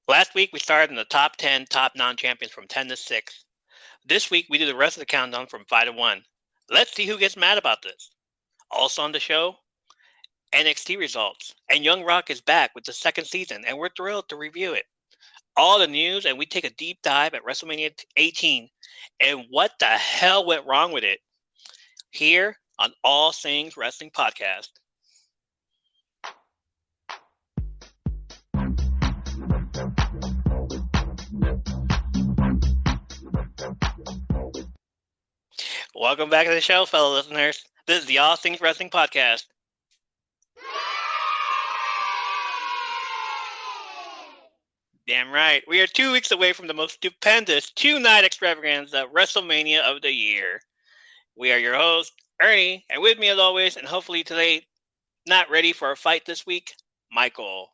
Last week we started in the top 10 top non-champions from 10 to 6. This week we do the rest of the countdown from 5 to 1. Let's see who gets mad about this. Also on the show, NXT results. And Young Rock is back with the second season, and we're thrilled to review it. All the news, and we take a deep dive at WrestleMania 18 and what the hell went wrong with it here on All Things Wrestling Podcast. Welcome back to the show, fellow listeners. This is the All Things Wrestling Podcast. Damn right. We are 2 weeks away from the most stupendous two-night extravaganza WrestleMania of the year. We are your host, Ernie, and with me as always, and hopefully today, not ready for a fight this week, Michael.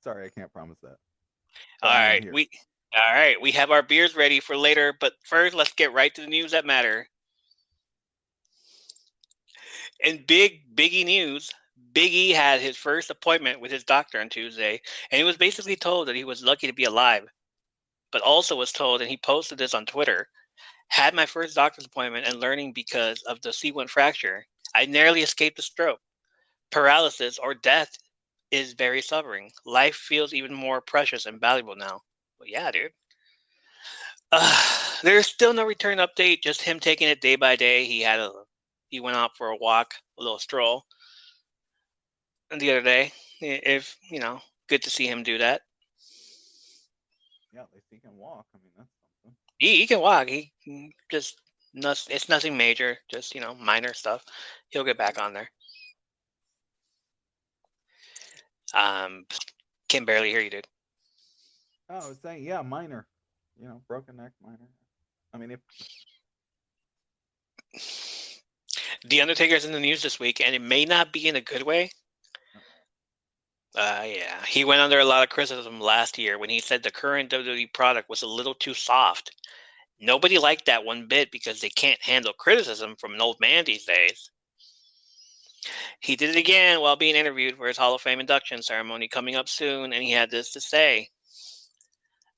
Sorry, I can't promise that. All right, we have our beers ready for later, but first let's get right to the news that matter. In Biggie news, Big E had his first appointment with his doctor on Tuesday, and he was basically told that he was lucky to be alive, but also was told, and he posted this on Twitter, had my first doctor's appointment and learning because of the C1 fracture. I narrowly escaped a stroke. Paralysis or death is very suffering. Life feels even more precious and valuable now. Well, yeah, dude. There's still no return update, just him taking it day by day. He went out for a walk, a little stroll the other day. If, good to see him do that. Yeah, at least he can walk. I mean, that's something. He can walk. He just, it's nothing major, just, minor stuff. He'll get back on there. Can barely hear you, dude. Oh, I was saying, yeah, minor. Broken neck, minor. I mean, if The Undertaker's in the news this week, and it may not be in a good way. Yeah, he went under a lot of criticism last year when he said the current WWE product was a little too soft. Nobody liked that one bit because they can't handle criticism from an old man these days. He did it again while being interviewed for his Hall of Fame induction ceremony coming up soon, and he had this to say.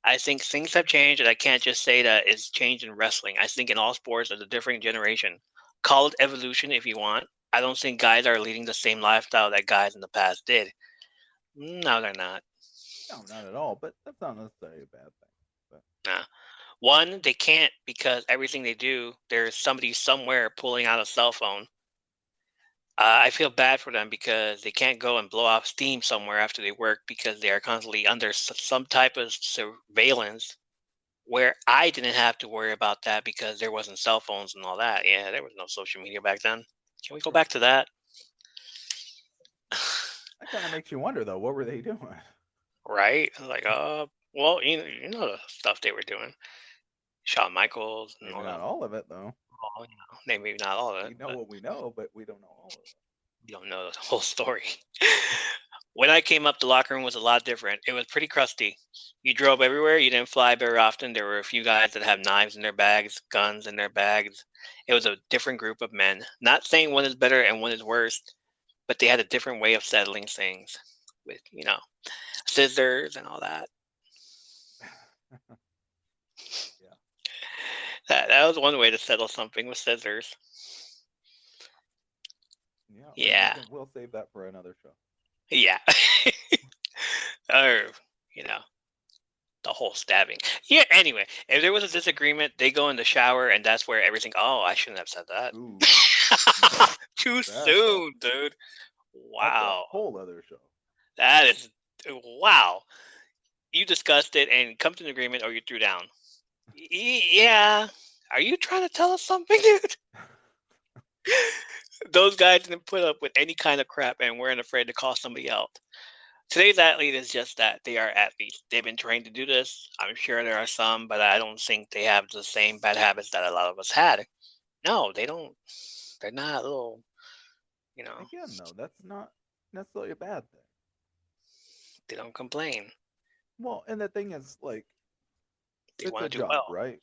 I think things have changed, and I can't just say that it's changed in wrestling. I think in all sports, there's a different generation. Call it evolution if you want. I don't think guys are leading the same lifestyle that guys in the past did. No, they're not. no, not at all. But that's not necessarily a bad thing. But Nah. One, they can't because everything they do, there's somebody somewhere pulling out a cell phone. I feel bad for them because they can't go and blow off steam somewhere after they work because they are constantly under some type of surveillance where I didn't have to worry about that because there wasn't cell phones and all that. Yeah, there was no social media back then. Can we go back to that? that kind of makes you wonder, though. What were they doing? Right? Like, well, you know the stuff they were doing. Shawn Michaels and Maybe all not that. all of it, though. Well, maybe not all of We it, know but what we know, but we don't know all of it. you don't know the whole story. When I came up, the locker room was a lot different. It was pretty crusty. You drove everywhere. You didn't fly very often. There were a few guys that have knives in their bags, guns in their bags. It was a different group of men. Not saying one is better and one is worse, but they had a different way of settling things with, scissors and all that. Yeah. That was one way to settle something with scissors. Yeah. Yeah. We'll save that for another show. Yeah. Or, you know, the whole stabbing. Yeah, anyway, if there was a disagreement, they go in the shower and that's where everything. Oh, I shouldn't have said that. Ooh. Too That's soon, dude. That's a Wow. whole other show. That is. Wow. You discussed it and come to an agreement or you threw down. Yeah. Are you trying to tell us something, dude? Those guys didn't put up with any kind of crap and weren't afraid to call somebody out. Today's athlete is just that. They are athletes. They've been trained to do this. I'm sure there are some, but I don't think they have the same bad habits that a lot of us had. No, they don't. They're not little, you know, Again, though, that's not necessarily a bad thing. they don't complain. Well, and the thing is, like, They it's a want to do job, well. right?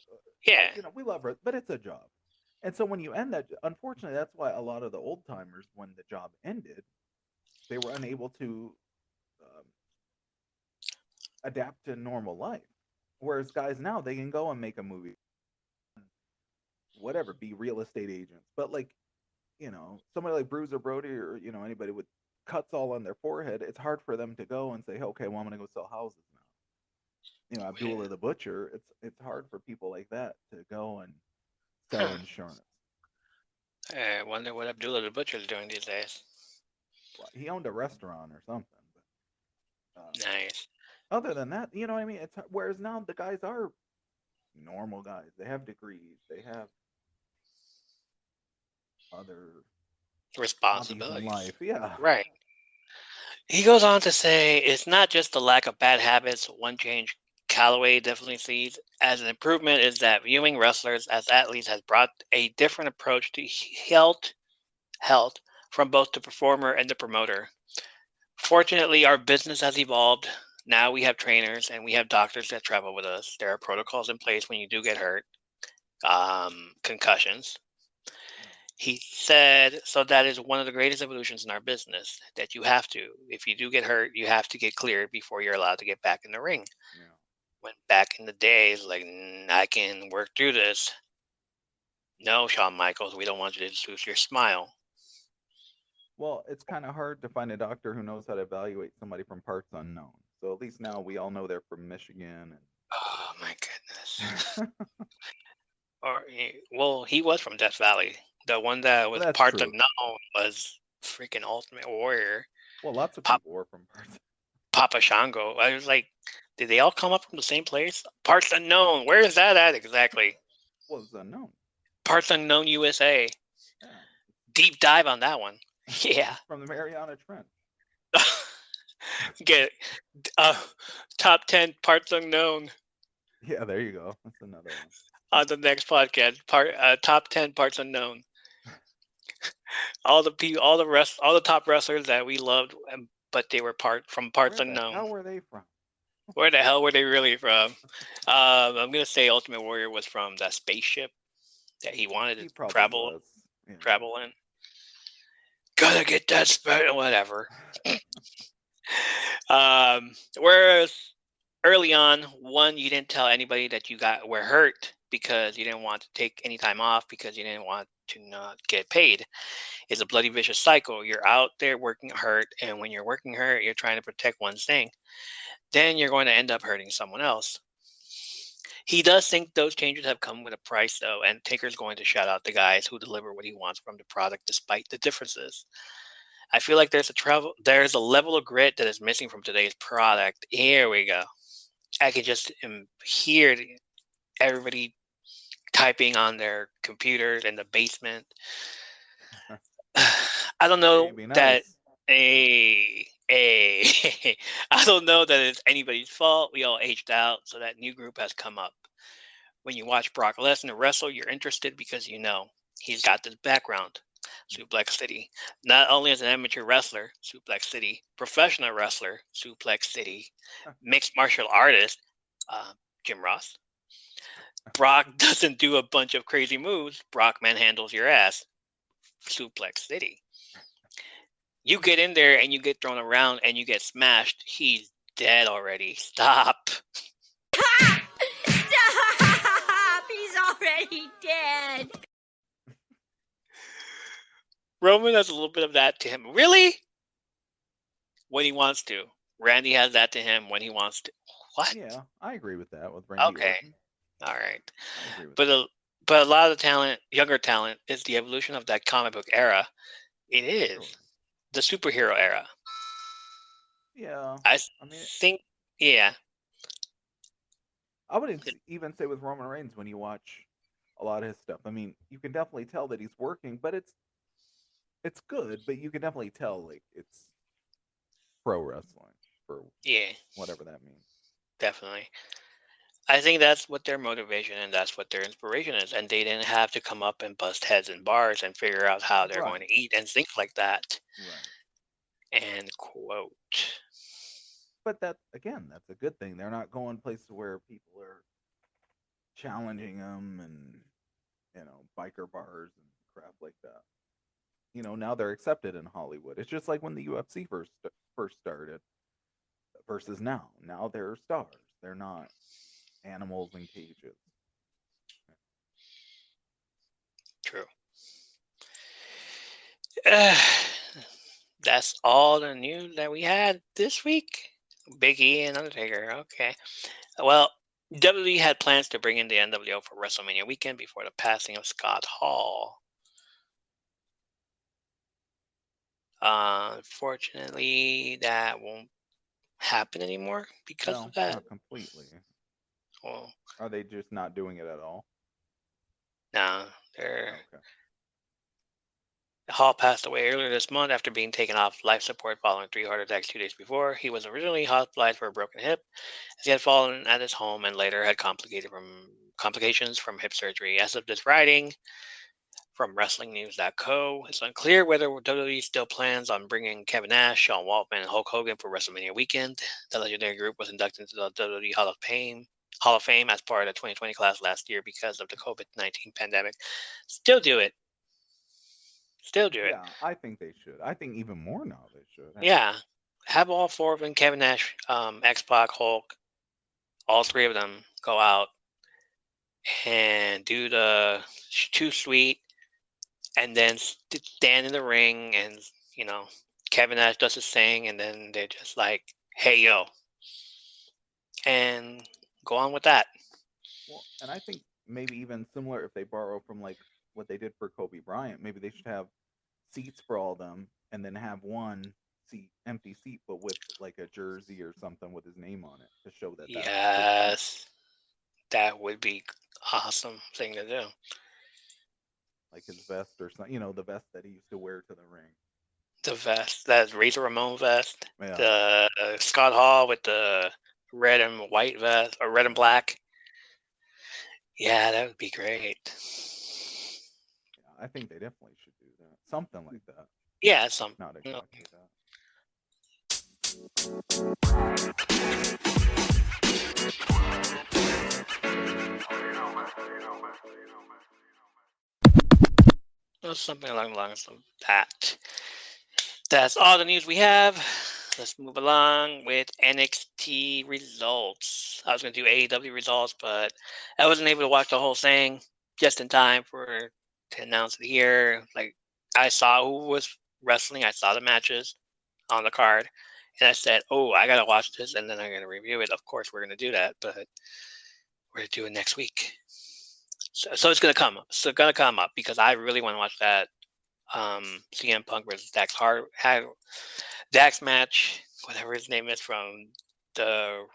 Yeah. We love it, but it's a job. And so when you end that, unfortunately, that's why a lot of the old timers, when the job ended, they were unable to um, adapt to normal life. Whereas guys now, they can go and make a movie, whatever, be real estate agents. But like, somebody like Bruiser Brody, or anybody with cuts all on their forehead, it's hard for them to go and say, okay, well, I'm gonna go sell houses now. Abdullah the Butcher, it's hard for people like that to go and sell Huh. insurance. I wonder what Abdullah the Butcher is doing these days. Well, he owned a restaurant or something, but Nice. other than that, you know what I mean. It's whereas now the guys are normal guys. They have degrees. They have other hobbies in Responsibilities. life. Yeah. Right. He goes on to say it's not just the lack of bad habits. One change Callaway definitely sees as an improvement is that viewing wrestlers as athletes has brought a different approach to health from both the performer and the promoter. Fortunately, our business has evolved. Now we have trainers and we have doctors that travel with us. There are protocols in place when you do get hurt, concussions. He said, so that is one of the greatest evolutions in our business that you have to. If you do get hurt, you have to get cleared before you're allowed to get back in the ring. Yeah. When back in the days, like, I can work through this. No, Shawn Michaels, we don't want you to lose your smile. Well, it's kind of hard to find a doctor who knows how to evaluate somebody from parts unknown. So at least now we all know they're from Michigan. Oh my goodness. And Or well, he was from Death Valley. The one that was that's part true. unknown was freaking Ultimate Warrior. Well, lots of Pop, people were from parts. Papa Shango. I was like, did they all come up from the same place? Parts unknown. Where is that at exactly? Was unknown. Parts unknown USA. Yeah. Deep dive on that one. Yeah. It's from the Mariana Trench. Get top 10 parts unknown Yeah, there you go. That's another one. on the next podcast. Top 10 parts unknown. All the top wrestlers that we loved, but they were from parts Where the unknown. hell were they from? Where the hell were they really from? I'm gonna say Ultimate Warrior was from that spaceship that he wanted He to probably travel was. Yeah. travel in. Gotta get that whatever. Whereas early on, one, you didn't tell anybody that you were hurt because you didn't want to take any time off because you didn't want to not get paid. It's a bloody vicious cycle. You're out there working hurt, and when you're working hurt, you're trying to protect one thing. Then you're going to end up hurting someone else. He does think those changes have come with a price, though, and Taker's going to shout out the guys who deliver what he wants from the product despite the differences. I feel like there's a level of grit that is missing from today's product. Here we go. I can just hear everybody typing on their computers in the basement. I don't know Be that. nice. I don't know that it's anybody's fault. We all aged out, so that new group has come up. When you watch Brock Lesnar wrestle, you're interested because you know he's got this background. Suplex City. Not only as an amateur wrestler, Suplex City, professional wrestler, Suplex City, mixed martial artist, uh, Jim Ross. Brock doesn't do a bunch of crazy moves. Brock manhandles your ass. Suplex City. You get in there and you get thrown around and you get smashed. He's dead already. Stop. Stop! He's already dead. Roman has a little bit of that to him. Really? When he wants to. Randy has that to him when he wants to. What? Yeah, I agree with that with Randy Okay. Orton. All right. I agree with But that. but a lot of the talent, younger talent, is the evolution of that comic book era. It is Sure. the superhero era. Yeah. I I mean, think, yeah, I would even say with Roman Reigns when you watch a lot of his stuff. I mean, you can definitely tell that he's working, but it's good, but you can definitely tell like it's pro wrestling for yeah, whatever that means. definitely. I think that's what their motivation and that's what their inspiration is. And they didn't have to come up and bust heads in bars and figure out how they're going Right. to eat and things like that. Right. And quote. But that's a good thing. They're not going places where people are challenging them and biker bars and crap like that. Now they're accepted in Hollywood. It's just like when the UFC first started. versus now. Now they're stars. They're not animals in cages. True. That's all the news that we had this week. Big E and Undertaker. Okay. Well, WWE had plans to bring in the NWO for WrestleMania weekend before the passing of Scott Hall. Unfortunately, that won't happen anymore because No, of that. not completely. Well, Are they just not doing it at all? no, they're Okay. Hall passed away earlier this month after being taken off life support following 3 heart attacks 2 days before. He was originally hospitalized for a broken hip, as he had fallen at his home and later had complications from hip surgery. As of this writing, from WrestlingNews.co, it's unclear whether WWE still plans on bringing Kevin Nash, Shawn Waltman, and Hulk Hogan for WrestleMania weekend. The legendary group was inducted into the WWE Hall of Fame as part of the 2020 class last year because of the COVID-19 pandemic. Still do it. Still do it. Yeah, I think they should. I think even more now they should. Yeah. Have all 4 of them, Kevin Nash, X-Pac, Hulk, all 3 of them go out and do the Too Sweet, and then stand in the ring, and Kevin Nash does his thing, and then they're just like, "Hey yo," and go on with that. Well, and I think maybe even similar if they borrow from like what they did for Kobe Bryant, maybe they should have seats for all of them and then have one empty seat, but with like a jersey or something with his name on it to show that that's his match. Yes, that would be awesome thing to do. Like his vest or something, the vest that he used to wear to the ring. The vest, that Razor Ramon vest, Yeah. the Scott Hall with the red and white vest, or red and black. Yeah, that would be great. Yeah, I think they definitely should do that. Something like that. Yeah, some. Not exactly that. Something along the lines of that. That's all the news we have. Let's move along with NXT results. I was going to do AEW results, but I wasn't able to watch the whole thing just in time to announce it here. Like, I saw who was wrestling. I saw the matches on the card, and I said, "Oh, I gotta watch this, and then I'm gonna review it." Of course, we're gonna do that, but we're gonna do it next week. So it's gonna come up. So it's gonna come up because I really want to watch that CM Punk versus Dax match, whatever his name is, from the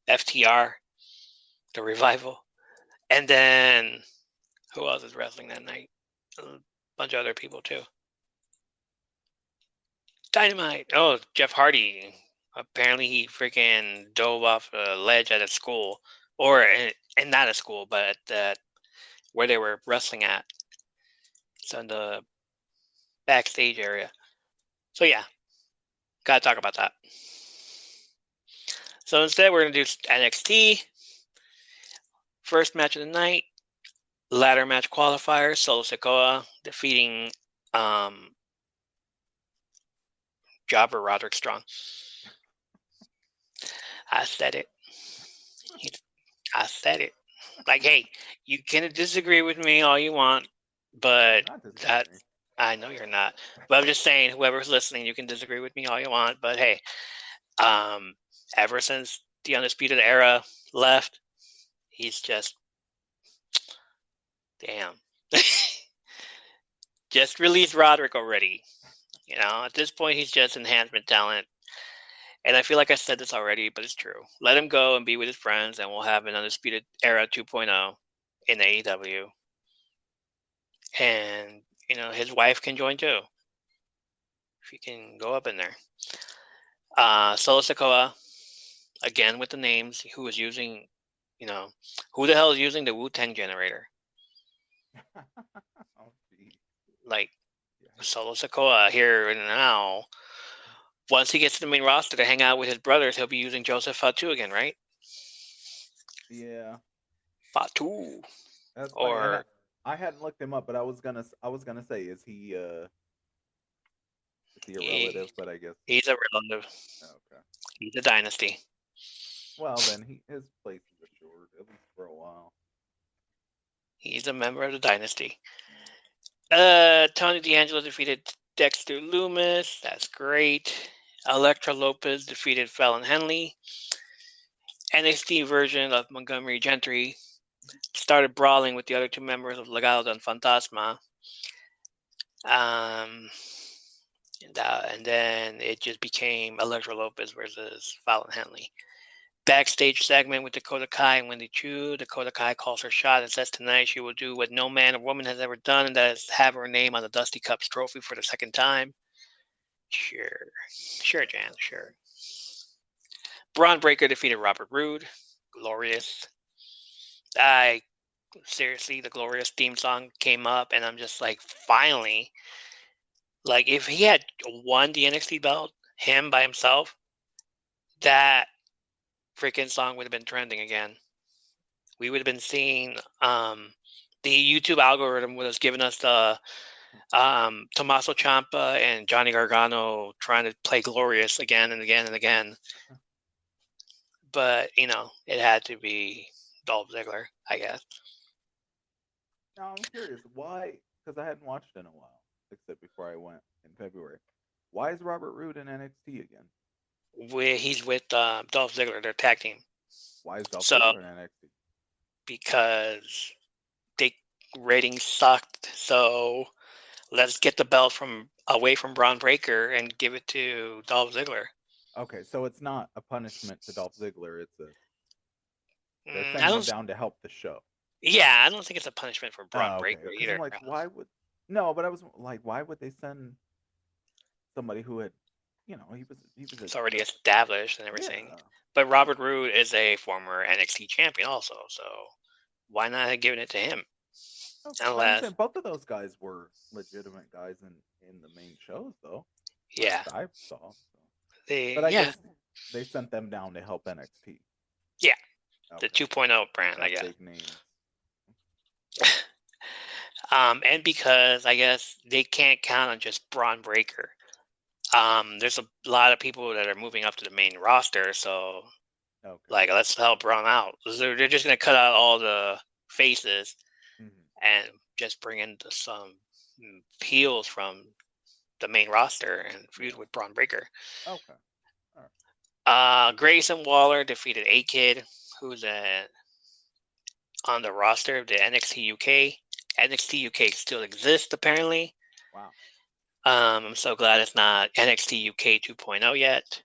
FTR, the Revival, and then who else is wrestling that night? A bunch of other people too. Dynamite. Oh, Jeff Hardy. Apparently, he freaking dove off a ledge at a school, or and not a school, but where they were wrestling at. It's in the backstage area. So yeah, gotta talk about that. So instead, we're gonna do NXT. First match of the night, ladder match qualifier, Solo Sikoa defeating Jobber Roderick Strong. I said it. I said it. Like, hey, you can disagree with me all you want, but that I know you're not. But I'm just saying, whoever's listening, you can disagree with me all you want. But hey, ever since the Undisputed Era left, he's just damn. Just release Roderick already. At this point, he's just enhancement talent. And I feel like I said this already, but it's true. Let him go and be with his friends, and we'll have an Undisputed Era 2.0 in AEW. And, his wife can join too. She can go up in there. Solo Sikoa, again with the names, who is using, who the hell is using the Wu-Tang generator? Oh, like, Solo Sikoa here and now. Once he gets to the main roster to hang out with his brothers, he'll be using Joseph Fatu again, right? Yeah. Fatu. That's funny. I hadn't looked him up, but I was gonna say, is he a relative? But I guess He's a relative. okay. He's a dynasty. Well, then his place is assured at least for a while. He's a member of the dynasty. Tony D'Angelo defeated Dexter Loomis. That's great. Elektra Lopez defeated Fallon Henley. NXT version of Montgomery Gentry started brawling with the other two members of Legado del Fantasma. And then it just became Elektra Lopez versus Fallon Henley. Backstage segment with Dakota Kai and Wendy Chu. Dakota Kai calls her shot and says tonight she will do what no man or woman has ever done, and that is have her name on the Dusty Cups trophy for the second time. Sure, Jan, sure. Braun Breaker defeated Robert Roode. Glorious. Seriously, the Glorious theme song came up, and I'm just like, finally. Like, if he had won the NXT belt, him by himself, that freaking song would have been trending again. We would have been seeing the YouTube algorithm would have given us the Tommaso Ciampa and Johnny Gargano trying to play Glorious again and again and again. But, it had to be Dolph Ziggler, I guess. Now I'm curious why, because I hadn't watched it in a while, except before I went in February. Why is Robert Roode in NXT again? He's with Dolph Ziggler, their tag team. Why is Dolph Ziggler in NXT? Because the ratings sucked, so let's get the belt away from Braun Breaker and give it to Dolph Ziggler. Okay, so it's not a punishment to Dolph Ziggler. They're sending him down to help the show. Yeah, I don't think it's a punishment for Braun Breaker either. I'm like, why would? No, but I was like, why would they send somebody who had, he was. It's already established and everything. Yeah. But Robert Roode is a former NXT champion also, so why not have given it to him? Okay. Unless both of those guys were legitimate guys in the main shows, though. Yeah, I saw. So. But I guess they sent them down to help NXT. Yeah, okay. The 2.0 brand, I guess. Big names. And because I guess they can't count on just Braun Breaker. There's a lot of people that are moving up to the main roster, so let's help Braun out. They're just gonna cut out all the faces and just bring in some heels from the main roster and feud with Braun Breaker. Okay. All right. Grayson Waller defeated A-Kid, who's on the roster of the NXT UK. NXT UK still exists, apparently. Wow. I'm so glad it's not NXT UK 2.0 yet.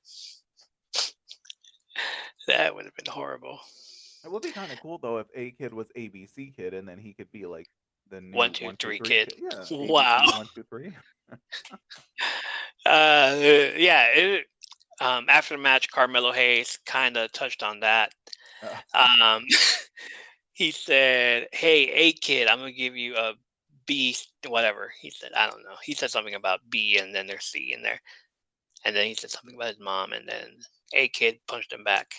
That would have been horrible. It would be kind of cool, though, if A-Kid was ABC Kid, and then he could be like the new 1, 2, 3 kid. Yeah. Wow. ABC 1, 2, 3. After the match, Carmelo Hayes kind of touched on that. He said, "Hey, A-Kid, I'm gonna give you a B, whatever." He said, "I don't know." He said something about B, and then there's C in there, and then he said something about his mom, and then A-Kid punched him back.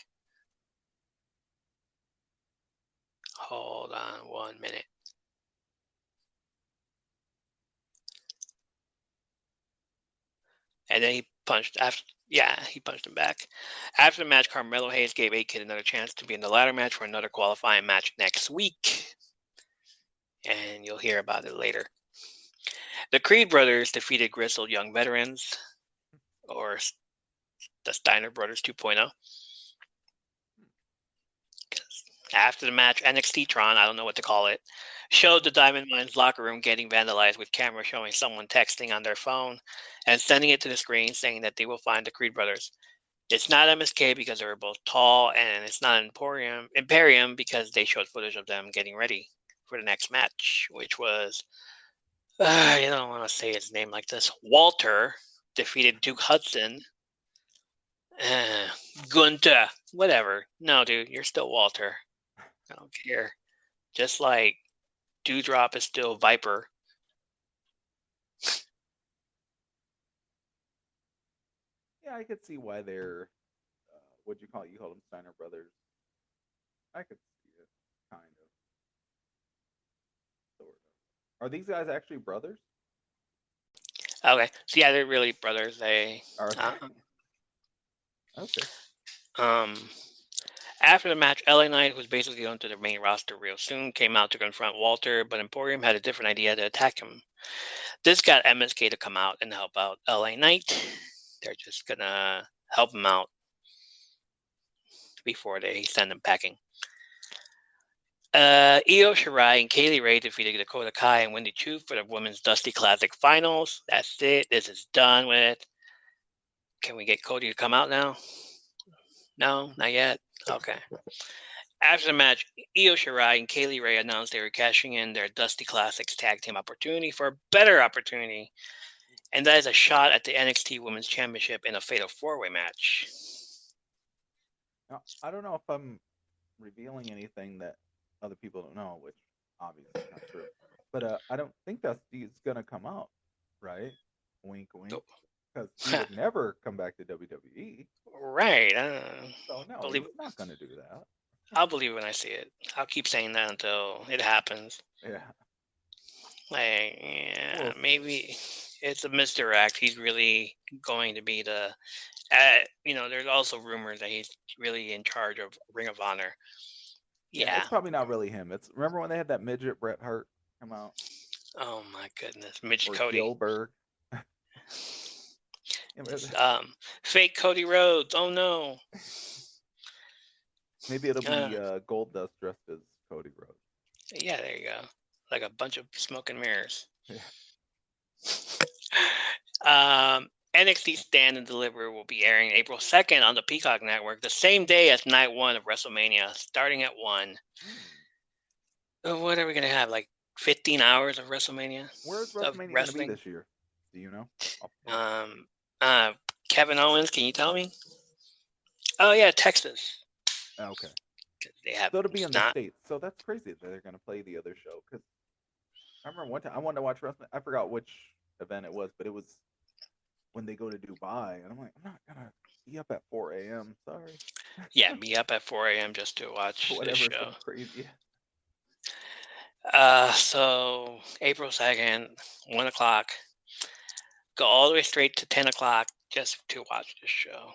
Hold on 1 minute. And then he punched him back. After the match, Carmelo Hayes gave A-Kid another chance to be in the ladder match for another qualifying match next week. And you'll hear about it later. The Creed brothers defeated Grizzled Young Veterans, or the Steiner Brothers 2.0. After the match, NXT Tron, I don't know what to call it, showed the Diamond Mines locker room getting vandalized with cameras showing someone texting on their phone and sending it to the screen saying that they will find the Creed brothers. It's not MSK because they were both tall, and it's not Imperium because they showed footage of them getting ready for the next match, which was, I don't want to say his name like this. Walter defeated Duke Hudson. Gunther, whatever. No, dude, you're still Walter. I don't care. Just like Dewdrop is still Viper. Yeah, I could see why they're, what'd you call it? You call them Steiner Brothers. I could see it, kind of. Sort of. Are these guys actually brothers? Okay. So yeah, they're really brothers. They Are uh, they? Okay. um after the match, LA Knight, who's basically onto the main roster real soon, came out to confront Walter, but Emporium had a different idea to attack him. This got MSK to come out and help out LA Knight. They're just gonna help him out before they send him packing. Io Shirai and Kaylee Ray defeated Dakota Kai and Wendy Chu for the Women's Dusty Classic Finals. That's it. This is done with. Can we get Cody to come out now? No, not yet. Okay. After the match, Io Shirai and Kaylee Ray announced they were cashing in their Dusty Classics tag team opportunity for a better opportunity, and that is a shot at the NXT Women's Championship in a Fatal 4-Way match. Now, I don't know if I'm revealing anything that other people don't know, which obviously is not true. But I don't think Dusty's gonna come out, right? Wink, wink. Because he would never come back to WWE. Right. So no, Believe he's not gonna do that. I'll believe it when I see it. I'll keep saying that until it happens. Yeah. Like, yeah, We'll see. maybe it's a misdirect. He's really going to be the. There's also rumors that he's really in charge of Ring of Honor. Yeah. It's probably not really him. It's remember when they had that midget Bret Hart come out? Oh my goodness, Midge Or Cody. Gilbert. Fake Cody Rhodes. Oh no. Maybe it'll be Gold Dust dressed as Cody Rhodes. Yeah, there you go. Like a bunch of smoke and mirrors. Yeah. NXT Stand and Deliver will be airing April 2nd on the Peacock Network, the same day as Night 1 of WrestleMania, starting at 1. What are we going to have, like 15 hours of WrestleMania? Where's WrestleMania going to be this year? Do you know? Kevin Owens, can you tell me? Oh, yeah, Texas. Okay. They have so to be in the States. So that's crazy that they're going to play the other show. Because I remember one time I wanted to watch wrestling. I forgot which event it was, but it was when they go to Dubai. And I'm like, I'm not going to be up at 4 a.m. Sorry. Yeah, be up at 4 a.m. just to watch this show. Some crazy. So April 2nd, 1 o'clock. Go all the way straight to 10 o'clock just to watch this show.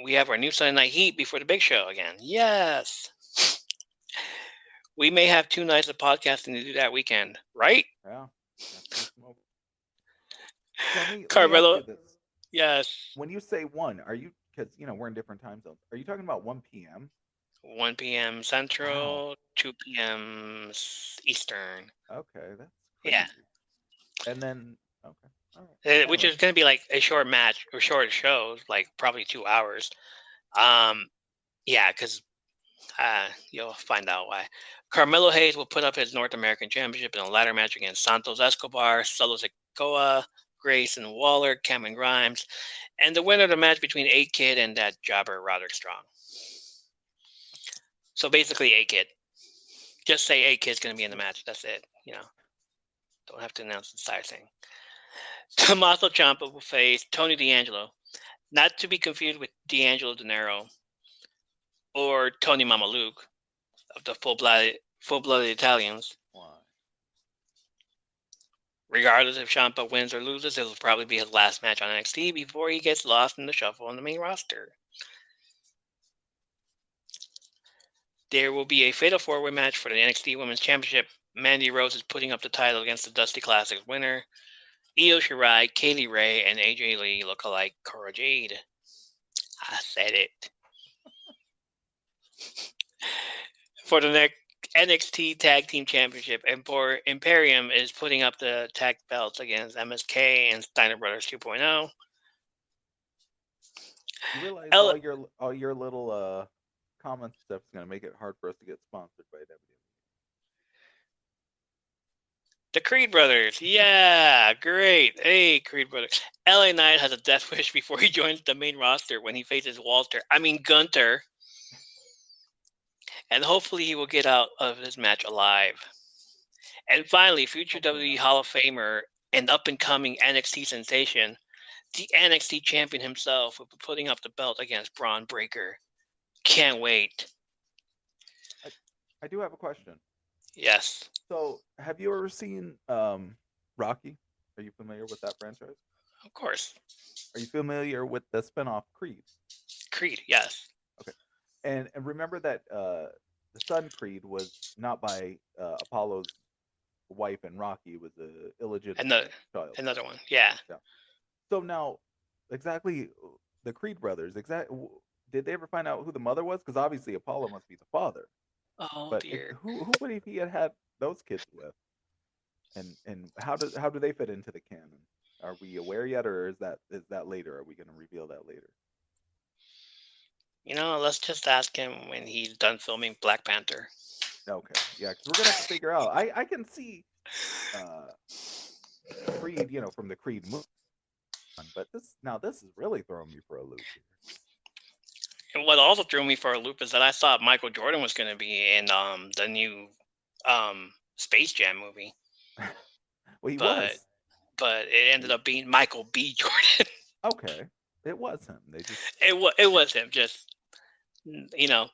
We have our new Sunday Night Heat before the big show again. Yes. We may have 2 nights of podcasting to do that weekend, right? Yeah. Tell me, Carmelo. Let me ask you this. Yes. When you say 1, are you, because, we're in different time zones. Are you talking about 1 p.m.? 1 p.m. Central, 2 p.m. Eastern. Okay, that's crazy. Yeah. And then, okay. All right. Which is going to be like a short match or short shows, like probably 2 hours. Yeah, because you'll find out why. Carmelo Hayes will put up his North American Championship in a ladder match against Santos Escobar, Solo Sikoa, Grayson Waller, Cameron Grimes, and the winner of the match between A-Kid and that jobber Roderick Strong. So basically, A-Kid. Just say A-Kid's going to be in the match. That's it. Don't have to announce the entire thing. Tommaso Ciampa will face Tony D'Angelo, not to be confused with D'Angelo De Niro or Tony Mamaluke of the full-blooded Italians. Why? Regardless if Ciampa wins or loses, it will probably be his last match on NXT before he gets lost in the shuffle on the main roster. There will be a Fatal 4-Way match for the NXT Women's Championship. Mandy Rose is putting up the title against the Dusty Classics winner, Io Shirai, Kaylee Ray, and AJ Lee lookalike Cora Jade. I said it. For the next NXT Tag Team Championship, Imperium is putting up the tag belts against MSK and Steiner Brothers 2.0. You realize all your little comment stuff is going to make it hard for us to get sponsored by WWE. The Creed Brothers. Yeah, great. Hey, Creed Brothers. LA Knight has a death wish before he joins the main roster when he faces Gunter. And hopefully he will get out of his match alive. And finally, future WWE Hall of Famer and up-and-coming NXT sensation, the NXT champion himself, will be putting up the belt against Braun Breaker. Can't wait. I do have a question. Yes. So, have you ever seen Rocky? Are you familiar with that franchise? Of course. Are you familiar with the spinoff Creed? Creed, yes. Okay. And remember that the son Creed was not by Apollo's wife and Rocky, was a illegitimate Another child. another one. Yeah. Yeah. So now, exactly, the Creed brothers. Did they ever find out who the mother was? Because obviously Apollo must be the father. Oh But dear. who would he had those kids with? And how do they fit into the canon? Are we aware yet, or is that later? Are we going to reveal that later? Let's just ask him when he's done filming Black Panther. Okay, yeah, because we're gonna have to figure out. I can see uh Creed, from the Creed movie, but this is really throwing me for a loop And what also threw me for a loop is that I thought Michael Jordan was going to be in the new Space Jam movie, here. Well, he but was. but it ended up being Michael B. Jordan. Okay, it was him. They just It was him, just you know,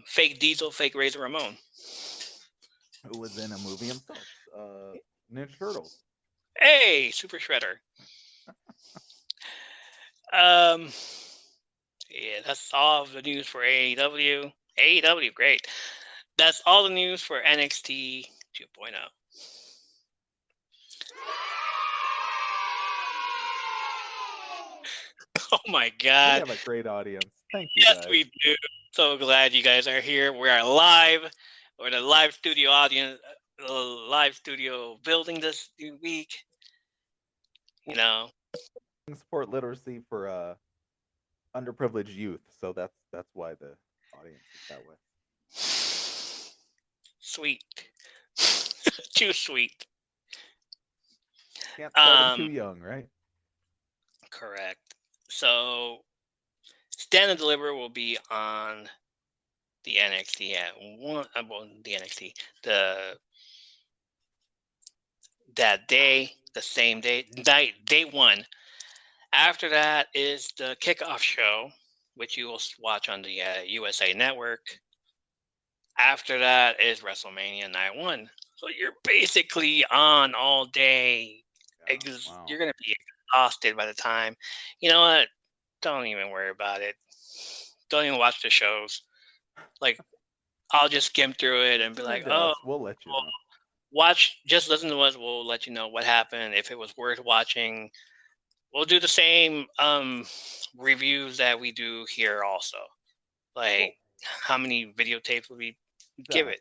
fake Diesel, fake Razor Ramon. who was in a movie himself, Ninja Turtles. Hey, Super Shredder. Um, yeah, that's all of the news for AEW. AEW, great. That's all the news for NXT 2.0. Oh my We God. have a great audience. Thank you, Yes, guys. we do. So glad you guys are here. We are live. We're in a live studio audience, live studio building this week. Support literacy for underprivileged youth, so that's why the audience is that way. Sweet. Too sweet. Can't start them too young, right? Correct. So, Stand and Deliver will be on the NXT at one. Well, the NXT that day, the same day, day one. After that is the kickoff show, which you will watch on the USA Network. After that is WrestleMania Night 1. So you're basically on all day. Yeah, wow. You're going to be exhausted by the time. You know what? Don't even worry about it. Don't even watch the shows. Like, I'll just skim through it and be like, oh, we'll let you know. just listen to us. We'll let you know what happened, if it was worth watching. We'll do the same reviews that we do here also. Like, how many videotapes will we give it?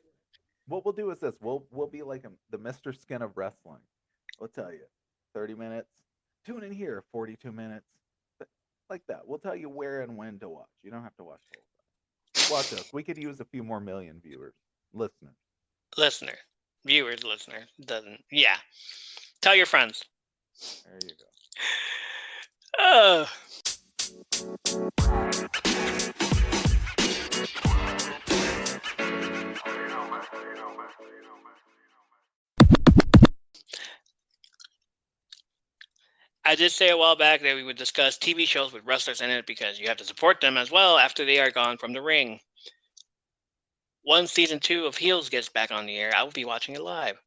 What we'll do is this: we'll be like the Mr. Skin of wrestling. We'll tell you, 30 minutes. Tune in here, 42 minutes, like that. We'll tell you where and when to watch. You don't have to watch the whole time. Watch us. We could use a few more million listeners. Viewers, listener. Doesn't. Yeah. Tell your friends. There you go. I did say a while back that we would discuss TV shows with wrestlers in it because you have to support them as well after they are gone from the ring. Once season 2 of Heels gets back on the air, I will be watching it live.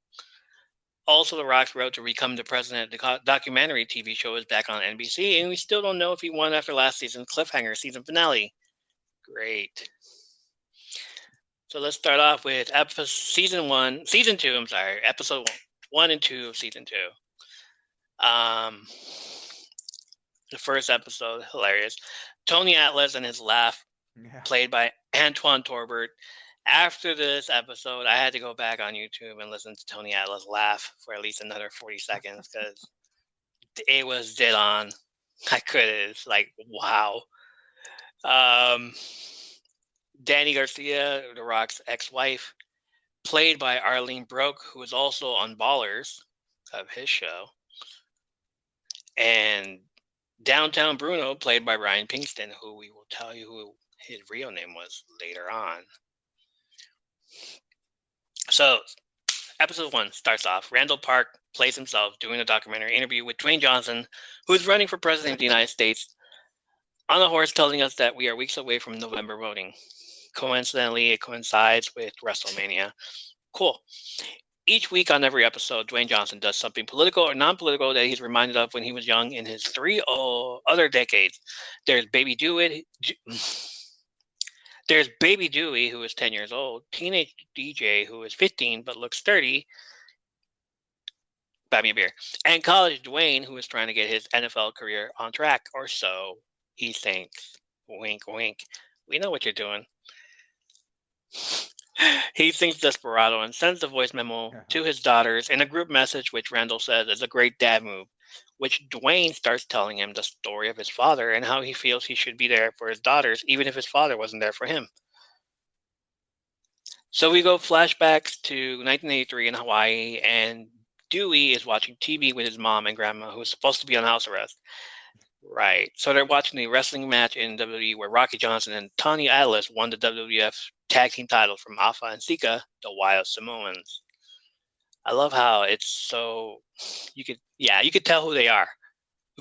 Also, The Rock's Road to Become the President, the documentary TV show, is back on NBC, and we still don't know if he won after last season's cliffhanger season finale. Great. So let's start off with season 2, episode 1 and 2 of season 2. The first episode, hilarious. Tony Atlas and his laugh, played by Antoine Torbert. After this episode, I had to go back on YouTube and listen to Tony Atlas laugh for at least another 40 seconds because it was dead on. I couldn't. It's like, wow. Danny Garcia, The Rock's ex-wife, played by Arlene Broke, who is also on Ballers of his show. And Downtown Bruno, played by Ryan Pinkston, who we will tell you who his real name was later on. So, episode 1 starts off. Randall Park plays himself doing a documentary interview with Dwayne Johnson, who is running for president of the United States, on a horse, telling us that we are weeks away from November voting. Coincidentally, it coincides with WrestleMania. Cool. Each week on every episode, Dwayne Johnson does something political or non-political that he's reminded of when he was young in his three other decades. There's Baby Dewey. There's Baby Dewey, who is 10 years old. Teenage DJ, who is 15 but looks 30. Buy me a beer. And College Dwayne, who is trying to get his NFL career on track, or so he thinks. Wink, wink. We know what you're doing. He thinks desperado and sends a voice memo to his daughters in a group message, which Randall says is a great dad move, which Dwayne starts telling him the story of his father and how he feels he should be there for his daughters, even if his father wasn't there for him. So we go flashbacks to 1983 in Hawaii, and Dewey is watching TV with his mom and grandma, who is supposed to be on house arrest. Right. So they're watching the wrestling match in WWE where Rocky Johnson and Tony Atlas won the WWF tag team titles from Alpha and Sika, the Wild Samoans. I love how it's so you could tell who they are.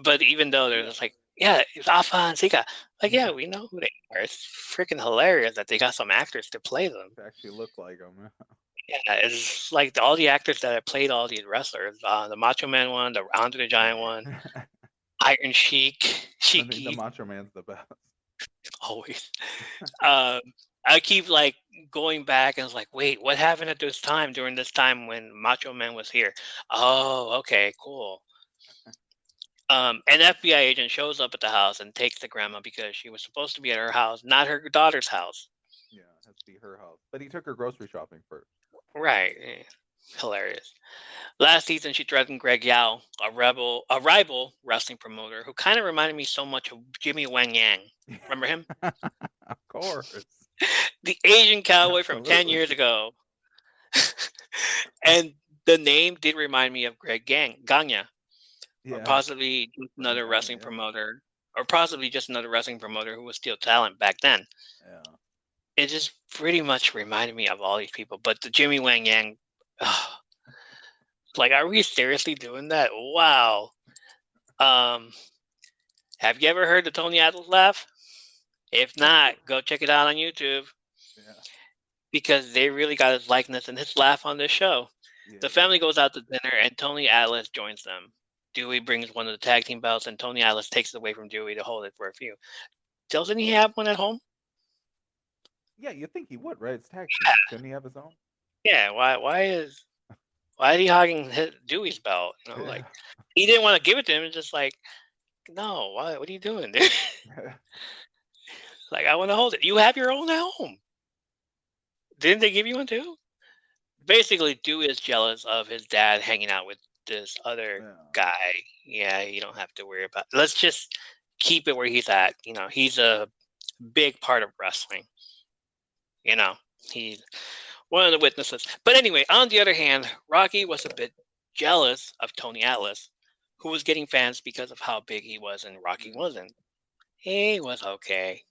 But even though they're just like, yeah, it's Alpha and Sika. Like, yeah, we know who they are. It's freaking hilarious that they got some actors to play them. They actually look like them. Yeah, it's like all the actors that have played all these wrestlers. The Macho Man one, the Andre the Giant one, Iron Sheik, I think the Macho Man's the best. Always. I keep like going back and it's like, wait, what happened at this time during this time when Macho Man was here? Oh, okay, cool. An FBI agent shows up at the house and takes the grandma because she was supposed to be at her house, not her daughter's house. Yeah, it has to be her house. But he took her grocery shopping first. Right. Hilarious. Last season, she threatened Greg Yao, a rival wrestling promoter who kind of reminded me so much of Jimmy Wang Yang. Remember him? Of course. The Asian cowboy from 10 years ago. And the name did remind me of Greg Gagne. Yeah. Or possibly just another wrestling promoter. Or possibly just another wrestling promoter who was still talent back then. Yeah. It just pretty much reminded me of all these people. But the Jimmy Wang Yang... like, are we seriously doing that? Wow. Have you ever heard the Tony Atlas laugh? If not, go check it out on YouTube. Yeah. Because they really got his likeness and his laugh on this show. Yeah. The family goes out to dinner and Tony Atlas joins them. Dewey brings one of the tag team belts and Tony Atlas takes it away from Dewey to hold it for a few. Doesn't he have one at home? Yeah, you'd think he would, right? It's tag team. Couldn't he have his own? Yeah, why is he hogging Dewey's belt? You know, like he didn't want to give it to him. It's just like, no, what are you doing, dude? Like, I want to hold it. You have your own at home. Didn't they give you one too? Basically, Dewey is jealous of his dad hanging out with this other guy. Yeah, you don't have to worry about it. Let's just keep it where he's at. You know, he's a big part of wrestling. You know, he's one of the witnesses. But anyway, on the other hand, Rocky was a bit jealous of Tony Atlas, who was getting fans because of how big he was and Rocky wasn't. He was okay.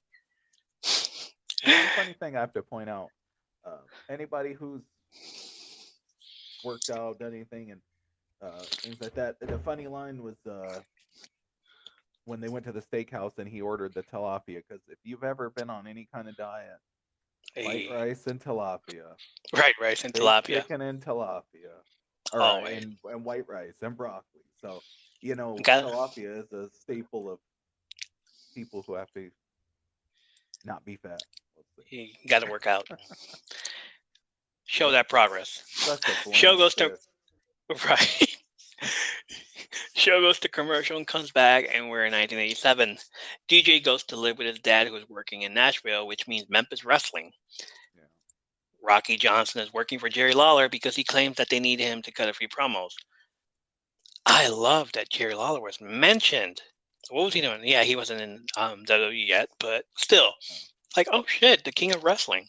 One funny thing I have to point out, anybody who's worked out, done anything, and things like that, the funny line was when they went to the steakhouse and he ordered the tilapia, because if you've ever been on any kind of diet, white rice and tilapia. Right, rice and tilapia. Chicken and tilapia. And white rice and broccoli. So, you know, tilapia is a staple of people who have to not be fat. You got to work out. Show that progress. Show goes to right. Show goes to commercial and comes back, and we're in 1987. DJ goes to live with his dad, who is working in Nashville, which means Memphis Wrestling. Yeah. Rocky Johnson is working for Jerry Lawler because he claims that they need him to cut a few promos. I love that Jerry Lawler was mentioned. What was he doing? Yeah, he wasn't in WWE yet, but still. Like, oh shit, the king of wrestling.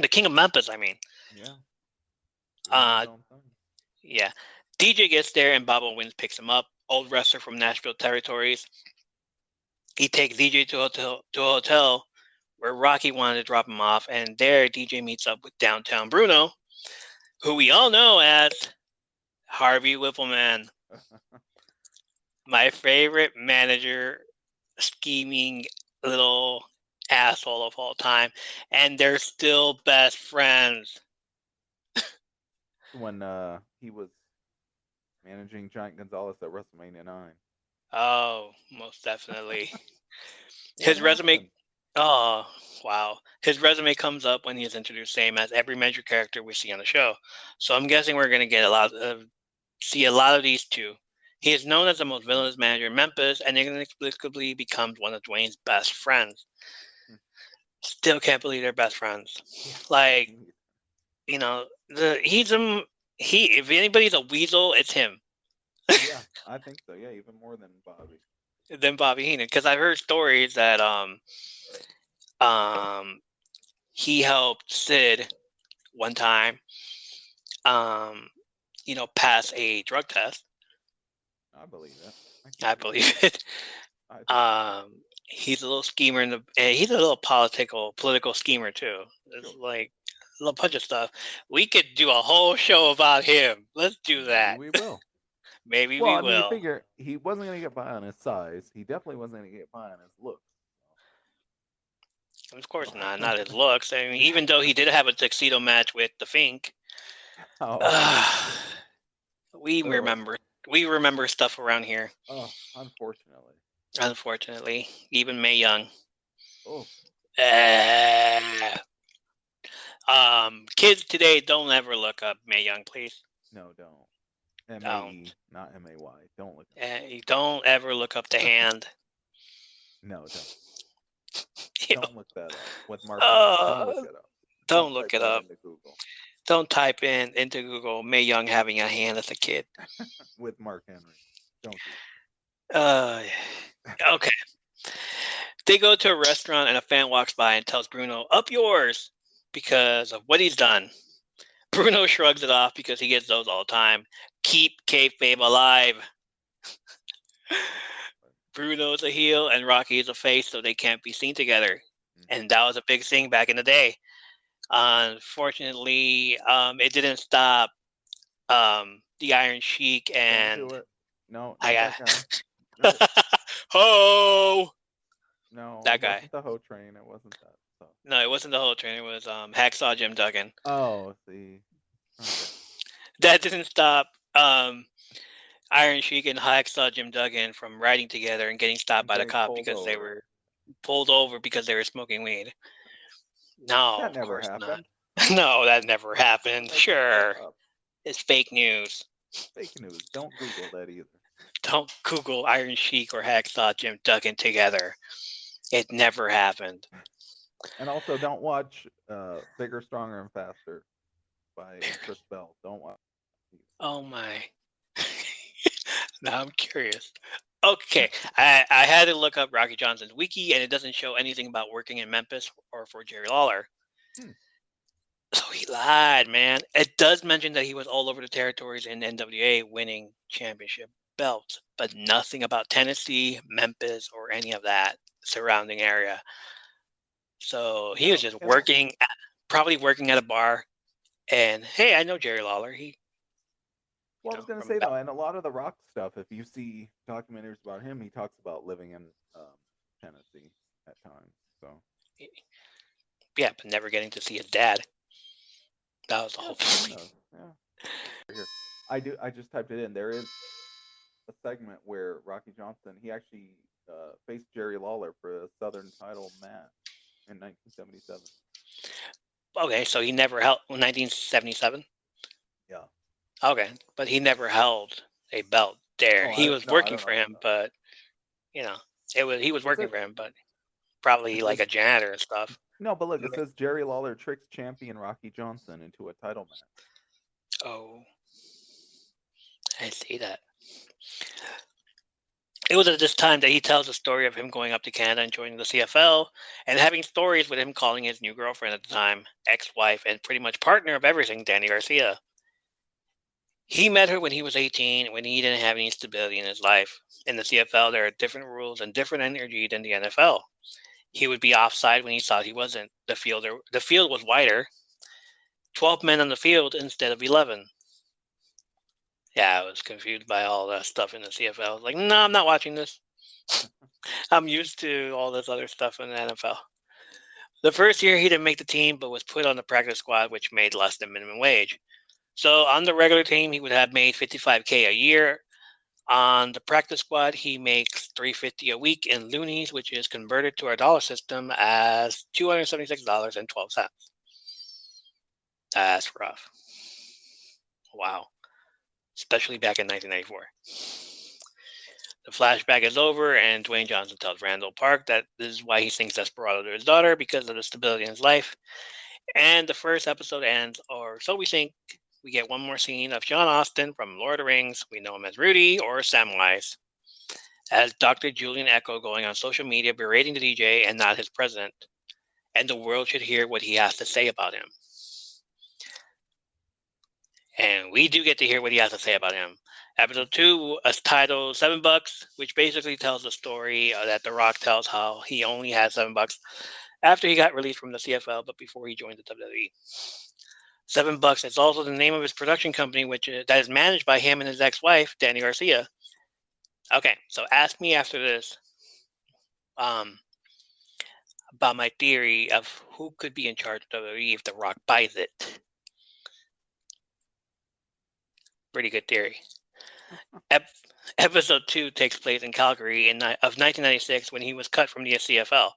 The king of Memphis, I mean. Yeah. Yeah. DJ gets there and Bob Owens picks him up. Old wrestler from Nashville territories. He takes DJ to a hotel where Rocky wanted to drop him off, and there DJ meets up with Downtown Bruno, who we all know as Harvey Whippleman. My favorite manager, scheming little asshole of all time, and they're still best friends. when he was managing Giant Gonzalez at WrestleMania 9. Oh, most definitely. What His resume. happened? Oh, wow. His resume comes up when he is introduced, same as every major character we see on the show. So I'm guessing we're going to get see a lot of these two. He is known as the most villainous manager in Memphis and inexplicably becomes one of Dwayne's best friends. Hmm. Still can't believe they're best friends. Yeah. Like, if anybody's a weasel, it's him. Yeah, I think so. Yeah, even more than Bobby. Than Bobby Heenan, because I've heard stories that he helped Sid one time pass a drug test. I believe it. I believe it. He's a little schemer he's a little political schemer too. It's Sure. like a little bunch of stuff. We could do a whole show about him. Let's do that. Maybe we will. Maybe Well, we I mean, you will. figure he wasn't going to get by on his size. He definitely wasn't going to get by on his looks. Of course not his looks. I mean, even though he did have a tuxedo match with the Fink, we remember stuff around here. Oh, unfortunately. Unfortunately, even Mae Young. Oh. Kids today, don't ever look up Mae Young, please. No, don't. M-A-E, not M-A-Y. Don't look up. Don't ever look up the hand. No, don't. Don't look that up. With Mark, don't look it up. Don't look it up. Into Google. Don't type into Google Mae Young having a hand as a kid. With Mark Henry. Don't do it. Okay. They go to a restaurant and a fan walks by and tells Bruno, "Up yours," because of what he's done. Bruno shrugs it off because he gets those all the time. Keep kayfabe alive. Bruno's a heel and Rocky is a face, so they can't be seen together. And that was a big thing back in the day. Unfortunately, it didn't stop the Iron Sheik and... Don't do it. No, I got... Nope. Ho! No, that it guy. wasn't the Ho Train. It wasn't that. So. No, it wasn't the Ho Train. It was Hacksaw Jim Duggan. Oh, see. Okay. That didn't stop Iron Sheik and Hacksaw Jim Duggan from riding together and getting stopped by the cop because they were pulled over because they were smoking weed. No, that never happened. No, that never happened. Sure. It's fake news. Fake news. Don't Google that either. Don't Google Iron Sheik or Hacksaw Jim Duggan together. It never happened. And also, don't watch Bigger, Stronger, and Faster by Chris Bell. Don't watch. Oh my. Now I'm curious. Okay, I had to look up Rocky Johnson's wiki, and it doesn't show anything about working in Memphis or for Jerry Lawler. So he lied, man. It does mention that he was all over the territories in NWA winning championship belts, but nothing about Tennessee, Memphis, or any of that surrounding area. So he was just probably working at a bar, and hey, I know Jerry Lawler. Well, I was going to say, though, and a lot of the Rock stuff, if you see documentaries about him, he talks about living in Tennessee at times. So yeah, but never getting to see his dad. That was the whole point. Yeah. Here. I just typed it in. There is a segment where Rocky Johnson, he actually faced Jerry Lawler for a Southern title match in 1977. Okay, so he never held 1977? Yeah. Okay, but he never held a belt there. He was working for him, but he was working for him, but probably like a janitor and stuff. No, but look, it says Jerry Lawler tricks champion Rocky Johnson into a title match. Oh, I see that. It was at this time that he tells the story of him going up to Canada and joining the CFL and having stories with him calling his new girlfriend at the time, ex-wife, and pretty much partner of everything, Danny Garcia. He met her when he was 18, when he didn't have any stability in his life. In the CFL, there are different rules and different energy than the NFL. He would be offside when he thought he wasn't. The field was wider. 12 men on the field instead of 11. Yeah, I was confused by all that stuff in the CFL. I was like, no, I'm not watching this. I'm used to all this other stuff in the NFL. The first year, he didn't make the team, but was put on the practice squad, which made less than minimum wage. So on the regular team, he would have made $55K a year. On the practice squad, he makes $350 a week in loonies, which is converted to our dollar system as $276.12. That's rough. Wow. Especially back in 1994. The flashback is over, and Dwayne Johnson tells Randall Park that this is why he sings Desperado to his daughter, because of the stability in his life. And the first episode ends, or so we think. We get one more scene of Sean Astin from Lord of the Rings. We know him as Rudy or Samwise, as Dr. Julian Echo going on social media berating the DJ and not his president. And the world should hear what he has to say about him. And we do get to hear what he has to say about him. Episode 2 is titled $7, which basically tells the story that The Rock tells how he only had $7 after he got released from the CFL, but before he joined the WWE. $7 is also the name of his production company, that is managed by him and his ex-wife, Danny Garcia. Okay, so ask me after this about my theory of who could be in charge of WWE if The Rock buys it. Pretty good theory. Episode 2 takes place in Calgary of 1996 when he was cut from the CFL.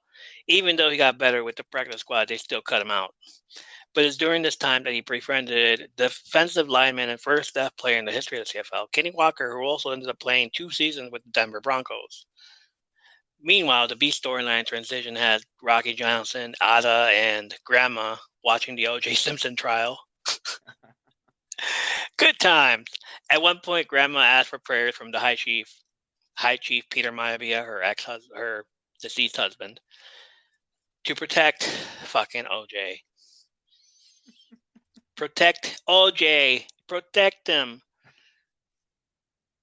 Even though he got better with the practice squad, they still cut him out. But it's during this time that he befriended defensive lineman and first deaf player in the history of the CFL, Kenny Walker, who also ended up playing 2 seasons with the Denver Broncos. Meanwhile, the Beast storyline transition has Rocky Johnson, Ada, and Grandma watching the O.J. Simpson trial. Good times. At one point, Grandma asked for prayers from the High Chief Peter Maivia, her deceased husband, to protect fucking OJ. Protect OJ. Protect him.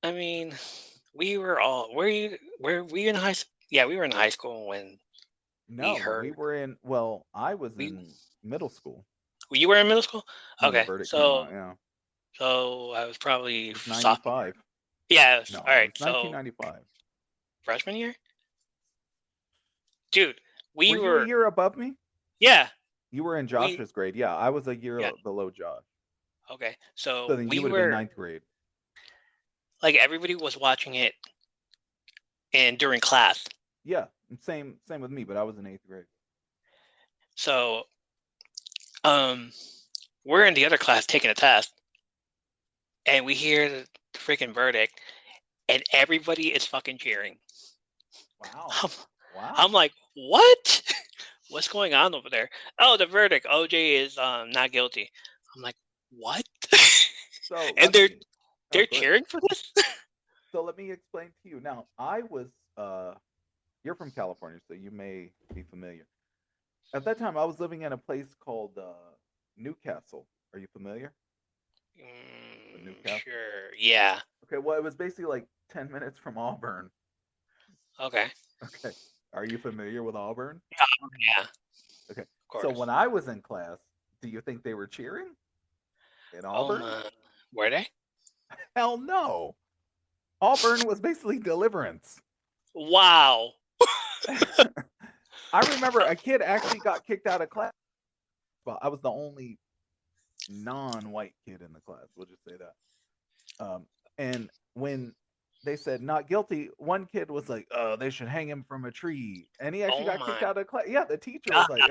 I mean, we were we in high school? Yeah, we were in high school when No, we heard. we were in. Well, I was in middle school. You were in middle school? When Okay, the verdict came out, yeah. So I was probably It was 95. Yeah. No, All right. it's 1995. So freshman year, dude. Were you a year above me? Yeah. You were in Josh's grade. Yeah, I was a year below Josh. Okay, so then you would have been ninth grade. Like everybody was watching it, and during class. Yeah, same with me, but I was in 8th grade. So, we're in the other class taking a test, and we hear the freaking verdict, and everybody is fucking cheering. Wow. Wow. I'm like, what? What's going on over there? Oh, the verdict. OJ is not guilty. I'm like, what? So and they're cheering for this? So let me explain to you. Now, I was you're from California, so you may be familiar. At that time, I was living in a place called Newcastle. Are you familiar? Newcastle? Sure. Yeah. Okay. Well, it was basically like 10 minutes from Auburn. Okay. Okay. Are you familiar with Auburn? Yeah. Okay. So when I was in class, do you think they were cheering in Auburn? Were they? Hell no. Auburn was basically Deliverance. Wow. I remember a kid actually got kicked out of class. Well, I was the only non-white kid in the class. We'll just say that. And when they said not guilty, one kid was like, "Oh, they should hang him from a tree," and he actually got kicked out of class. Yeah, the teacher was like,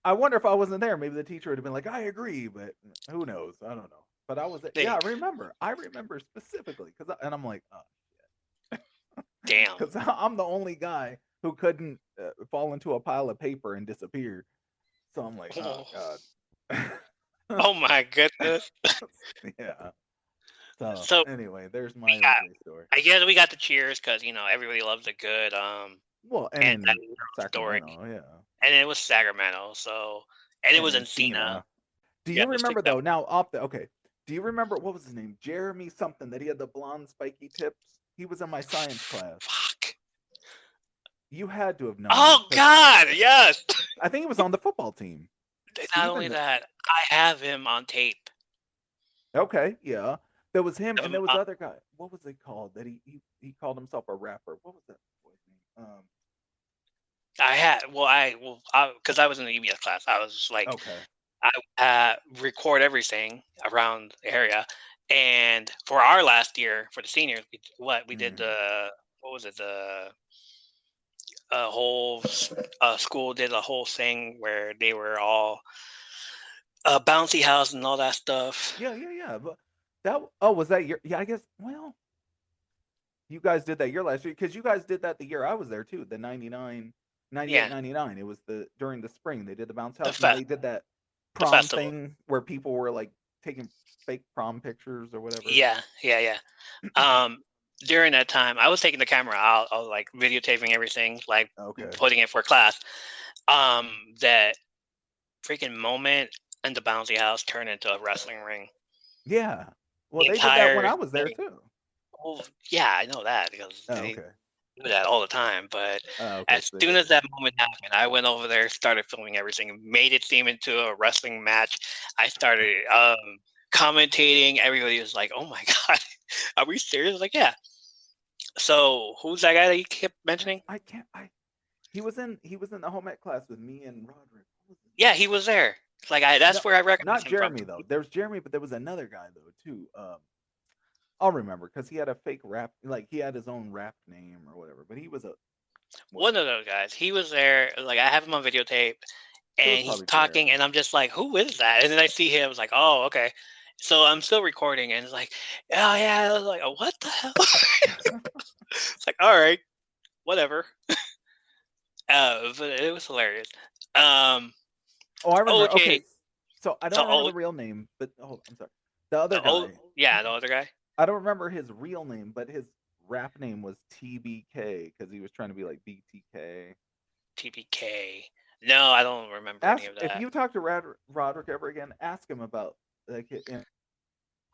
"I wonder if I wasn't there, maybe the teacher would have been like, I agree," but who knows? I don't know. But I was, yeah, I remember specifically and I'm like, oh shit, damn, because I'm the only guy who couldn't fall into a pile of paper and disappear. So I'm like, oh god. Oh my goodness. Yeah. So anyway, there's my story. I guess we got the cheers because everybody loves a good well, and story. Yeah. And it was Sacramento, and it was Encina. Do you remember though? Now do you remember what was his name? Jeremy something, that he had the blonde spiky tips. He was in my science class. Fuck. You had to have known. Oh God, yes. I think he was on the football team. Not only that, I have him on tape. Okay, yeah. There was him, and there was other guy. What was it called? That he called himself a rapper. What was that boy's name? Because I was in the EBS class. I was like, okay. I record everything around the area. And for our last year, for the seniors, we did what was it? The whole school did a whole thing where they were all bouncy house and all that stuff. Yeah. But was that year? Yeah, I guess. Well, you guys did that year last year because you guys did that the year I was there too. The 99, 98, Yeah, 99. It was during the spring. They did the bounce the house, and then fe- they did that the prom festival. thing where people were like taking fake prom pictures or whatever. Yeah. During that time, I was taking the camera out. I was like videotaping everything, like Okay. putting it for class. That freaking moment in the bouncy house turned into a wrestling ring. Yeah. Well, The they did that when entire I was there thing. too. Well, yeah, I know that because Oh, they okay. do that all the time. But Okay. as So they soon did as that. that moment happened, I went over there, started filming everything, made it seem into a wrestling match. I started commentating. Everybody was like, "Oh my god, are we serious?" Like, yeah. So who's that guy that you kept mentioning? I can't. He was in the home ec class with me and Roderick. Yeah, he was there. Like No, that's where I recognize not him from. Jeremy though. There's Jeremy, but there was another guy though too. I'll remember because he had a fake rap, like he had his own rap name or whatever. But he was a One whatever. of those guys. He was there. Like I have him on videotape, It was and he's probably talking, Jeremy. and I'm just like, "Who is that?" And then I see him. I was like, "Oh, okay." So I'm still recording, and it's like, "Oh yeah." I was like, "Oh, what the hell?" It's like, "All right, whatever." But it was hilarious. Um, Oh, I remember. OJ. Okay, so I don't So remember the real name, but I'm sorry. The other guy. yeah, the other guy, I don't remember his real name, but his rap name was TBK because he was trying to be like BTK. TBK. No, I don't remember any Ask of if that. you talk to Roderick ever again. Ask him about that kid in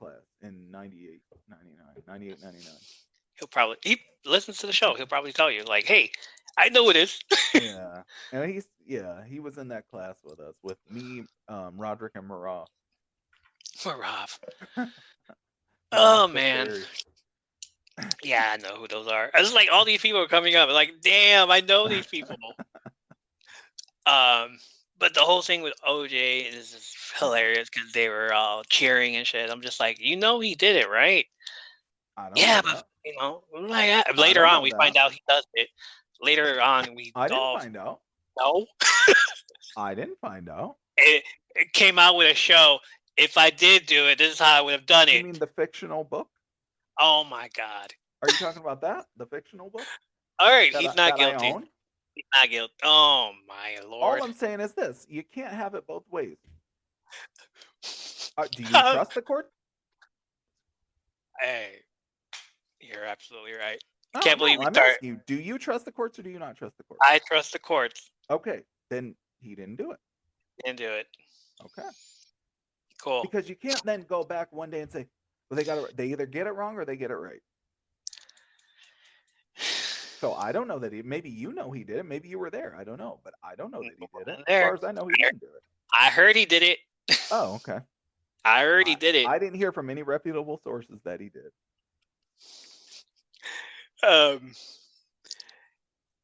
class in 98, 99, 98, 99. He listens to the show. He'll probably tell you like, "Hey, I know it is." Yeah, and he was in that class with us with me, Roderick, and Marah. Rob. Marah Oh man. Teferi. Yeah, I know who those are. It's like all these people are coming up. Like, damn, I know these people. But the whole thing with OJ is just hilarious because they were all cheering and shit. I'm just like, he did it, right? I don't know Yeah, but that. I later don't on know we find that. out he does it. Later on, we I didn't all find out. know. I didn't find out. It came out with a show. If I did do it, this is how I would have done You it. mean the fictional book? Oh my god! Are you talking about that? The fictional book All right, that he's not I guilty. own? He's not guilty. Oh my All lord! I'm saying is this: you can't have it both ways. Do you trust the court? Hey, you're absolutely right. No, Can't believe no. we I'm start. asking you: do you trust the courts or do you not trust the courts? I trust the courts. Okay, then he didn't do it. Didn't do it. Okay, Cool. because you can't then go back one day and say, "Well, they got it. They either get it wrong or they get it right." So I don't know that maybe you know he did it. Maybe you were there. I don't know, but I don't know that he did it. As There. far as I know, he didn't do it. I heard he did it. Oh, okay. I heard he did it. I didn't hear from any reputable sources that he did.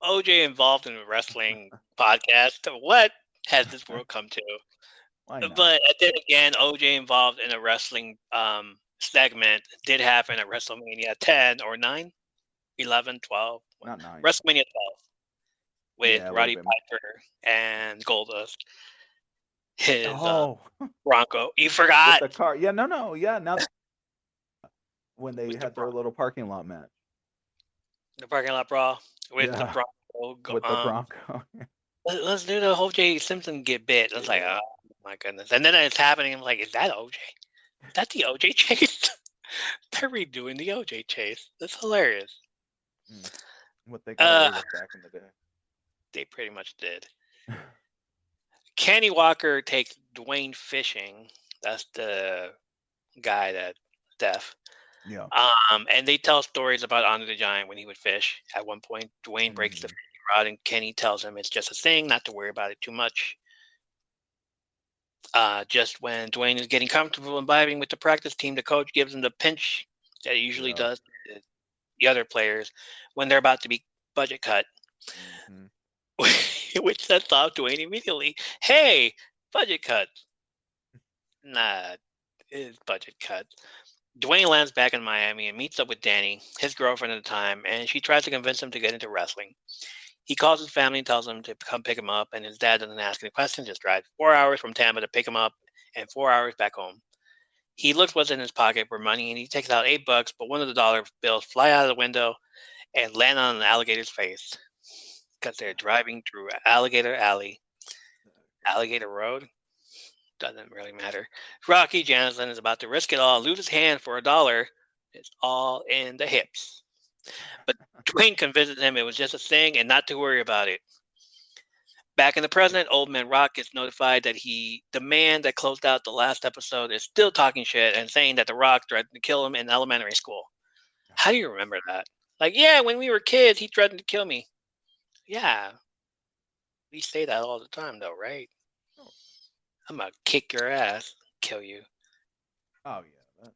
OJ involved in a wrestling podcast. What has this world come to? Why not? But then again, OJ involved in a wrestling segment did happen at WrestleMania 10 or 9, 11, 12. Not 9. WrestleMania 12 with Yeah, it Roddy would've been. Piper and Goldust. His Oh, Bronco. You with forgot the car. Yeah, no. Yeah, now when they with the had their little parking lot match parking lot brawl with the Yeah. Bronco. with the Bronco. Let's do the OJ Simpson get bit. I was like, Yeah. oh my goodness. And then it's happening. I'm like, is that OJ? Is that the OJ chase? They're redoing the OJ chase. That's hilarious. What they got away with back in the day. They pretty much did. Kenny Walker takes Dwayne fishing. That's the guy that's deaf. Yeah. And they tell stories about Andre the Giant when he would fish. At one point, Dwayne breaks the fishing rod, and Kenny tells him it's just a thing, not to worry about it too much. Just when Dwayne is getting comfortable imbibing with the practice team, the coach gives him the pinch that he usually does to the other players when they're about to be budget cut. Which sets off Dwayne immediately. Hey, budget cut. Nah, his budget cut. Dwayne lands back in Miami and meets up with Danny, his girlfriend at the time, and she tries to convince him to get into wrestling. He calls his family and tells them to come pick him up, and his dad doesn't ask any questions, just drives 4 hours from Tampa to pick him up and 4 hours back home. He looks what's in his pocket for money, and he takes out $8, but one of the dollar bills fly out of the window and land on an alligator's face because they're driving through Alligator Alley, Alligator Road. Doesn't really matter. Rocky Jansen is about to risk it all, lose his hand for $1. It's all in the hips. But Dwayne convinces him it was just a thing and not to worry about it. Back in the present, Old Man Rock gets notified that the man that closed out the last episode, is still talking shit and saying that The Rock threatened to kill him in elementary school. How do you remember that? Like, yeah, when we were kids, he threatened to kill me. Yeah. We say that all the time, though, right? I'm going to kick your ass, kill you. Oh, yeah. I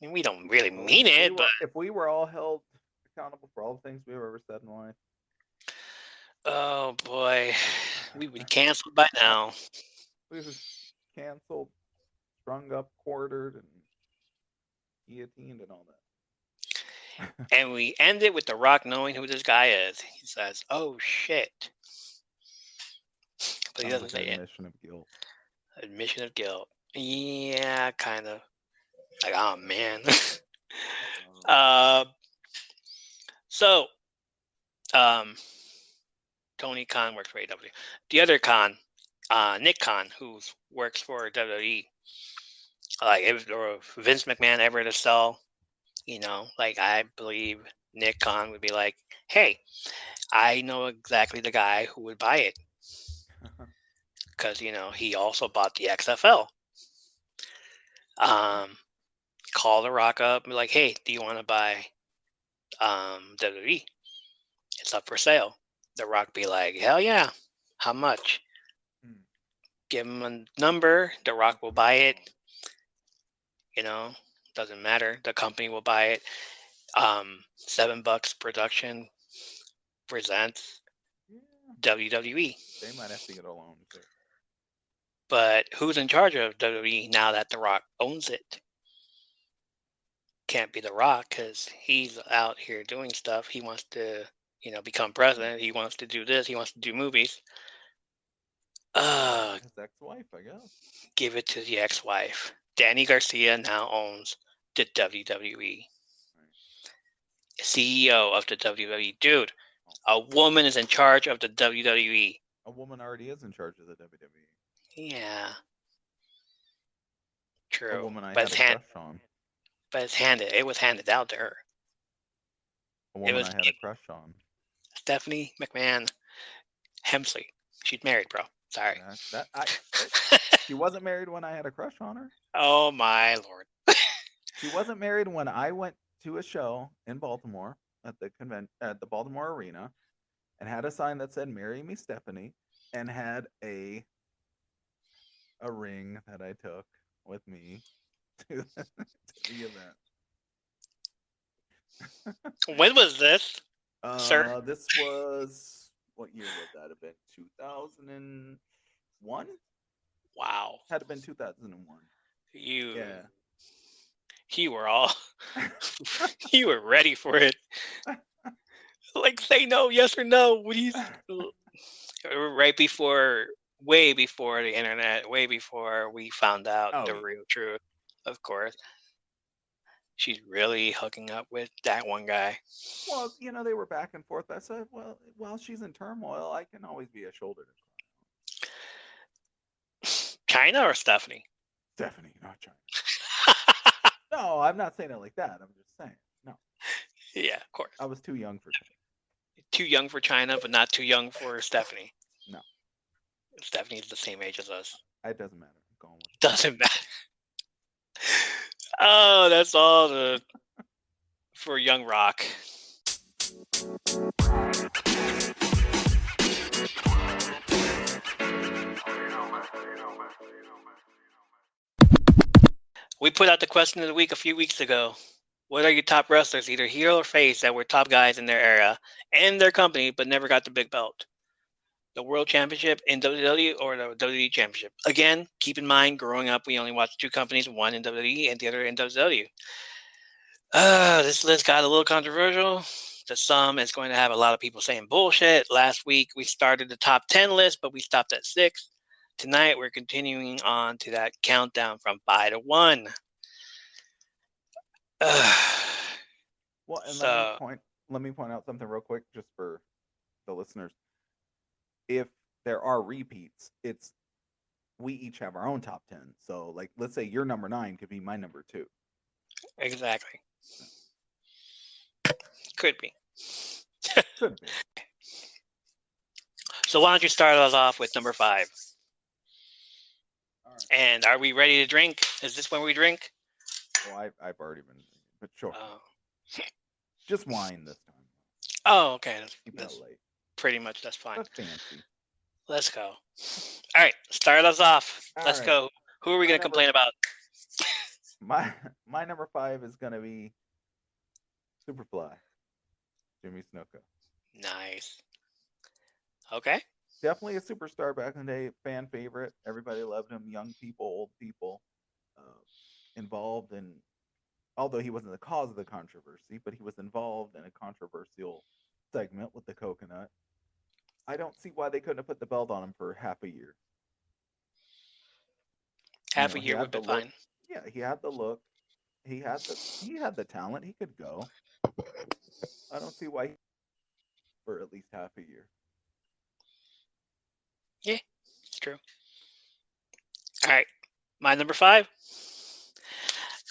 mean, we don't really mean it, but... If we were all held accountable for all the things we've ever said in life. Oh, boy. We would be canceled by now. We were canceled, strung up, quartered, and guillotined and all that. And we end it with The Rock knowing who this guy is. He says, oh, shit. But he doesn't say it. Admission of guilt. Admission of guilt. Yeah, kind of. Like, oh, man. So, Tony Khan works for AW. The other Khan, Nick Khan, who works for WWE, like if Vince McMahon ever to sell, like I believe Nick Khan would be like, hey, I know exactly the guy who would buy it. Because, he also bought the XFL. Call The Rock up and be like, hey, do you want to buy WWE? It's up for sale. The Rock be like, hell yeah. How much? Give him a number. The Rock will buy it. Doesn't matter. The company will buy it. $7 production presents WWE. They might have to get a loan too. But who's in charge of WWE now that The Rock owns it? Can't be The Rock because he's out here doing stuff. He wants to, become president. He wants to do this. He wants to do movies. His ex-wife, I guess. Give it to the ex-wife. Danny Garcia now owns the WWE. CEO of the WWE. Dude, a woman is in charge of the WWE. A woman already is in charge of the WWE. Yeah. True. A woman I had a crush on. But it was handed out to her. A woman I had a crush on. Stephanie McMahon Hemsley. She's married, bro. Sorry. She wasn't married when I had a crush on her. Oh my lord. She wasn't married when I went to a show in Baltimore at the Baltimore Arena and had a sign that said "Marry me, Stephanie," and had a ring that I took with me to the event. When was this, sir? This was, what year would that have been? 2001? Wow. Had to been 2001. You were all you were ready for it. Like, say no, yes or no. What do you way before the internet, way before we found out the real truth, of course. She's really hooking up with that one guy. Well, they were back and forth. I said, well, while she's in turmoil, I can always be a shoulder to cry on. China or Stephanie? Stephanie, not China. No, I'm not saying it like that. I'm just saying. No. Yeah, of course. I was too young for China. Too young for China, but not too young for Stephanie. No. Stephanie's the same age as us. It doesn't matter. I'm going with it. Doesn't matter. Oh, that's all for Young Rock. We put out the question of the week a few weeks ago. What are your top wrestlers, either heel or face, that were top guys in their era and their company, but never got the big belt? the World Championship in WWE or the WWE Championship. Again, keep in mind, growing up, we only watched two companies, one in WWE and the other in WWE. This list got a little controversial. The sum is going to have a lot of people saying bullshit. Last week, we started the top 10 list, but we stopped at 6. Tonight, we're continuing on to that countdown from 5 to 1. Well, and So, let me point out something real quick, just for the listeners. If there are repeats, we each have our own top 10. So, like, let's say your number 9 could be my number 2. exactly. Could be. Could be. So why don't you start us off with number 5? All right. And are we ready to drink? Is this when we drink? Well, I've already been, but sure. Just wine this time. Oh, okay. Keep that light. Pretty much, that's fine. That's fancy. Let's go. All right, start us off. Let's go. Who are we going to complain about? My number 5 is going to be Superfly, Jimmy Snuka. Nice. Okay. Definitely a superstar back in the day, fan favorite. Everybody loved him. Young people, old people, involved in. Although he wasn't the cause of the controversy, but he was involved in a controversial segment with the coconut. I don't see why they couldn't have put the belt on him for half a year. Half a year would be fine. Yeah, he had the look. He had the talent. He could go. I don't see why for at least half a year. Yeah, it's true. All right, my number 5.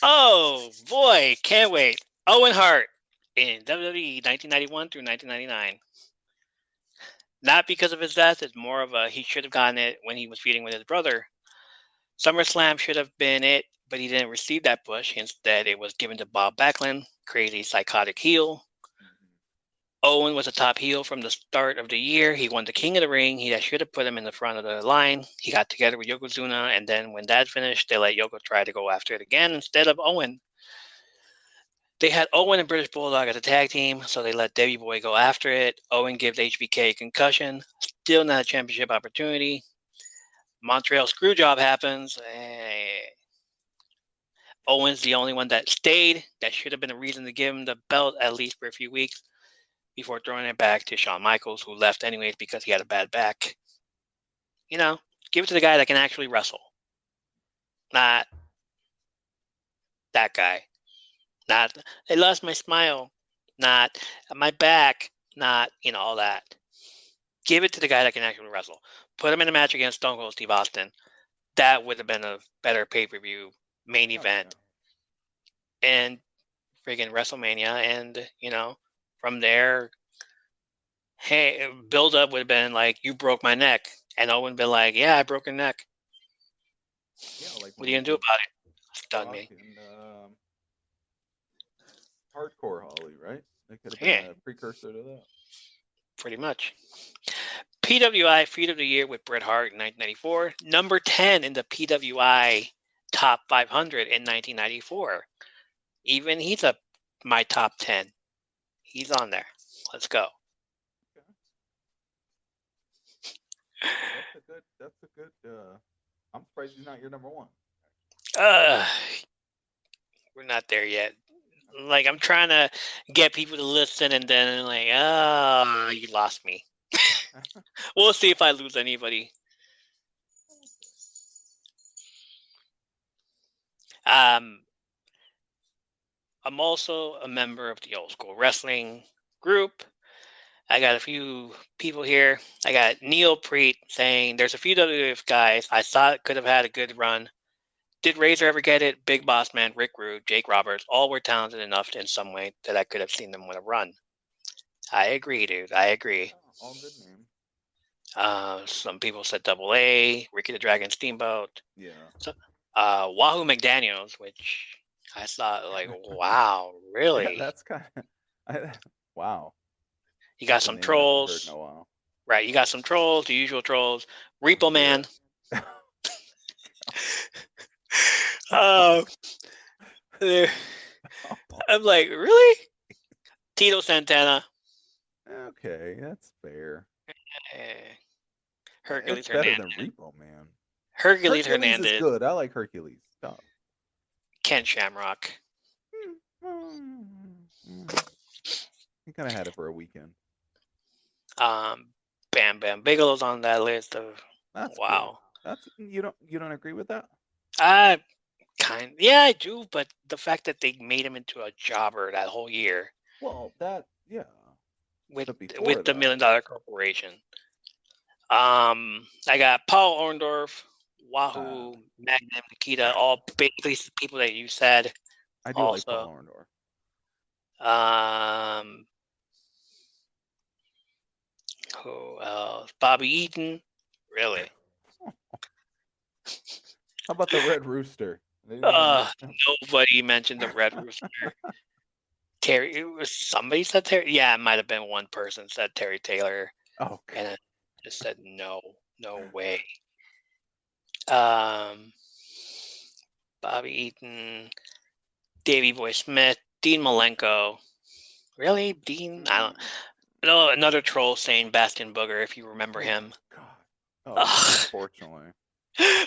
Oh boy, can't wait. Owen Hart in WWE 1991 through 1999. Not because of his death, it's more of a he should have gotten it when he was feuding with his brother. SummerSlam should have been it, but he didn't receive that push. Instead, it was given to Bob Backlund, crazy psychotic heel. Owen was a top heel from the start of the year. He won the King of the Ring. He should have put him in the front of the line. He got together with Yokozuna, and then when that finished, they let Yoko try to go after it again instead of Owen. They had Owen and British Bulldog as a tag team, so they let Davey Boy go after it. Owen gives HBK a concussion. Still not a championship opportunity. Montreal Screwjob happens. Owen's the only one that stayed. That should have been a reason to give him the belt at least for a few weeks before throwing it back to Shawn Michaels, who left anyways because he had a bad back. You know, give it to the guy that can actually wrestle. Not that guy. Not, I lost my smile. Not my back. Not, all that. Give it to the guy that can actually wrestle. Put him in a match against Stone Cold Steve Austin. That would have been a better pay-per-view main event. Yeah. And friggin' WrestleMania. And, from there, hey, build up would have been like, you broke my neck. And Owen would have been like, yeah, I broke your neck. Yeah, like what are you going to do about it? Stun me. And, Hardcore Holly, right? That could have been a precursor to that. Pretty much. PWI Feud of the Year with Bret Hart in 1994. Number 10 in the PWI Top 500 in 1994. Even he's my top 10. He's on there. Let's go. Okay. That's a good. I'm surprised he's not your number 1. We're not there yet. Like, I'm trying to get people to listen, and then like, you lost me. We'll see if I lose anybody. I'm also a member of the Old School Wrestling group. I got a few people here. I got Neil Preet saying there's a few WWF guys I thought could have had a good run. Did Razor ever get it? Big Boss Man, Rick Rude, Jake Roberts, all were talented enough in some way that I could have seen them with a run. I agree, dude. I agree. All good names. Some people said Double A, Ricky the Dragon Steamboat. Yeah. So, Wahoo McDaniels, which I thought, like, wow, really? Yeah, that's kind of wow. You got some trolls. Right, you got some trolls, the usual trolls. Repo Man. I'm like, really? Tito Santana. Okay, that's fair. Hercules It's better Hernandez. than Repo Man. Hercules Hercules is Hernandez. good. I like Hercules. Stop. Ken Shamrock. He kind of had it for a weekend. Bam Bam Bigelow's on that list of. That's Wow. Good. That's you don't agree with that? Yeah, I do, but the fact that they made him into a jobber that whole year. Well, yeah. With But before with the that- $1 Million Corporation. I got Paul Orndorff, Wahoo, Magnum, Nikita, all basically people that you said. I do like Paul Orndorff. Who else? Bobby Eaton. Really? How about the Red Rooster? Nobody mentioned the Red Rooster. Terry. It was somebody said Terry. Yeah, it might have been one person said Terry Taylor. Oh, God. And I just said no way. Bobby Eaton, Davey Boy Smith, Dean Malenko. Really, Dean? I don't. No, another troll saying Bastion Booger. If you remember him. God. Oh, unfortunately.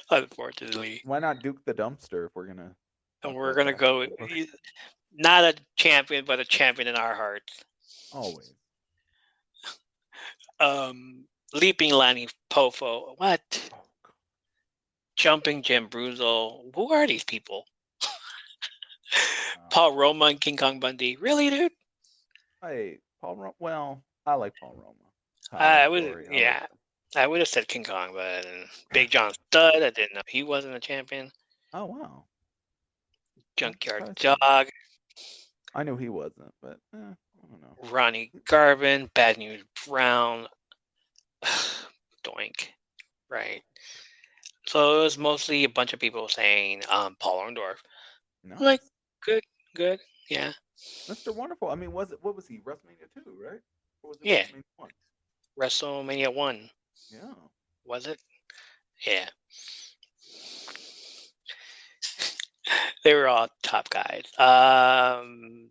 Unfortunately. Why not Duke the Dumpster if we're gonna? And we're gonna go. Not a champion, but a champion in our hearts. Always. Leaping Lanny Poffo. What? Oh, Jumping Jim Bruzel. Who are these people? Paul Roma and King Kong Bundy. Really, dude? Hey, Paul Roma. Well, I like Paul Roma. I would have said King Kong, but Big John Studd. I didn't know he wasn't a champion. Oh, wow. Junkyard Dog. I knew he wasn't, but I don't know. Ronnie Garvin, Bad News Brown. Doink. Right. So it was mostly a bunch of people saying Paul Orndorff. Nice. Like, good. Yeah. Mr. Wonderful. I mean, what was he? WrestleMania 2, right? Or was it Yeah. WrestleMania 1? WrestleMania 1. Yeah. Was it? Yeah. They were all top guys.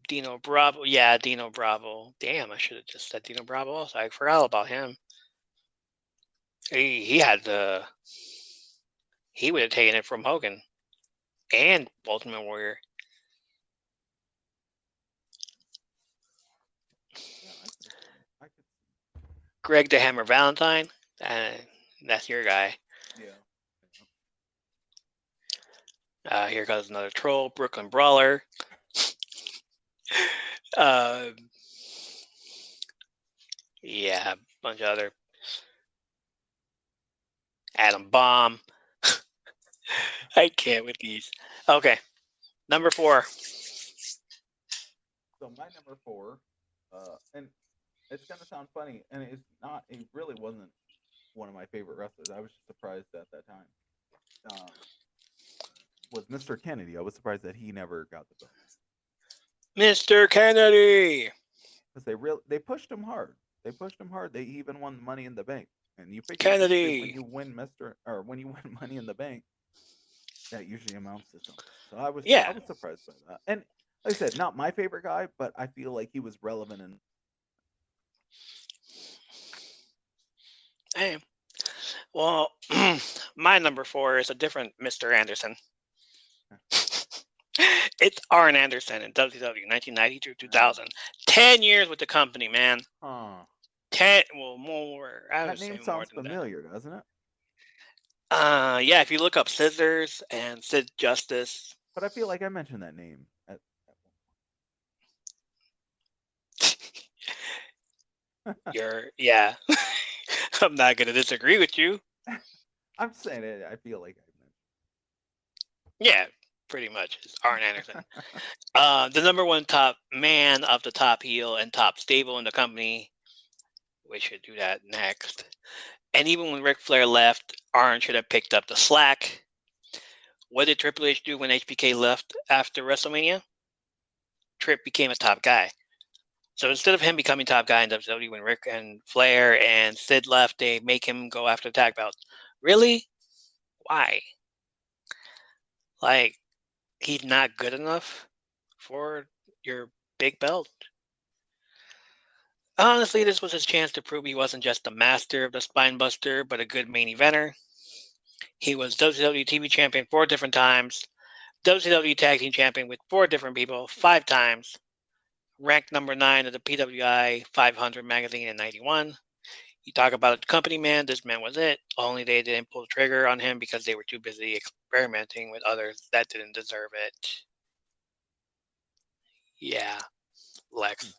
Dino Bravo. Yeah, Dino Bravo. Damn, I should have just said Dino Bravo also. I forgot about him. He would have taken it from Hogan and Ultimate Warrior. Yeah, Greg the Hammer Valentine. That's your guy. Yeah. Here goes another troll, Brooklyn Brawler. Yeah, a bunch of other. Adam Bomb. I can't with these. Okay, number 4. So my number 4, and it's gonna sound funny, and it's not. It really wasn't one of my favorite wrestlers. I was just surprised at that time. Was Mr. Kennedy. I was surprised that he never got the belt. Mr. Kennedy. Because they pushed him hard. They even won Money in the Bank. And you figure Kennedy. when you win Money in the Bank, that usually amounts to something. So I was surprised by that. And like I said, not my favorite guy, but I feel like he was relevant in. Hey, well, my number 4 is a different Mr. Anderson. It's Arn Anderson in WCW, 1990 through 2000. 10 years with the company, man. 10, well, more. That name sounds familiar, doesn't it? Yeah, if you look up Scissors and Sid Justice. But I feel like I mentioned that name at Yeah. I'm not going to disagree with you. I'm saying it. I feel like I mentioned. Yeah, pretty much. It's Arn Anderson. The number 1 top man of the top heel and top stable in the company. We should do that next. And even when Ric Flair left, Arn should have picked up the slack. What did Triple H do when HBK left after WrestleMania? Tripp became a top guy. So instead of him becoming top guy in WWE when Rick and Flair and Sid left, they make him go after the tag belts. Really? Why? Like, he's not good enough for your big belt? Honestly, this was his chance to prove he wasn't just the master of the spine buster, but a good main eventer. He was WCW TV champion 4 different times, WCW Tag Team Champion with 4 different people 5 times, ranked number 9 of the PWI 500 magazine in '91. You talk about a company man, this man was it. Only they didn't pull the trigger on him because they were too busy experimenting with others that didn't deserve it. Yeah, Lex.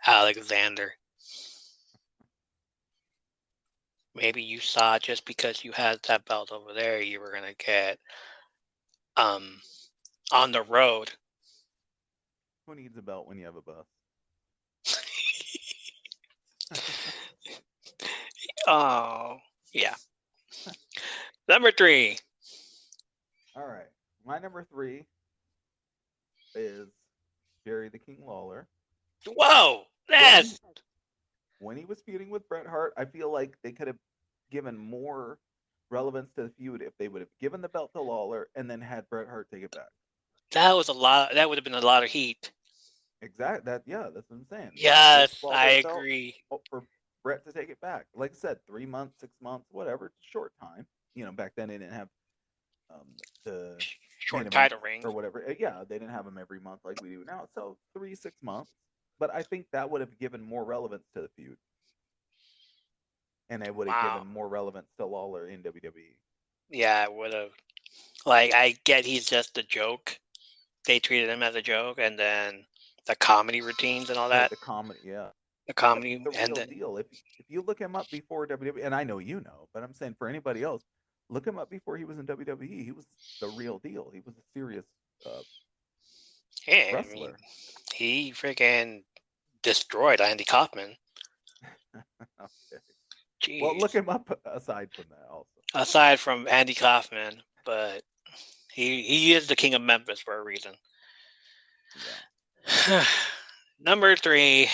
Alexander. Maybe you saw just because you had that belt over there, you were gonna get on the road. Who needs a belt when you have a bus? Oh, yeah. Number 3. All right. My number 3 is Jerry the King Lawler. Whoa, that's When he was feuding with Bret Hart, I feel like they could have given more relevance to the feud if they would have given the belt to Lawler and then had Bret Hart take it back. that was a lot. That would have been a lot of heat. Exactly. That's what I'm saying. Yes, Give I Lawler the belt agree. for Bret to take it back. Like I said, 3 months, 6 months, whatever. It's a short time. Back then they didn't have the main Short event title reign. or whatever. Yeah, they didn't have them every month like we do now. So 3-6 months. But I think that would have given more relevance to the feud. And it would have Wow. given more relevance to Lawler in WWE. Yeah, it would have. Like, I get he's just a joke. They treated him as a joke, and then the comedy routines and all Right, that. the comedy, yeah. The That's comedy the and real deal. If you look him up before WWE, and I know you know, but I'm saying for anybody else, look him up before he was in WWE. He was the real deal. He was a serious yeah, I mean, wrestler. he freaking destroyed Andy Kaufman. Okay. Jeez. Well, look him up aside from that also. Aside from Andy Kaufman, but he is the king of Memphis for a reason. Yeah. Number 3,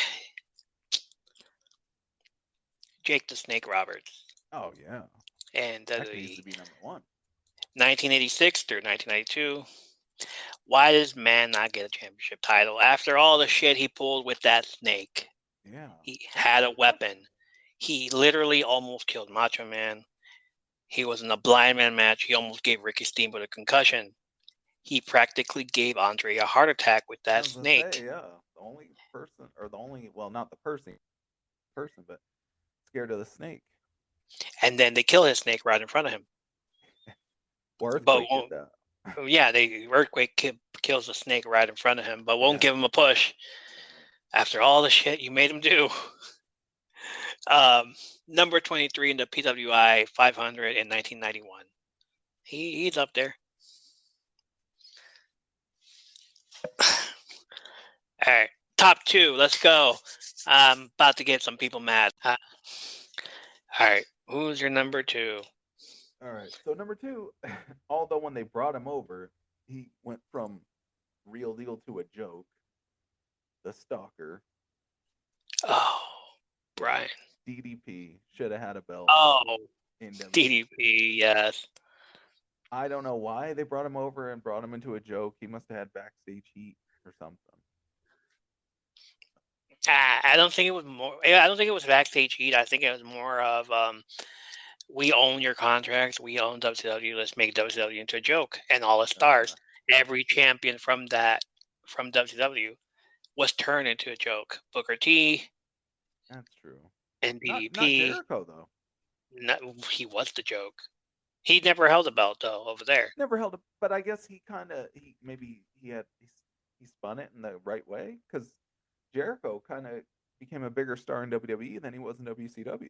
Jake the Snake Roberts. Oh yeah. And That needs to be number 1. 1986 through 1992. Why does man not get a championship title after all the shit he pulled with that snake? Yeah. He had a weapon. He literally almost killed Macho Man. He was in a blind man match. He almost gave Ricky Steamboat a concussion. He practically gave Andre a heart attack with I that was gonna snake. say, yeah. The only person, or the only, well, not the person, but scared of the snake. And then they kill his snake right in front of him. Or Earthquake did that. Yeah, Earthquake kills the snake right in front of him, but won't give him a push after all the shit you made him do. Number 23 in the PWI 500 in 1991. He's up there. All right, top 2. Let's go. I'm about to get some people mad. All right, who's your number 2? All right. So number 2, although when they brought him over, he went from real deal to a joke. The Stalker. Oh, Brian. DDP should have had a belt. Oh, in WWE. DDP, yes. I don't know why they brought him over and brought him into a joke. He must have had backstage heat or something. I don't think it was more. I don't think it was backstage heat. I think it was more of we own your contracts. We own WCW. Let's make WCW into a joke. And all the stars, every champion from WCW was turned into a joke. Booker T. That's true. And DDP. Not Jericho though. He was the joke. He never held a belt though over there. Never held a, but I guess he spun it in the right way because Jericho kind of became a bigger star in WWE than he was in WCW.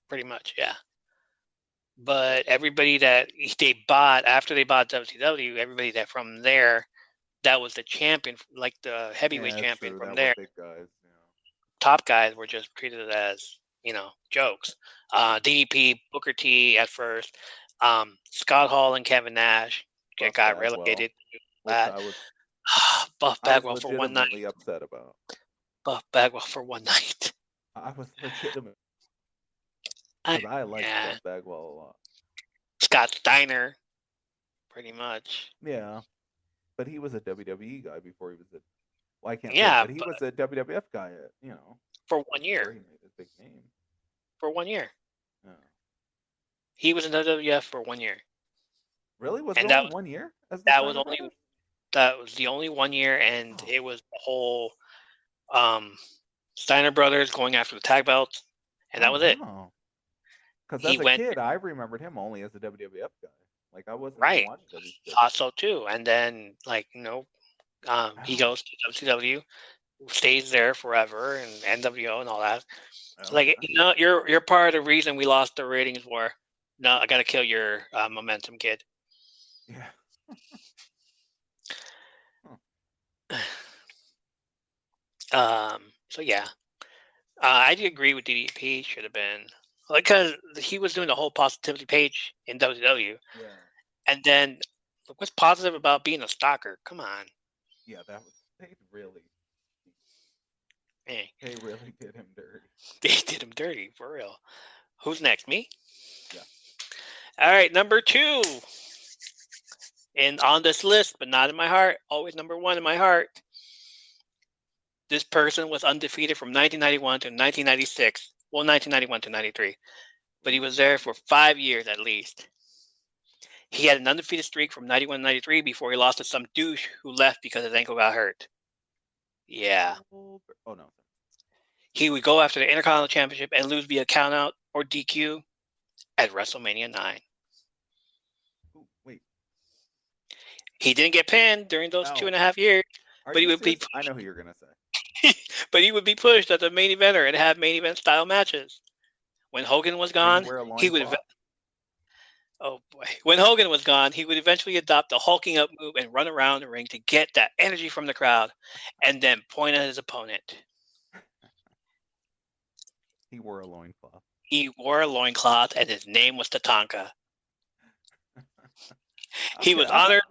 Pretty much, yeah. But everybody that they bought after they bought WCW, everybody that from there, that was the champion, like the heavyweight champion true. from that there. Big guys, yeah. Top guys were just treated as jokes. DDP, Booker T at first, Scott Hall and Kevin Nash got relegated. I was Buff Bagwell for one night. Upset about Buff Bagwell for one night. I was legitimate. Because I like Buff Bagwell a lot. Scott Steiner, pretty much. Yeah, but he was a WWE guy before he was a. Well, I can't say, Yeah, but he was a WWF guy, you know, for 1 before year. he made his big name. For 1 year. Yeah. He was in WWF for 1 year. Really? Was it And only 1 year as the that was Steiner only brothers? that was the only 1 year, and Oh. it was the whole Steiner brothers going after the tag belts, and that was it. Wow. Because He as a went kid, I remembered him only as a WWF guy. Like I wasn't even right. watching WCW. Thought so too. And then he Oh, goes to WCW, stays there forever, and NWO and all that. Like, okay. you're part of the reason we lost the ratings war. No, I gotta kill your momentum, kid. Yeah. So yeah, I do agree with DDP. Should have been because he was doing the whole positivity page in WCW, Yeah. and then what's positive about being a stalker? Come on, Yeah, they really eh, they really did him dirty. they did him dirty for real. Who's next? Me? Yeah. All right, number 2. And on this list, but not in my heart, always number 1 in my heart. This person was undefeated from 1991 to 1996. Well, 1991 to 93. But he was there for 5 years at least. He had an undefeated streak from 91 to 93 before he lost to some douche who left because his ankle got hurt. Yeah. Oh no. He would go after the Intercontinental Championship and lose via countout or DQ at WrestleMania 9. Ooh, wait. He didn't get pinned during those 2.5 years, Are but he you would serious? be I know who you're gonna say. but he would be pushed as a main eventer and have main event style matches. When Hogan was Did he gone, wear a he would. loincloth? Oh boy! When Hogan was gone, he would eventually adopt the hulking up move and run around the ring to get that energy from the crowd, and then point at his opponent. He wore a loincloth. He wore a loincloth, and his name was Tatanka. He was honored.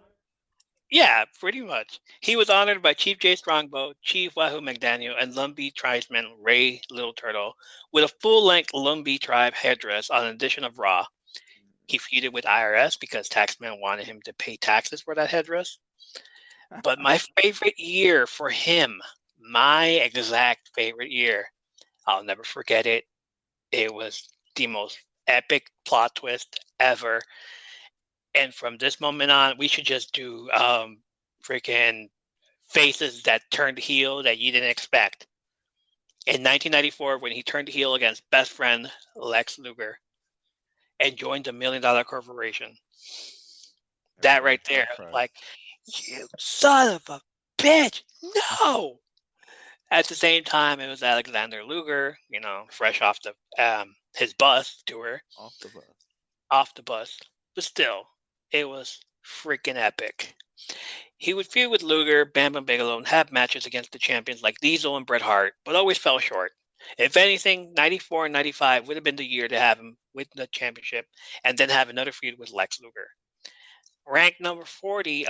Yeah, pretty much. He was honored by Chief Jay Strongbow, Chief Wahoo McDaniel, and Lumbee tribesman Ray Little Turtle with a full-length Lumbee tribe headdress on an edition of Raw. He feuded with IRS because taxmen wanted him to pay taxes for that headdress. But my favorite year for him, my exact favorite year, I'll never forget it. It was the most epic plot twist ever. And from this moment on, we should just do freaking faces that turned heel that you didn't expect. In 1994, when he turned heel against best friend Lex Luger and joined the $1 Million Corporation. That right there, like, you son of a bitch, no! At the same time, it was Alexander Luger, fresh off his bus tour. Off the bus. But still, it was freaking epic. He would feud with Luger, Bam Bam Bigelow, and have matches against the champions like Diesel and Bret Hart, but always fell short. If anything, 94 and 95 would have been the year to have him win the championship and then have another feud with Lex Luger. Ranked number 40,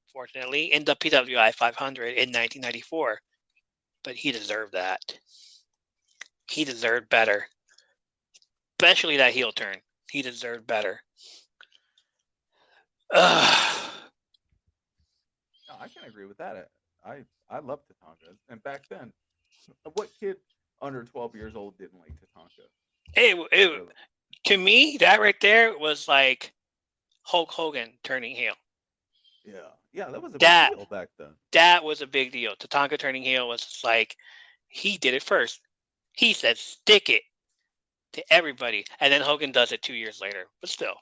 unfortunately, in the PWI 500 in 1994. But he deserved that. He deserved better. Especially that heel turn. He deserved better. No, I can agree with that. I love Tatanka. And back then, what kid under 12 years old didn't like Tatanka? To me, that right there was like Hulk Hogan turning heel. Yeah, that was a big deal back then. That was a big deal. Tatanka turning heel was like, he did it first. He said, stick it to everybody. And then Hogan does it 2 years later. But still.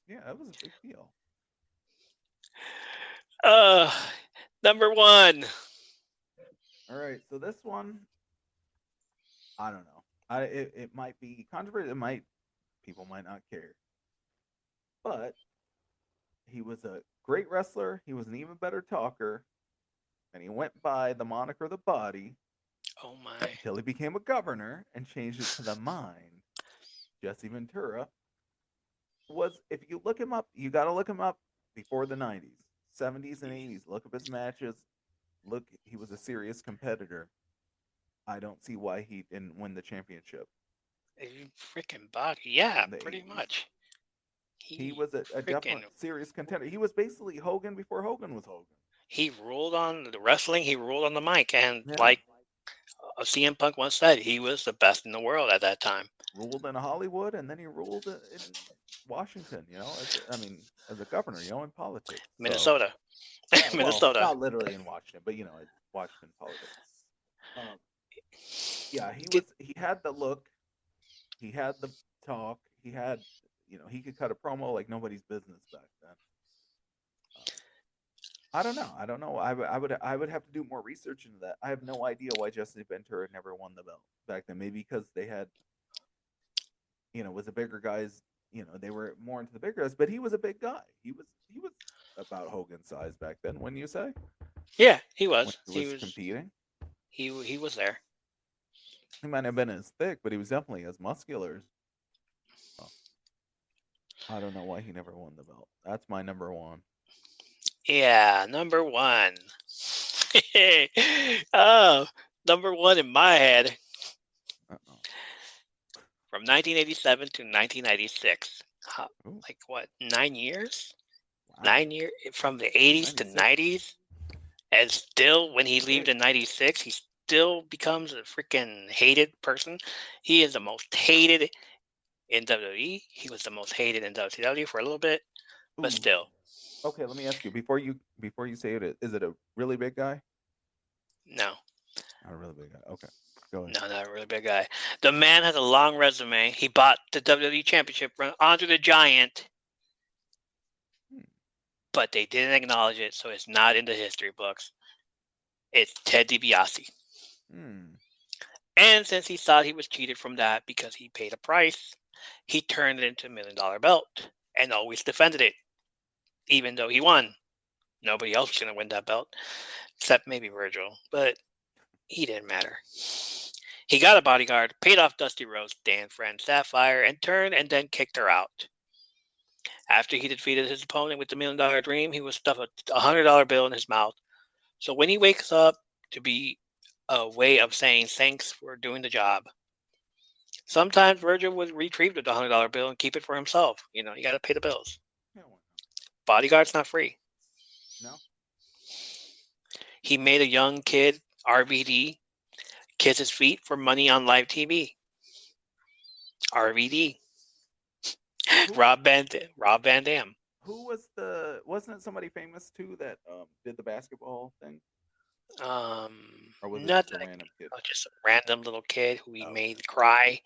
Yeah, that was a big deal. Number 1. All right, so this one, I don't know. It might be controversial. People might not care, but he was a great wrestler. He was an even better talker, and he went by the moniker "the Body." Oh my! Until he became a governor and changed it to the Mind. Jesse Ventura if you look him up, you got to look him up before the 90s, 70s, and 80s. Look up his matches. Look, he was a serious competitor. I don't see why he didn't win the championship. A freaking Body, yeah, pretty 80s. Much. He was a definite serious contender. He was basically Hogan before Hogan was Hogan. He ruled on the wrestling. He ruled on the mic, and Yeah. like CM Punk once said, he was the best in the world at that time. Ruled in Hollywood, and then he ruled in Washington. As a governor, in politics. Minnesota. So, yeah, well, Minnesota. not literally in Washington, but Washington politics. Yeah, he had the look, he had the talk, he had, he could cut a promo like nobody's business back then. I don't know. I would have to do more research into that. I have no idea why Jesse Ventura never won the belt back then. Maybe because they had, was the bigger guys. They were more into the bigger guys, but he was a big guy. He was about Hogan's size back then. Wouldn't you say? Yeah, he When was. he was competing. He was there. He might have been as thick, but he was definitely as muscular. I don't know why he never won the belt. That's my number one. Yeah, number one. Oh, number one in my head. Uh-oh. From 1987 to 1996. Like what? 9 years? Wow. 9 years from the 80s 96. To 90s. And still, when he leaves in 96, he still becomes a freaking hated person. He is the most hated in WWE. He was the most hated in WCW for a little bit, but still. Okay, let me ask you before you say it. Is it a really big guy? No. Not a really big guy. Okay, go ahead. No, not a really big guy. The man has a long resume. He bought the WWE Championship from Andre the Giant, but they didn't acknowledge it, so it's not in the history books. It's Ted DiBiase. And since he thought he was cheated from that because he paid a price, he turned it into a $1 million belt and always defended it, even though he won. Nobody else was going to win that belt, except maybe Virgil, but he didn't matter. He got a bodyguard, paid off Dusty Rhodes' Dan friend Sapphire, and turned and then kicked her out. After he defeated his opponent with the $1 million dream, he would stuff a $100 bill in his mouth. So when he wakes up, to be a way of saying thanks for doing the job. Sometimes Virgil would retrieve the $100 bill and keep it for himself. You got to pay the bills. Yeah, bodyguard's not free. No. He made a young kid, RVD, kiss his feet for money on live TV. RVD. Rob Van Dam. Who wasn't it somebody famous too that did the basketball thing? Or was it just a random kid? Just a random little kid who he made cry.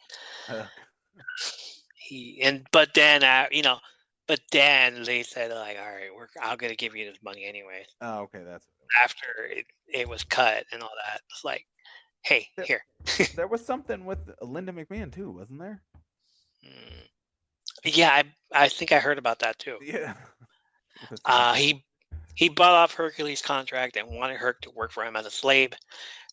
But then they said like, all right, I'm gonna give you this money anyways. Oh, okay, that's after it was cut and all that. It's like, hey, here. There was something with Linda McMahon too, wasn't there? Yeah, I think I heard about that too. Yeah. He bought off Hercules' contract and wanted Herc to work for him as a slave.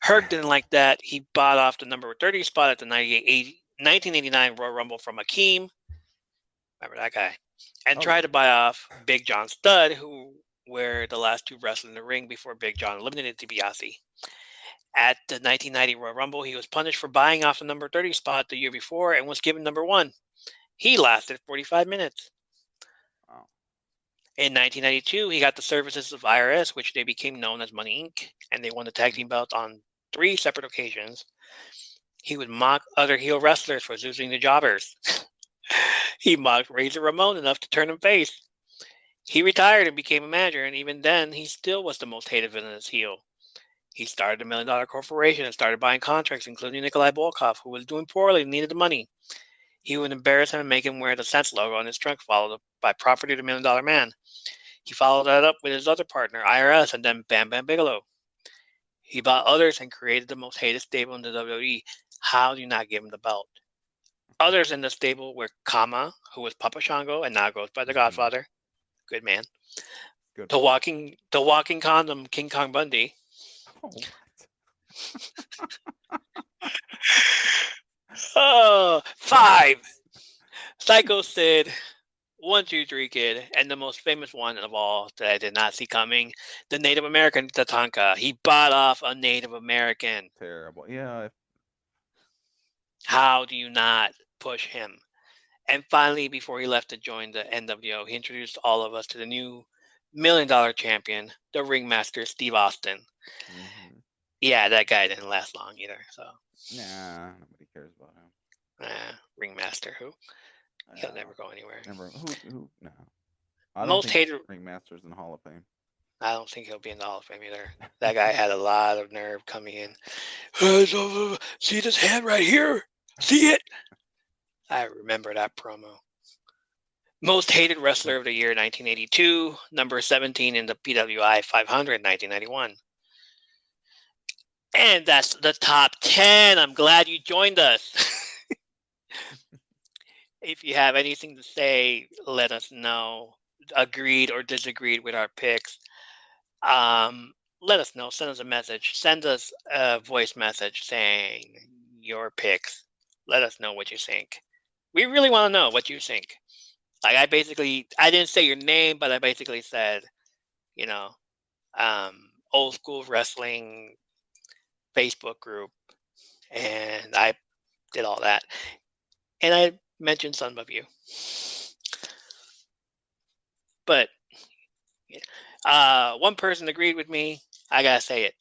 Herc didn't like that. He bought off the number 30 spot at the 1989 Royal Rumble from Akeem. Remember that guy? And tried to buy off Big John Studd, who were the last two wrestlers in the ring before Big John eliminated DiBiase. At the 1990 Royal Rumble, he was punished for buying off the number 30 spot the year before and was given number 1. He lasted 45 minutes. Wow. In 1992, he got the services of IRS, which they became known as Money Inc., and they won the tag team belt on 3 separate occasions. He would mock other heel wrestlers for losing to jobbers. He mocked Razor Ramon enough to turn him face. He retired and became a manager, and even then, he still was the most hated villainous heel. He started a $1 million corporation and started buying contracts, including Nikolai Volkov, who was doing poorly and needed the money. He would embarrass him and make him wear the Sense logo on his trunk, followed by Property of the $1 Million Man. He followed that up with his other partner, IRS, and then Bam Bam Bigelow. He bought others and created the most hated stable in the WWE. How do you not give him the belt? Others in the stable were Kama, who was Papa Shango and now goes by the Godfather. Good man. Good. The walking condom, King Kong Bundy. Oh, what? 5. Psycho Sid, 1, 2, 3 Kid, and the most famous one of all that I did not see coming, the Native American Tatanka. He bought off a Native American. Terrible. Yeah. How do you not push him? And finally, before he left to join the NWO, he introduced all of us to the new million champion, the ringmaster Steve Austin. Mm-hmm. Yeah, that guy didn't last long either. So, Nah, nobody cares about him. ringmaster who? He'll never go anywhere. Never. Who? No. I don't Most think hated. ringmaster's in the Hall of Fame. I don't think he'll be in the Hall of Fame either. That guy had a lot of nerve coming in. See this hand right here? See it? I remember that promo. Most hated wrestler of the year, 1982. Number 17 in the PWI 500, 1991. And that's the top 10. I'm glad you joined us. If you have anything to say, let us know. Agreed or disagreed with our picks. Let us know. Send us a message. Send us a voice message saying your picks. Let us know what you think. We really want to know what you think. Like I didn't say your name, but I basically said, you know, old school wrestling Facebook group, and I did all that, and I mentioned some of you, but one person agreed with me. I gotta say it.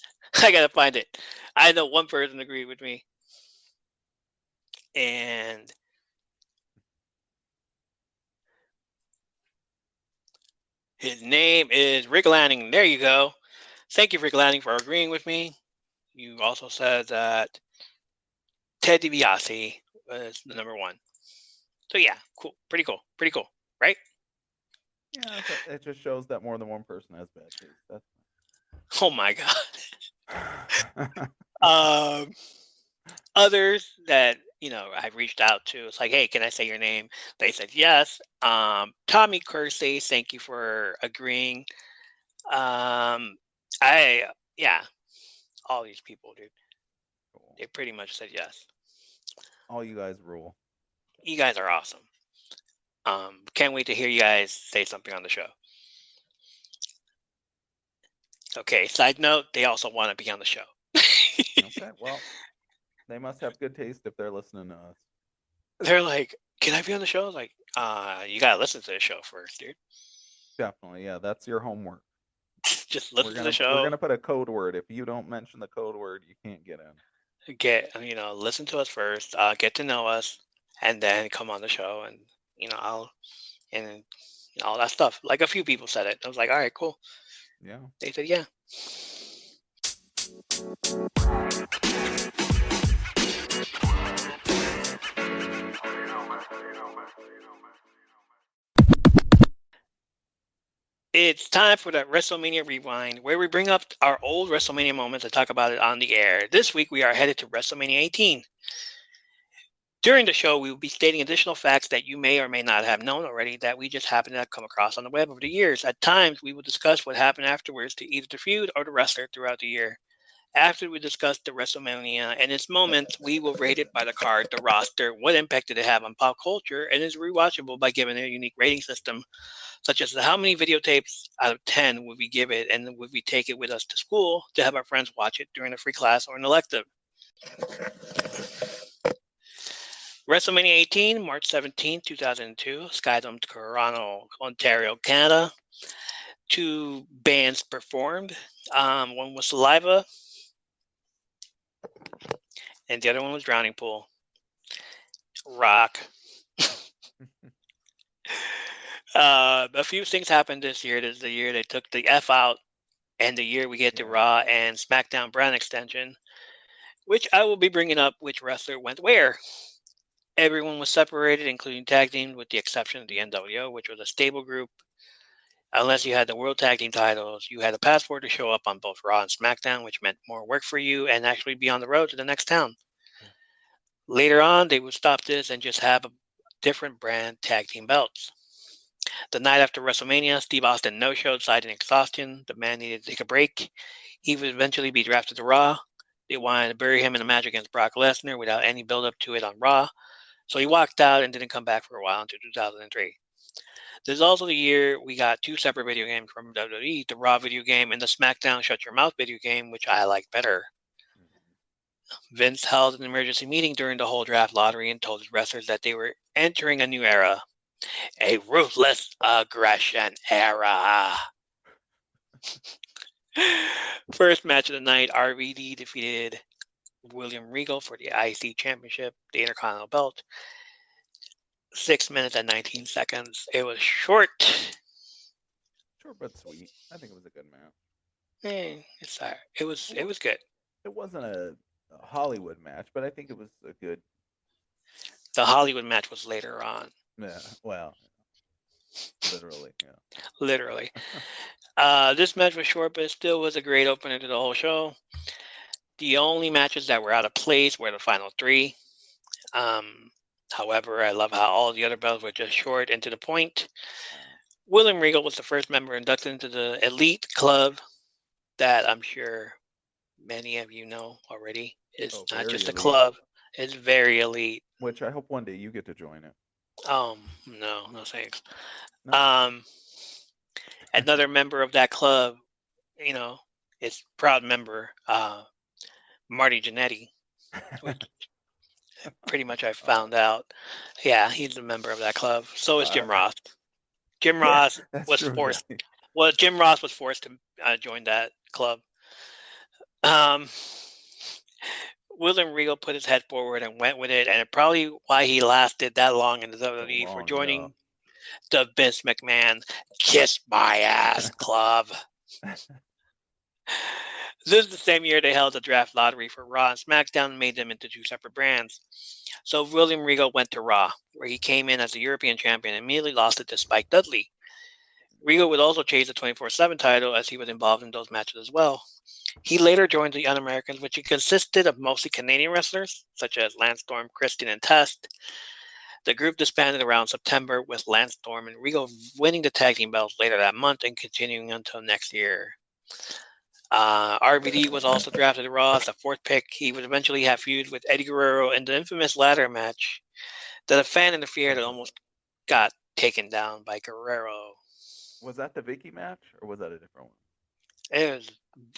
I gotta find it. I know one person agreed with me, and his name is Rick Lanning. There you go. Thank you, Rick Lanning, for agreeing with me. You also said that Ted DiBiase was the number one. So yeah, cool. Pretty cool. Pretty cool, right? Yeah, it just shows that more than one person has bad taste. That's Oh my god. Others that I've reached out to, it's like, hey, can I say your name? They said yes. Tommy Kersey, thank you for agreeing. Yeah, all these people, dude. Cool. They pretty much said yes. All you guys rule. You guys are awesome. Can't wait to hear you guys say something on the show. Okay, side note, they also want to be on the show. Okay, well, they must have good taste if they're listening to us. They're like, can I be on the show? Like, you gotta listen to the show first, dude. Definitely, yeah, that's your homework. Just listen to the show. We're gonna put a code word. If you don't mention the code word, you can't get in. Listen to us first, get to know us, and then come on the show, and all that stuff. Like a few people said it. I was like, all right, cool. Yeah. They said, yeah. It's time for the WrestleMania Rewind, where we bring up our old WrestleMania moments and talk about it on the air. This week, we are headed to WrestleMania 18. During the show, we will be stating additional facts that you may or may not have known already that we just happened to have come across on the web over the years. At times, we will discuss what happened afterwards to either the feud or the wrestler throughout the year. After we discuss the WrestleMania and its moments, we will rate it by the card, the roster, what impact did it have on pop culture, and is rewatchable by giving it a unique rating system, such as how many videotapes out of 10 would we give it, and would we take it with us to school to have our friends watch it during a free class or an elective. WrestleMania 18, March 17, 2002, Skydome, Toronto, Ontario, Canada. 2 bands performed. One was Saliva, and the other one was Drowning Pool. Rock. A few things happened this year. This is the year they took the F out, and the year we get the Raw and SmackDown brand extension, which I will be bringing up which wrestler went where. Everyone was separated, including tag teams, with the exception of the NWO, which was a stable group. Unless you had the World Tag Team titles, you had a passport to show up on both Raw and SmackDown, which meant more work for you and actually be on the road to the next town. Later on, they would stop this and just have a different brand tag team belts. The night after WrestleMania, Steve Austin no-showed, citing exhaustion. The man needed to take a break. He would eventually be drafted to Raw. They wanted to bury him in a match against Brock Lesnar without any build-up to it on Raw. So he walked out and didn't come back for a while until 2003. This is also the year we got 2 separate video games from WWE, the Raw video game and the SmackDown Shut Your Mouth video game, which I like better. Vince held an emergency meeting during the whole draft lottery and told his wrestlers that they were entering a new era. A ruthless aggression era. First match of the night, RVD defeated William Regal for the IC Championship, the Intercontinental Belt. 6 minutes and 19 seconds. It was short. Short but sweet. I think it was a good match. It's it was good. It wasn't a Hollywood match, but I think it was a good. The Hollywood match was later on. Yeah, well, literally, yeah. Literally. This match was short, but it still was a great opener to the whole show. The only matches that were out of place were the final three. However, I love how all the other belts were just short and to the point. William Regal was the first member inducted into the elite club that I'm sure many of you know already. It's not just a elite. club. It's very elite. Which I hope one day you get to join it. No thanks. No. Another member of that club, is proud member, Marty Jannetty, which pretty much I found out. Yeah, he's a member of that club. So is Jim Ross. Jim Ross was forced. Well, Jim Ross was forced to join that club. William Regal put his head forward and went with it, and it probably why he lasted that long in the WWE for joining the Vince McMahon Kiss My Ass Club. This is the same year they held the draft lottery for Raw and SmackDown and made them into two separate brands. So William Regal went to Raw, where he came in as the European champion and immediately lost it to Spike Dudley. Regal would also chase the 24/7 title as he was involved in those matches as well. He later joined the Un-Americans, which consisted of mostly Canadian wrestlers, such as Lance Storm, Christian, and Test. The group disbanded around September, with Lance Storm and Regal winning the tag team belts later that month and continuing until next year. RVD was also drafted to Raw as the fourth pick. He would eventually have feuds with Eddie Guerrero in the infamous ladder match that a fan interfered and almost got taken down by Guerrero. Was that the Vicky match, or was that a different one? It was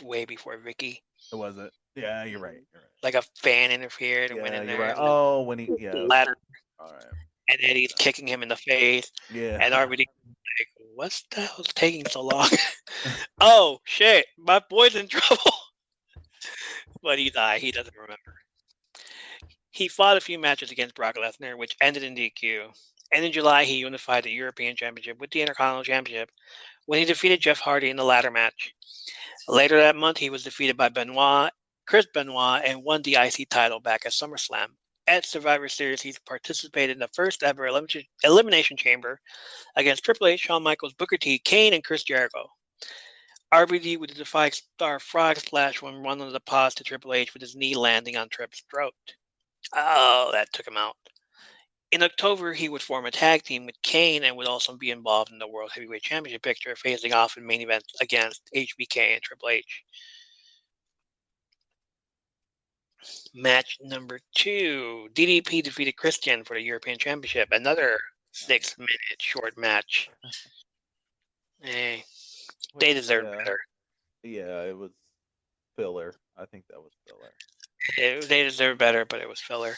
way before Vicky. Was it? Yeah, you're right. Like a fan interfered and went in there. Right. Oh, when he ladder. All right. And Eddie's kicking him in the face. Yeah. And RVD like, what's the hell's taking so long? Oh shit, my boy's in trouble. But he doesn't remember. He fought a few matches against Brock Lesnar, which ended in DQ. And in July, he unified the European Championship with the Intercontinental Championship when he defeated Jeff Hardy in the ladder match. Later that month, he was defeated by Chris Benoit, and won the IC title back at SummerSlam. At Survivor Series, he participated in the first ever Elimination Chamber against Triple H, Shawn Michaels, Booker T, Kane, and Chris Jericho. RVD would defy Star Frog Splash when one of the pods to Triple H with his knee landing on Tripp's throat. Oh, that took him out. In October, he would form a tag team with Kane and would also be involved in the World Heavyweight Championship picture, facing off in main events against HBK and Triple H. Match number 2. DDP defeated Christian for the European Championship. Another 6-minute short match. They deserve better. Yeah, it was filler. I think that was filler. They deserve better, but it was filler.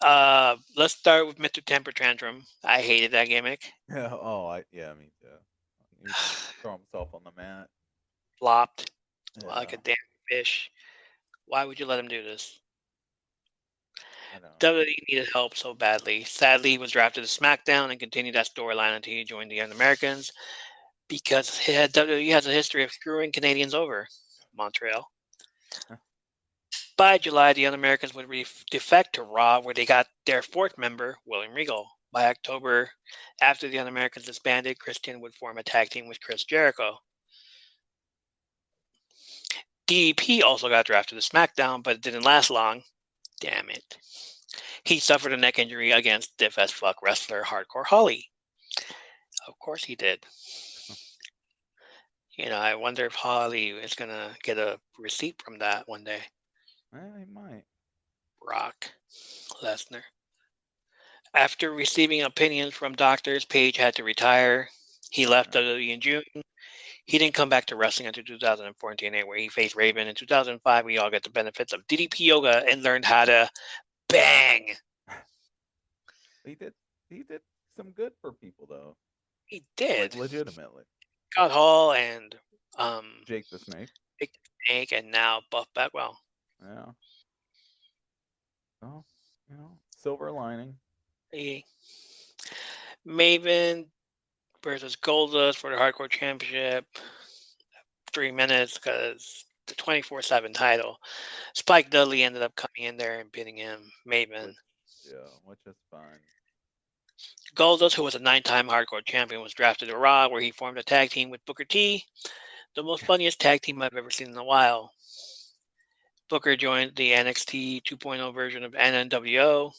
Let's start with Mr. Temper Tantrum. I hated that gimmick. Me too. He throw himself on the mat. Flopped like a damn fish. Why would you let him do this? I know. WWE needed help so badly. Sadly, he was drafted to SmackDown and continued that storyline until he joined the Un-Americans because WWE has a history of screwing Canadians over. Montreal. By July, the Un-Americans would defect to Raw, where they got their fourth member, William Regal. By October, after the Un-Americans disbanded, Christian would form a tag team with Chris Jericho. DDP also got drafted to SmackDown, but it didn't last long. Damn it. He suffered a neck injury against stiff as fuck wrestler Hardcore Holly. Of course he did. I wonder if Holly is going to get a receipt from that one day. He might. Brock Lesnar. After receiving opinions from doctors, Page had to retire. He left WWE in June. He didn't come back to wrestling until 2014, where he faced Raven. In 2005, we all got the benefits of DDP yoga and learned how to bang. He did some good for people, though. He did. Legitimately. Scott Hall and Jake the Snake. Big Snake, and now Buff Bagwell. Yeah. Oh, silver lining. Maven versus Goldust for the Hardcore Championship. 3 minutes because the 24/7 title. Spike Dudley ended up coming in there and beating him. Maven. Which is fun. Goldust, who was a 9-time Hardcore champion, was drafted to Raw, where he formed a tag team with Booker T, the most funniest tag team I've ever seen in a while. Booker joined the NXT 2.0 version of NNWO,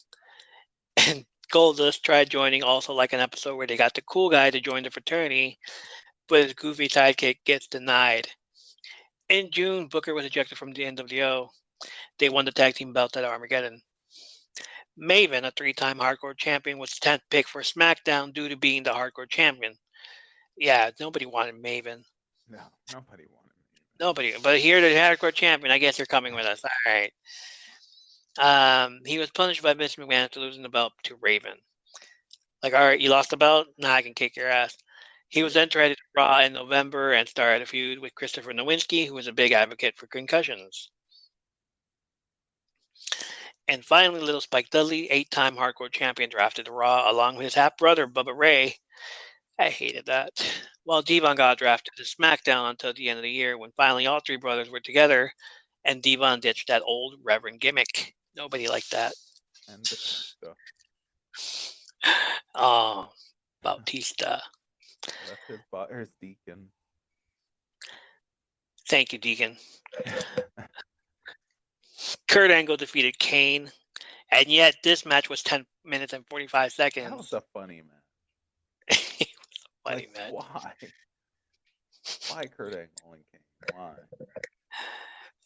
and Goldust tried joining also like an episode where they got the cool guy to join the fraternity, but his goofy sidekick gets denied. In June, Booker was ejected from the NWO. They won the tag team belt at Armageddon. Maven, a 3-time Hardcore champion, was the 10th pick for SmackDown due to being the Hardcore champion. Yeah, nobody wanted Maven. No, nobody wanted Maven. Nobody. But here, the Hardcore champion, I guess you're coming with us. All right. He was punished by Vince McMahon after losing the belt to Raven. Like, all right, you lost the belt? Nah, I can kick your ass. He was then traded to Raw in November and started a feud with Christopher Nowinski, who was a big advocate for concussions. And finally, little Spike Dudley, 8-time Hardcore champion, drafted to Raw along with his half-brother, Bubba Ray. I hated that. While Devon got drafted to SmackDown until the end of the year, when finally all 3 brothers were together, and Devon ditched that old Reverend gimmick. Nobody liked that. And Batista. Oh, Bautista. That's his Deacon. Thank you, Deacon. Kurt Angle defeated Kane, and yet this match was 10 minutes and 45 seconds. That was a funny match. It was a funny match. Why? Why Kurt Angle and Kane?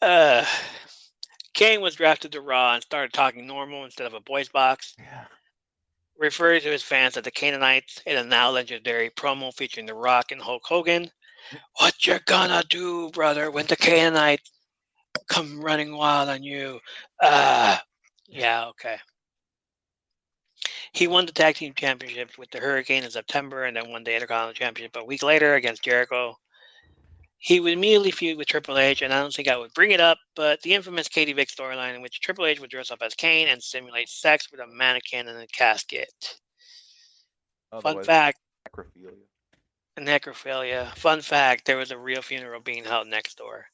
Why? Kane was drafted to Raw and started talking normal instead of a voice box. Yeah. Referred to his fans as the Canaanites in a now legendary promo featuring The Rock and Hulk Hogan. What you gonna do, brother, when the Canaanites come running wild on you? Yeah, okay. He won the tag team championships with the Hurricane in September and then won the Intercontinental Championship a week later against Jericho. He would immediately feud with Triple H, and I don't think I would bring it up, but the infamous Katie Vick storyline in which Triple H would dress up as Kane and simulate sex with a mannequin in a casket. Fun fact. Necrophilia. Fun fact, there was a real funeral being held next door.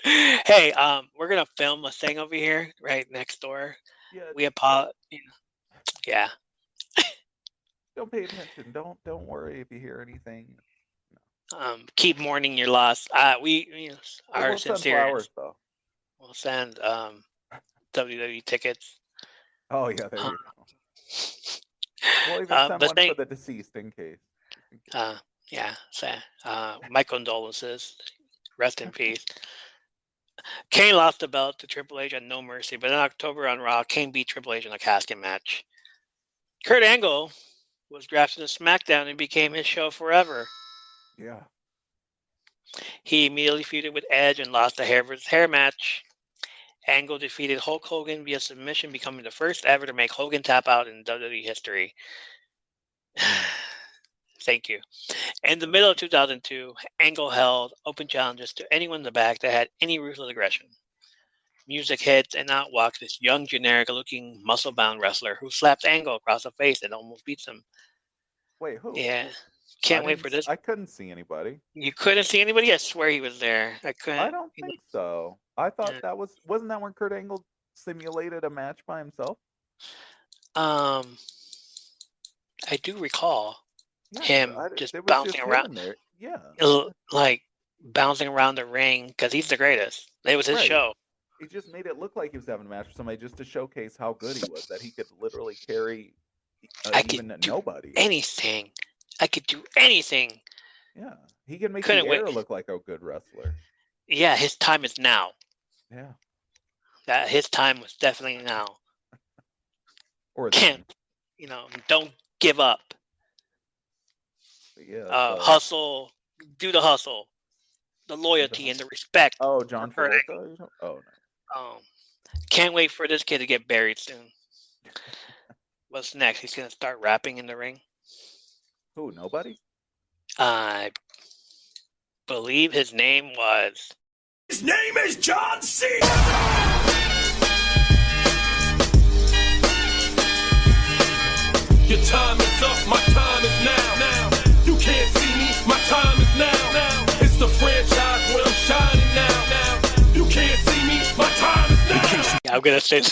Hey, we're gonna film a thing over here, right next door. Yeah. We apologize. Yeah. Don't pay attention. Don't worry if you hear anything. Keep mourning your loss. We are we'll sincere. Send flowers, though. We'll send WWE tickets. Oh yeah, there you go. We'll even send one for the deceased in case. Yeah. My condolences. Rest in peace. Kane lost the belt to Triple H at No Mercy, but in October on Raw, Kane beat Triple H in a casket match. Kurt Angle was drafted to SmackDown and became his show forever. Yeah. He immediately feuded with Edge and lost the hair versus hair match. Angle defeated Hulk Hogan via submission, becoming the first ever to make Hogan tap out in WWE history. Thank you. In the middle of 2002, Angle held open challenges to anyone in the back that had any ruthless aggression. Music hits, and out walks this young, generic-looking, muscle-bound wrestler who slaps Angle across the face and almost beats him. Wait, who? Yeah. Can't wait for this. I couldn't see anybody. You couldn't see anybody? I swear he was there. I couldn't. I don't think so. I thought wasn't that when Kurt Angle simulated a match by himself? I do recall him just bouncing around. There. Yeah. Like bouncing around the ring because he's the greatest. It was his show. He just made it look like he was having a match with somebody just to showcase how good he was, that he could literally carry nobody. Anything. I could do anything. Yeah. He can make the air look like a good wrestler. Yeah, his time is now. Yeah. His time was definitely now. Or don't give up. Yeah. Hustle. Do the hustle. The loyalty and the respect. Oh, John Travolta? Oh, no. Can't wait for this kid to get buried soon. What's next? He's going to start rapping in the ring? Who? Nobody? I believe his name was. His name is John C. Your time is up, my time is now. You can't see me, my time is now. It's the franchise where I'm shining now. You can't see me, my time is now. Yeah, I'm gonna say.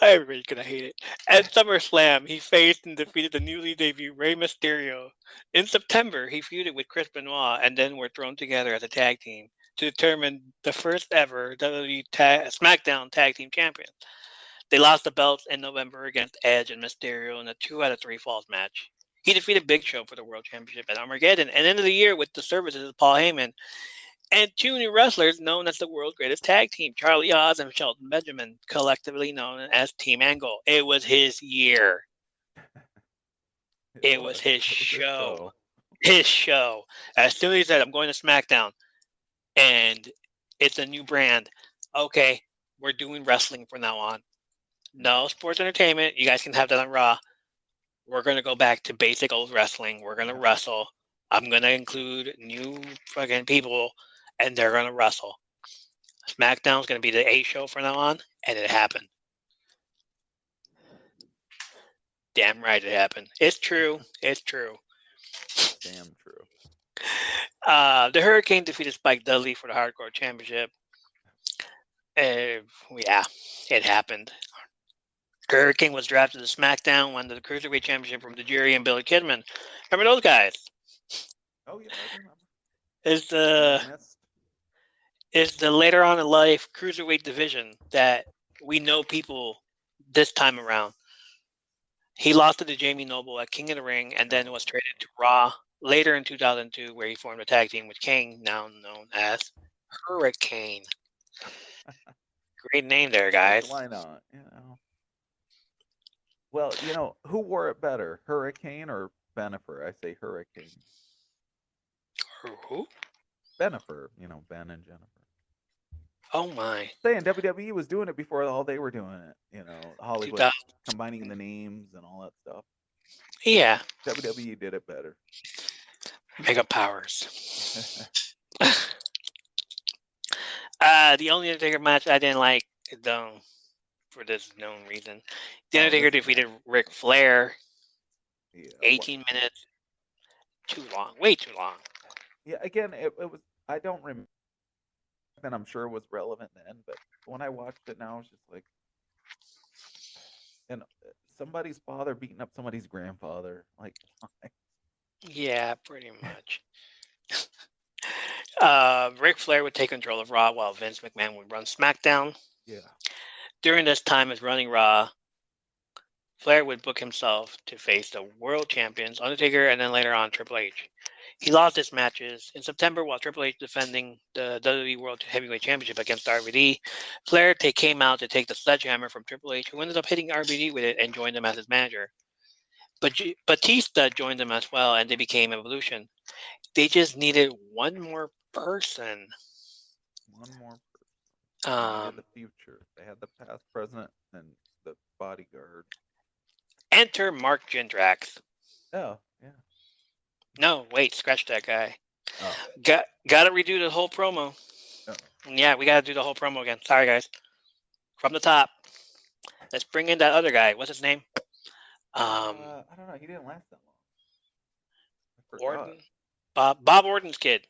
Everybody's gonna hate it. At SummerSlam, he faced and defeated the newly debuted Rey Mysterio. In September, he feuded with Chris Benoit and then were thrown together as a tag team to determine the first ever WWE SmackDown Tag Team Champions. They lost the belts in November against Edge and Mysterio in a 2 out of 3 falls match. He defeated Big Show for the World Championship at Armageddon and ended the year with the services of Paul Heyman and 2 new wrestlers known as the world's greatest tag team, Charlie Haas and Shelton Benjamin, collectively known as Team Angle. It was his year. It was his show. His show. As soon as he said, I'm going to SmackDown, and it's a new brand. Okay, we're doing wrestling from now on. No sports entertainment. You guys can have that on Raw. We're going to go back to basic old wrestling. We're going to wrestle. I'm going to include new fucking people, and they're going to wrestle. SmackDown's going to be the A show from now on, and it happened. Damn right it happened. It's true. It's true. Damn true. The Hurricane defeated Spike Dudley for the Hardcore Championship. Yeah, it happened. Hurricane was drafted to SmackDown, won the Cruiserweight Championship from Tajiri and Billy Kidman. Remember those guys? Oh yeah, I remember. Is the later on in life Cruiserweight division that we know people this time around. He lost it to Jamie Noble at King of the Ring and then was traded to Raw later in 2002, where he formed a tag team with Kane, now known as Hurricane. Great name there, guys. Why not? Well, who wore it better, Hurricane or Benifer? I say Hurricane. Who? Benifer, Ben and Jennifer. Oh my! Saying WWE was doing it before all they were doing it. Hollywood combining the names and all that stuff. Yeah. WWE did it better. Mega powers. The only Undertaker match I didn't like, though, for this known reason, the Undertaker defeated Ric Flair. Yeah, 18 minutes. Too long. Way too long. Yeah. Again, it was. I don't remember. And I'm sure it was relevant then, but when I watched it now, it's just like, somebody's father beating up somebody's grandfather. Like, why? Yeah, pretty much. Ric Flair would take control of Raw while Vince McMahon would run SmackDown. Yeah. During this time as running Raw, Flair would book himself to face the world champions, Undertaker, and then later on Triple H. He lost his matches in September while Triple H defending the WWE World Heavyweight Championship against RVD. Flair came out to take the sledgehammer from Triple H, who ended up hitting RVD with it and joined him as his manager. But Batista joined them as well, and they became Evolution. They just needed one more person. One more person. They had the future. They had the past, present, and the bodyguard. Enter Mark Jindrak. Oh, yeah. No, wait, scratch that guy. Oh. Got to redo the whole promo. Oh. Yeah, we got to do the whole promo again. Sorry, guys. From the top. Let's bring in that other guy. What's his name? I don't know. He didn't last that long. Orton. Bob Orton's kid.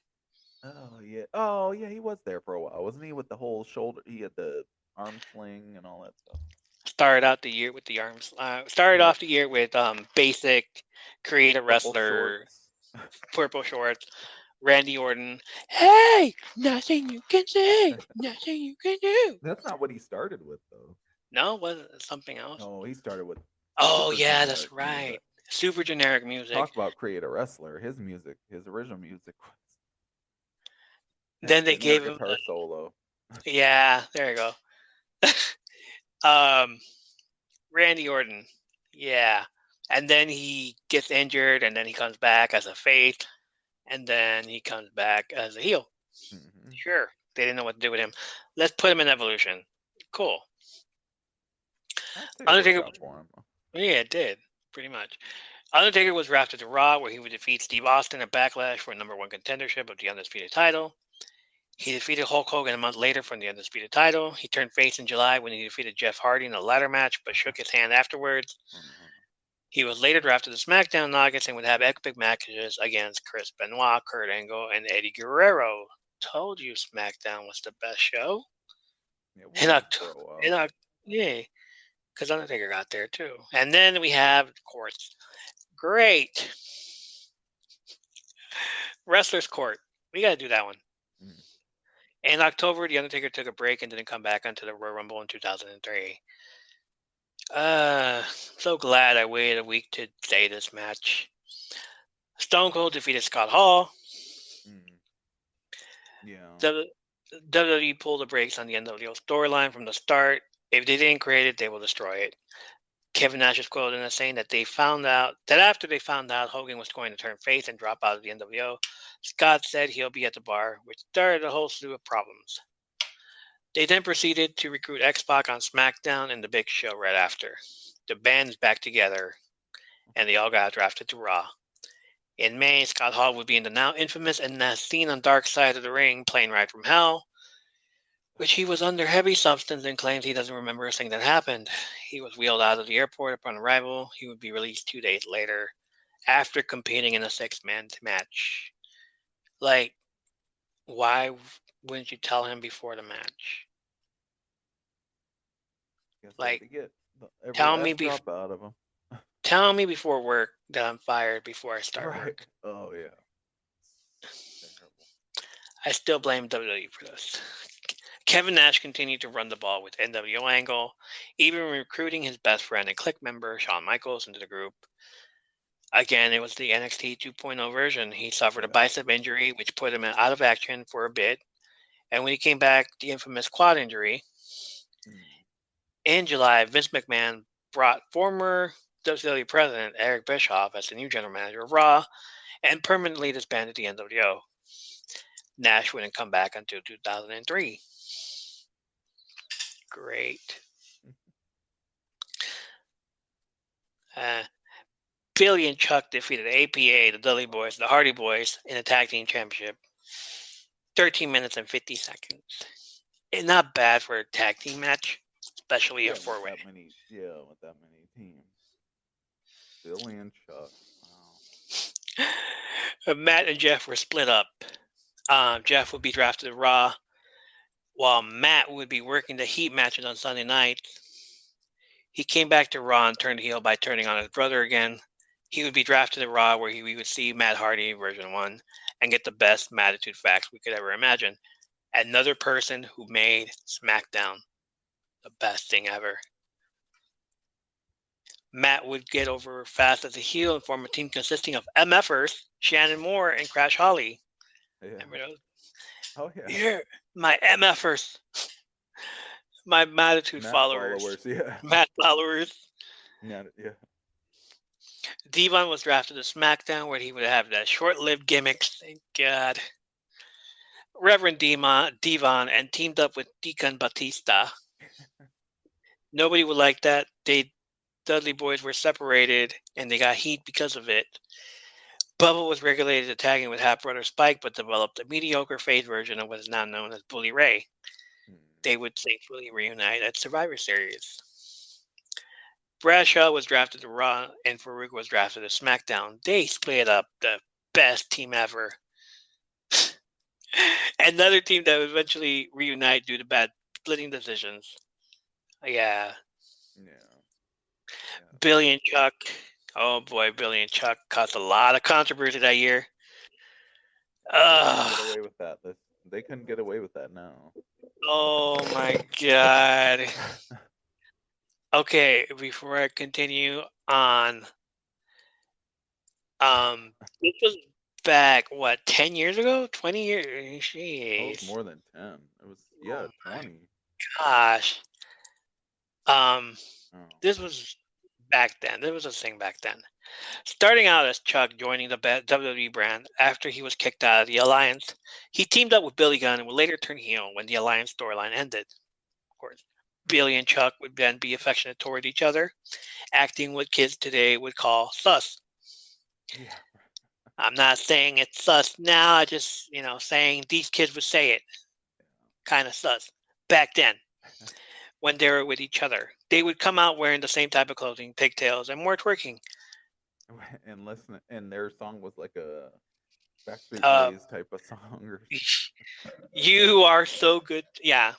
Oh, yeah. Oh, yeah, he was there for a while. Wasn't he with the whole shoulder? He had the arm sling and all that stuff. Started out the year with the arms. Started off the year with basic creator wrestler. Purple shorts, Randy Orton. Hey, nothing you can say, nothing you can do. That's not what he started with, though. No, was it something else? No, he started with. Oh yeah, that's right. Music. Super generic music. Talk about create a wrestler. His music, his original music was. Then they gave him guitar solo. Yeah, there you go. Randy Orton. Yeah. And then he gets injured, and then he comes back as a face, and then he comes back as a heel. Mm-hmm. Sure. They didn't know what to do with him. Let's put him in Evolution. Cool. Undertaker. Yeah, it did. Pretty much. Undertaker was drafted to Raw, where he would defeat Steve Austin at Backlash for a #1 contendership of the Undisputed title. He defeated Hulk Hogan a month later for the Undisputed title. He turned face in July when he defeated Jeff Hardy in a ladder match, but shook his hand afterwards. He was later drafted to SmackDown in August and would have epic matches against Chris Benoit, Kurt Angle, and Eddie Guerrero. Told you SmackDown was the best show. Yeah, In October, while. yeah, because Undertaker got there too. And then we have, of course, great Wrestler's Court. We got to do that one. In October, The Undertaker took a break and didn't come back until the Royal Rumble in 2003. So glad I waited a week to say this match. Stone Cold defeated Scott Hall. Yeah. WWE pulled the brakes on the NWO storyline from the start. If they didn't create it, they will destroy it. Kevin Nash is quoted as saying that after they found out Hogan was going to turn face and drop out of the NWO, Scott said he'll be at the bar, which started a whole slew of problems. They then proceeded to recruit X-Pac on SmackDown and The Big Show right after. The band's back together, and they all got drafted to Raw. In May, Scott Hall would be in the now infamous and as seen on Dark Side of the Ring Plane Ride from Hell, which he was under heavy substance and claims he doesn't remember a thing that happened. He was wheeled out of the airport upon arrival. He would be released 2 days later after competing in a 6-man match. Like, why wouldn't you tell him before the match? Like, tell me out of him. Tell me before work that I'm fired before I start work. Oh yeah. I still blame WWE for this. Kevin Nash continued to run the ball with NWO Angle, even recruiting his best friend and Click member Shawn Michaels into the group. Again, it was the NXT 2.0 version. He suffered a bicep injury, which put him out of action for a bit. And when he came back, the infamous quad injury. In July, Vince McMahon brought former WWE president Eric Bischoff as the new general manager of Raw and permanently disbanded the NWO. Nash wouldn't come back until 2003. Great. Billy and Chuck defeated APA, the Dudley Boys, the Hardy Boys in a tag team championship. 13 minutes and 50 seconds. It's not bad for a tag team match, especially a four-way. With that many teams. Billy and Chuck. Wow. Matt and Jeff were split up. Jeff would be drafted to Raw, while Matt would be working the Heat matches on Sunday night. He came back to Raw and turned heel by turning on his brother again. He would be drafted to Raw, where we would see Matt Hardy version 1 and get the best Mattitude facts we could ever imagine. Another person who made SmackDown the best thing ever. Matt would get over fast as a heel and form a team consisting of MFers, Shannon Moore, and Crash Holly. Yeah. Remember those? Oh, yeah. Here, my MFers. My Mattitude followers. Yeah. Matt followers. Yeah. Devon was drafted to SmackDown, where he would have that short-lived gimmicks. Thank God. Reverend Devon and teamed up with Deacon Batista. Nobody would like that. Dudley Boys were separated, and they got heat because of it. Bubba was regulated to tagging with half-brother Spike, but developed a mediocre face version of what is now known as Bully Ray. They would thankfully reunite at Survivor Series. Bradshaw was drafted to Raw, and Farouk was drafted to SmackDown. They split up, the best team ever. Another team that would eventually reunite due to bad splitting decisions. Yeah. Billy and Chuck. Oh boy, Billy and Chuck caused a lot of controversy that year. Get away with that. They couldn't get away with that now. Oh my God. Okay, before I continue on, this was back, 10 years ago? 20 years? Jeez. Oh, it was more than 10. It was, 20. Gosh. This was back then. This was a thing back then. Starting out as Chuck joining the WWE brand after he was kicked out of the Alliance, he teamed up with Billy Gunn and would later turn heel when the Alliance storyline ended. Of course. Billy and Chuck would then be affectionate toward each other, acting what kids today would call sus. Yeah. I'm not saying it's sus now. I just, saying these kids would say it. Kind of sus. Back then, when they were with each other, they would come out wearing the same type of clothing, pigtails, and more twerking. And listen, and their song was like a Backstreet Uh, Boys type of song, or you are so good. Yeah.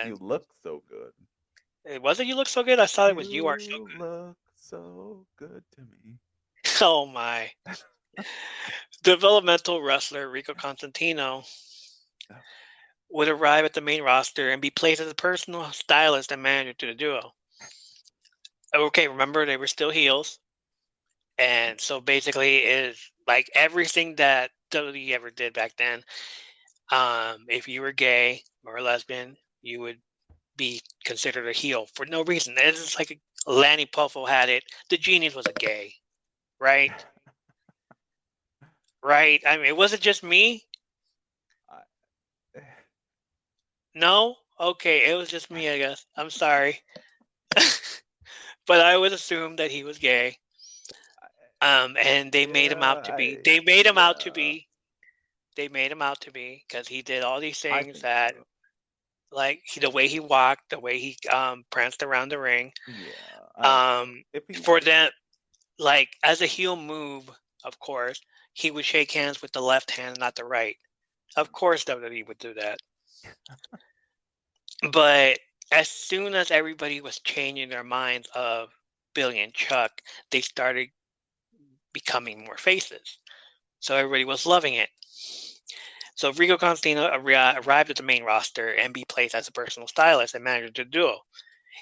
you look so good. Was it You Look So Good? I thought it was You Are So You look so good to me. Good. Oh, my. Developmental wrestler Rico Constantino would arrive at the main roster and be placed as a personal stylist and manager to the duo. Okay, remember they were still heels. And so basically it's like everything that WWE ever did back then. If you were gay or a lesbian, you would be considered a heel for no reason. It's just like Lanny Poffo had it. The Genius was a gay, right? Right? I mean, was it just me? No? Okay, it was just me, I guess. I'm sorry. But I would assume that he was gay. And they made him out to be. They made him out to be. They made him out to be because he did all these things that, so. like the way he walked, the way he pranced around the ring. Yeah. For them, like as a heel move, of course, he would shake hands with the left hand, not the right. Of course, WWE would do that. But as soon as everybody was changing their minds of Billy and Chuck, they started becoming more faces. So everybody was loving it. So Rico Constantino arrived at the main roster and be placed as a personal stylist and manager to the duo.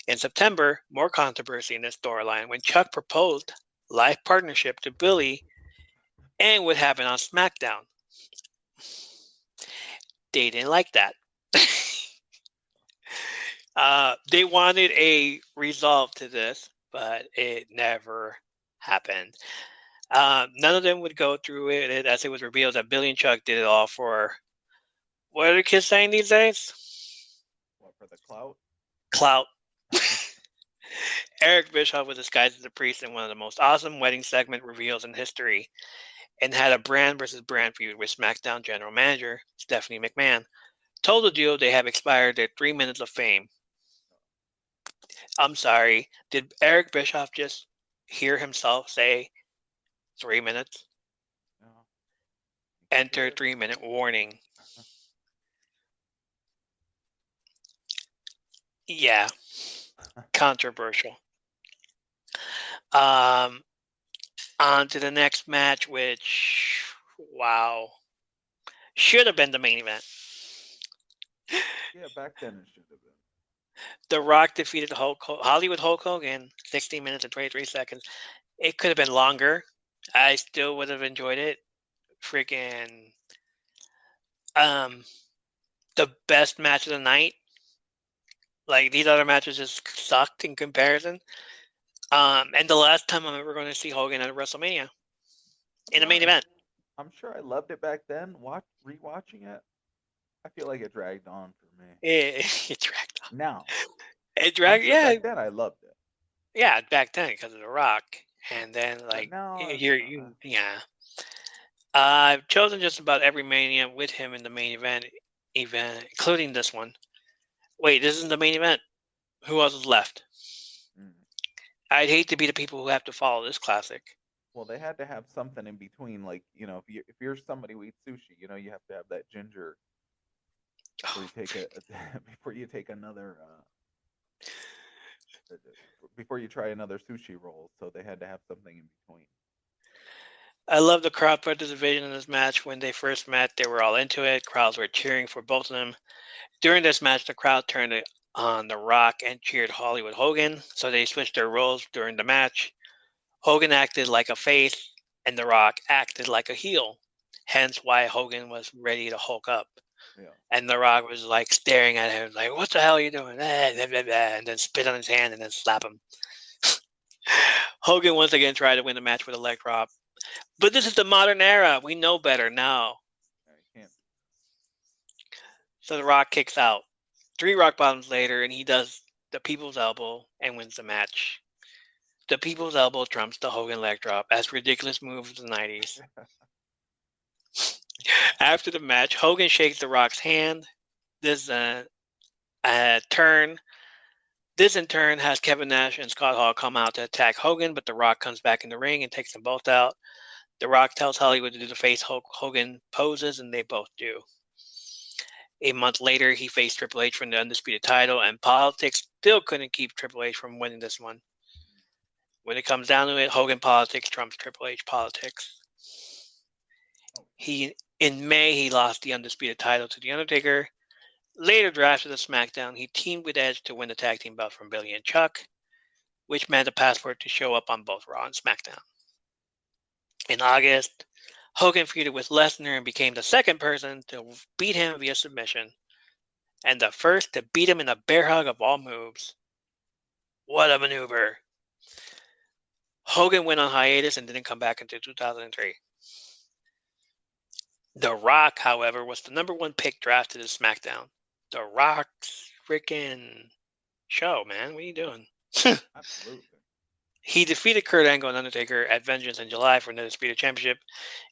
In September, more controversy in this storyline when Chuck proposed life partnership to Billy and would happen on SmackDown. They didn't like that. They wanted a resolve to this, but it never happened. None of them would go through it, as it was revealed that Billy and Chuck did it all for, what are the kids saying these days? What, for the clout? Clout. Eric Bischoff was disguised as a priest in one of the most awesome wedding segment reveals in history and had a brand versus brand feud with SmackDown general manager Stephanie McMahon. Told the duo they have expired their 3 minutes of fame. I'm sorry, did Eric Bischoff just hear himself say 3 minutes? No. Enter 3-minute warning. Yeah. Controversial. On to the next match, which, wow, should have been the main event. Yeah, back then it should have been. The Rock defeated Hollywood Hulk Hogan, 16 minutes and 23 seconds. It could have been longer. I still would have enjoyed it. Freaking, the best match of the night. Like, these other matches just sucked in comparison. And the last time I'm ever going to see Hogan at WrestleMania in the main event. I'm sure I loved it back then. Rewatching it, I feel like it dragged on for me. It dragged on. Now, it dragged. Sure yeah. Back then, I loved it. Yeah, back then because of The Rock, and then like yeah. I've chosen just about every Mania with him in the main event, including this one. Wait, this isn't the main event. Who else is left? I'd hate to be the people who have to follow this classic. Well, they had to have something in between, like, if you're somebody who eats sushi, you have to have that ginger before you take before you take another before you try another sushi roll. So they had to have something in between. I love the crowd participation in this match. When they first met, they were all into it. Crowds were cheering for both of them. During this match, the crowd turned on The Rock and cheered Hollywood Hogan, so they switched their roles during the match. Hogan acted like a face, and The Rock acted like a heel, hence why Hogan was ready to Hulk up. Yeah. And The Rock was like staring at him, like, "What the hell are you doing?" And then spit on his hand and then slap him. Hogan once again tried to win the match with a leg drop. But this is the modern era. We know better now. So The Rock kicks out. 3 rock bottoms later, and he does the People's Elbow and wins the match. The People's Elbow trumps the Hogan leg drop as ridiculous move of the 90s. After the match, Hogan shakes The Rock's hand. This turn. This in turn has Kevin Nash and Scott Hall come out to attack Hogan, but The Rock comes back in the ring and takes them both out. The Rock tells Hollywood to do the face Hogan poses, and they both do. A month later, he faced Triple H for the undisputed title, and politics still couldn't keep Triple H from winning this one. When it comes down to it, Hogan politics trumps Triple H politics. In May, he lost the undisputed title to The Undertaker. Later drafted to SmackDown, he teamed with Edge to win the tag team belt from Billy and Chuck, which meant a passport to show up on both Raw and SmackDown. In August, Hogan feuded with Lesnar and became the second person to beat him via submission, and the first to beat him in a bear hug of all moves. What a maneuver! Hogan went on hiatus and didn't come back until 2003. The Rock, however, was the number one pick drafted to SmackDown. The Rock's freaking show, man. What are you doing? Absolutely. He defeated Kurt Angle and Undertaker at Vengeance in July for the Undisputed Championship.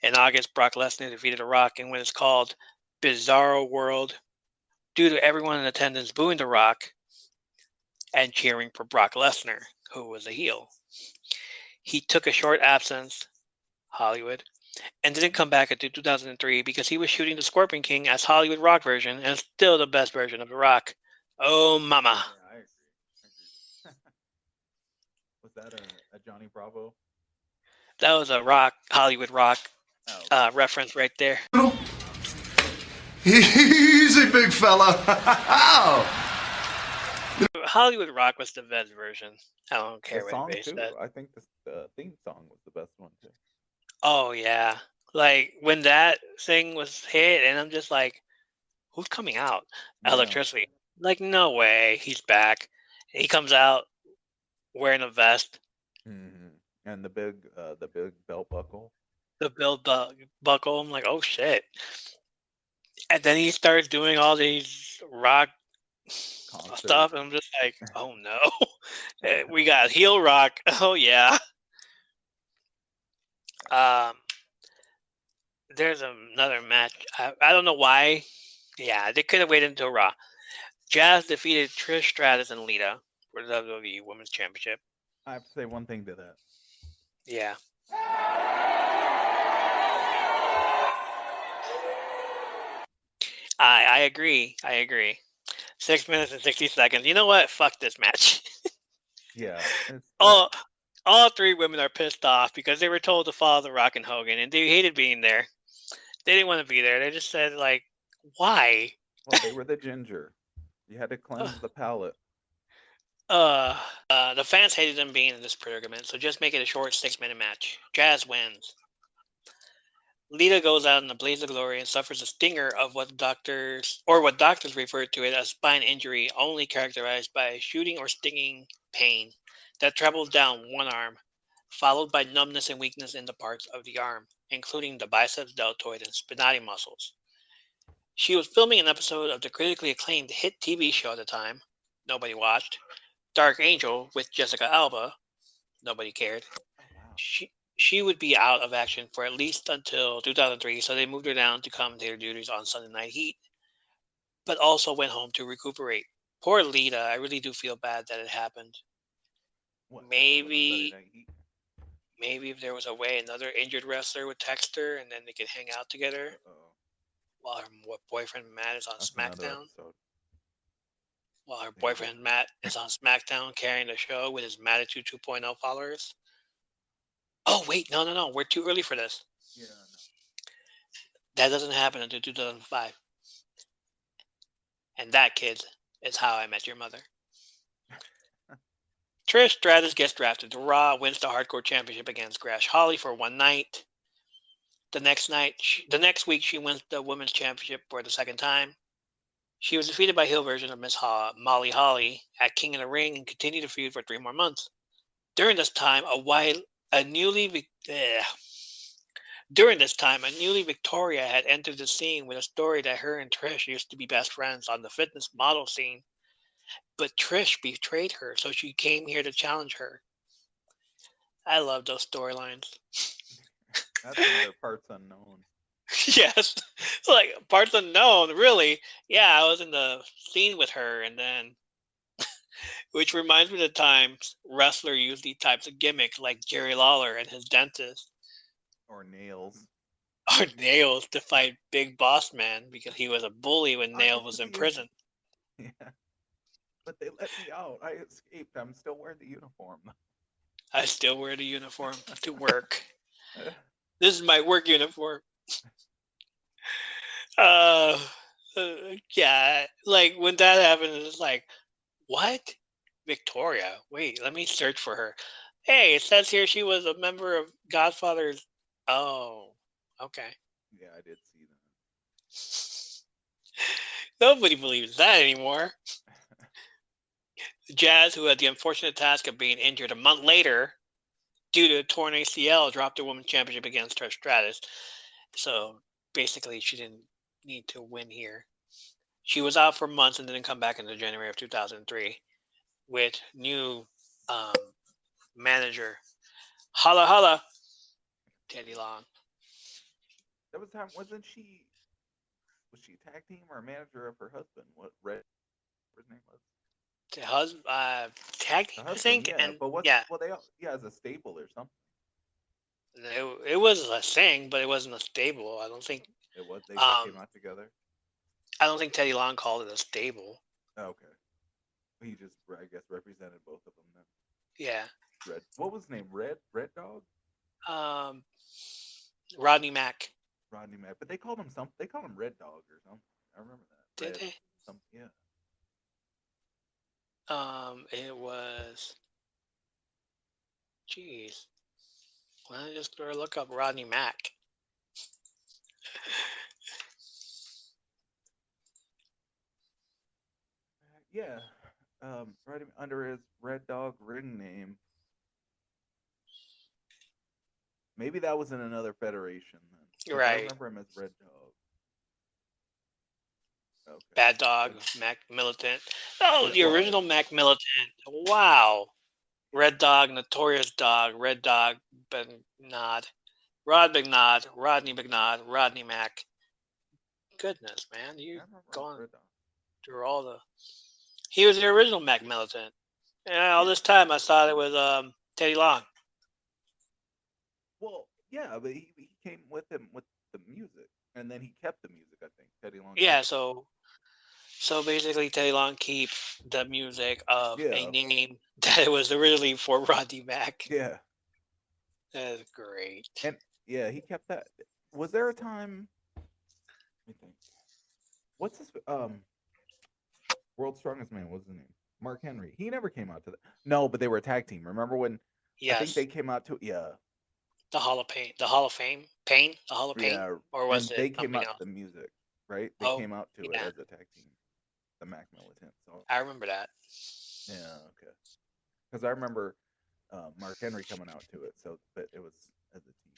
In August, Brock Lesnar defeated The Rock in what is called Bizarro World, due to everyone in attendance booing The Rock and cheering for Brock Lesnar, who was a heel. He took a short absence, Hollywood, and didn't come back until 2003 because he was shooting the Scorpion King as Hollywood Rock version, and still the best version of The Rock. Oh, mama. Yeah, I agree. Was that a Johnny Bravo? That was a Hollywood Rock reference right there. Easy, big fella. Hollywood Rock was the best version. I don't care The what song anybody too. said. I think the theme song was the best one too. Oh, yeah. Like, when that thing was hit, and I'm just like, who's coming out? Yeah. Electricity. Like, no way. He's back. He comes out wearing a vest, Mm-hmm. And the big belt buckle. the belt buckle. I'm like, oh, shit. And then he starts doing all these rock Concert. stuff, and I'm just like, oh, no. We got heel rock. Oh, yeah. There's another match. I don't know why. Yeah, they could have waited until Raw. Jazz defeated Trish Stratus and Lita for the WWE Women's Championship. I have to say one thing to that. Yeah. I agree. 6 minutes and 60 seconds. You know what? Fuck this match. Yeah. It's, All three women are pissed off because they were told to follow The Rock and Hogan, and they hated being there. They didn't want to be there. They just said, like, why? well, they were the ginger. You had to cleanse the palate. The fans hated them being in this predicament, so just make it a short 6-minute match. Jazz wins. Lita goes out in a blaze of glory and suffers a stinger of what doctors refer to it as spine injury, only characterized by a shooting or stinging pain that travels down one arm, followed by numbness and weakness in the parts of the arm, including the biceps, deltoid, and spinatus muscles. She was filming an episode of the critically acclaimed hit TV show at the time, nobody watched, Dark Angel with Jessica Alba, nobody cared. Oh, wow. She would be out of action for at least until 2003, so they moved her down to commentator duties on Sunday Night Heat, but also went home to recuperate. Poor Lita, I really do feel bad that it happened. What, Maybe Sunday Night Heat? Maybe if there was a way another injured wrestler would text her and then they could hang out together Uh-oh. while her boyfriend Matt is on That's another SmackDown. episode. While her boyfriend Matt is on SmackDown carrying the show with his Mattitude 2.0 followers. Oh, wait, no. We're too early for this. Yeah, That doesn't happen until 2005. And that, kids, is How I Met Your Mother. Trish Stratus gets drafted to Raw, wins the Hardcore Championship against Crash Holly for one night. The next week, she wins the Women's Championship for the second time. She was defeated by heel version of Miss Molly Holly at King of the Ring and continued to feud for 3 more months. During this time, a newly Victoria had entered the scene with a story that her and Trish used to be best friends on the fitness model scene. but Trish betrayed her, so she came here to challenge her. I love those storylines. That's another parts unknown. Yes, like parts unknown. Really, yeah, I was in the scene with her, and then, which reminds me of the times wrestler used these types of gimmicks, like Jerry Lawler and his dentist, Or nails. or Nails to fight Big Boss Man because he was a bully when I Nails was in escaped. prison. Yeah. But they let me out. I escaped. I'm still wearing the uniform. I still wear the uniform to work. This is my work uniform. Uh, yeah, like when that happened, it's like, what? Victoria? Wait, let me search for her. Hey, it says here she was a member of Godfather's. Oh, okay. Yeah, I did see Nobody believes that anymore. Jazz, who had the unfortunate task of being injured a month later due to a torn ACL, dropped the women's championship against Trish Stratus. So basically, she didn't need to win here. She was out for months and didn't come back until January of 2003 with new um, manager. Holla holla, Teddy Long. that. Was time. Wasn't she? Was she a tag team or a manager of her husband? What his name was? The husband, tag The team, I husband, think, yeah. and But what's yeah, well they as a stable or something. it was a thing, but it wasn't a stable. I don't think. It was they just came Um, out together. I don't think Teddy Long called it a stable. Oh, okay. He just I guess represented both of them then. Yeah. Red. What was his name? Red Dog. Um, Rodney Mack. Rodney Mack. But they called him something. They called him Red Dog or something. I remember that. Did Red. they? Some yeah. It was. Jeez. Why don't I just go look up Rodney Mack? Yeah. Right under his Red Dog ring name. Maybe that was in another federation then. 'Cause I Right. remember him as Red Dog. Okay. Bad Dog, Mac Militant. Oh, It the was. original Mac Militant. Wow. Red Dog, Notorious Dog, Red Dog, Bernard, Rod McNod, Rodney McNod, Rodney Mack. Goodness, man, I you remember him as gone Red Dog. through all the. He was the original Mac Militant. And all this time I thought it was Teddy Long. Well, yeah, but he came with him with the music, and then he kept the music. I think Teddy Long. Yeah, kept it. so basically Teddy Long keeps the music of a Yeah. name that it was originally for Rodney Mack. Yeah. That is great. And yeah, he kept that. Was there a time? Let me think. What's his World's Strongest Man? What's his name? Mark Henry. He never came out to that. No, but they were a tag team. Remember when? I think Yes. they came out to The Hall of Pain. The Hall of Fame? Pain? The Hall of Pain? yeah, Or was and it they came something out else? to the music, right? They Oh, came out to it yeah. as a tag team, the Mac Militant. So I remember that. yeah, okay. Because I remember Mark Henry coming out to it, so but it was as a team.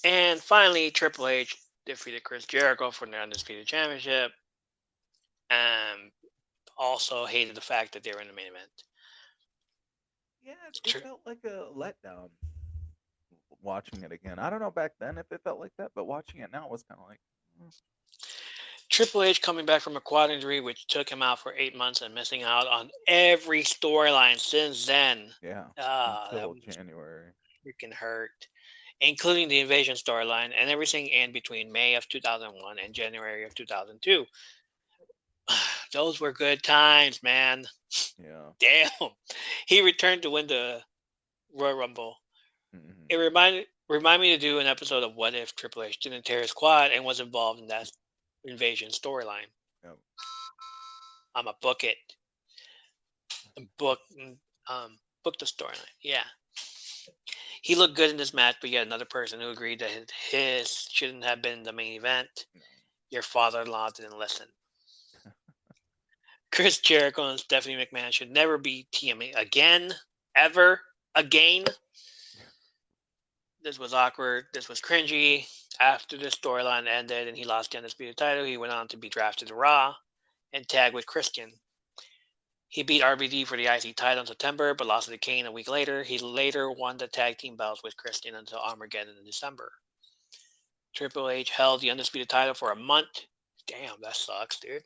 And finally, Triple H defeated Chris Jericho for the Undisputed Championship. And also hated the fact that they were in the main event. Yeah, it felt like a letdown watching it again. I don't know back then if it felt like that, but watching it now it was kind of like. Triple H coming back from a quad injury, which took him out for 8 months and missing out on every storyline since then. Yeah, that until was January. freaking hurt, including the Invasion storyline and everything in between May of 2001 and January of 2002. Those were good times, man. Yeah. Damn. He returned to win the Royal Rumble. Mm-hmm. It reminded me to do an episode of What If Triple H didn't tear his quad and was involved in that Invasion storyline. Yep. I'ma book it. Book the storyline. Yeah. He looked good in this match, but yet another person who agreed that his shouldn't have been the main event. No. Your father-in-law didn't listen. Chris Jericho and Stephanie McMahon should never be TMA again, ever, again. This was awkward. This was cringy. After the storyline ended and he lost the Undisputed title, he went on to be drafted to Raw. and tagged with Christian. He beat RVD for the IC title in September, but lost to Kane a week later. He later won the tag team belts with Christian until Armageddon in December. Triple H held the undisputed title for a month. Damn, that sucks, dude.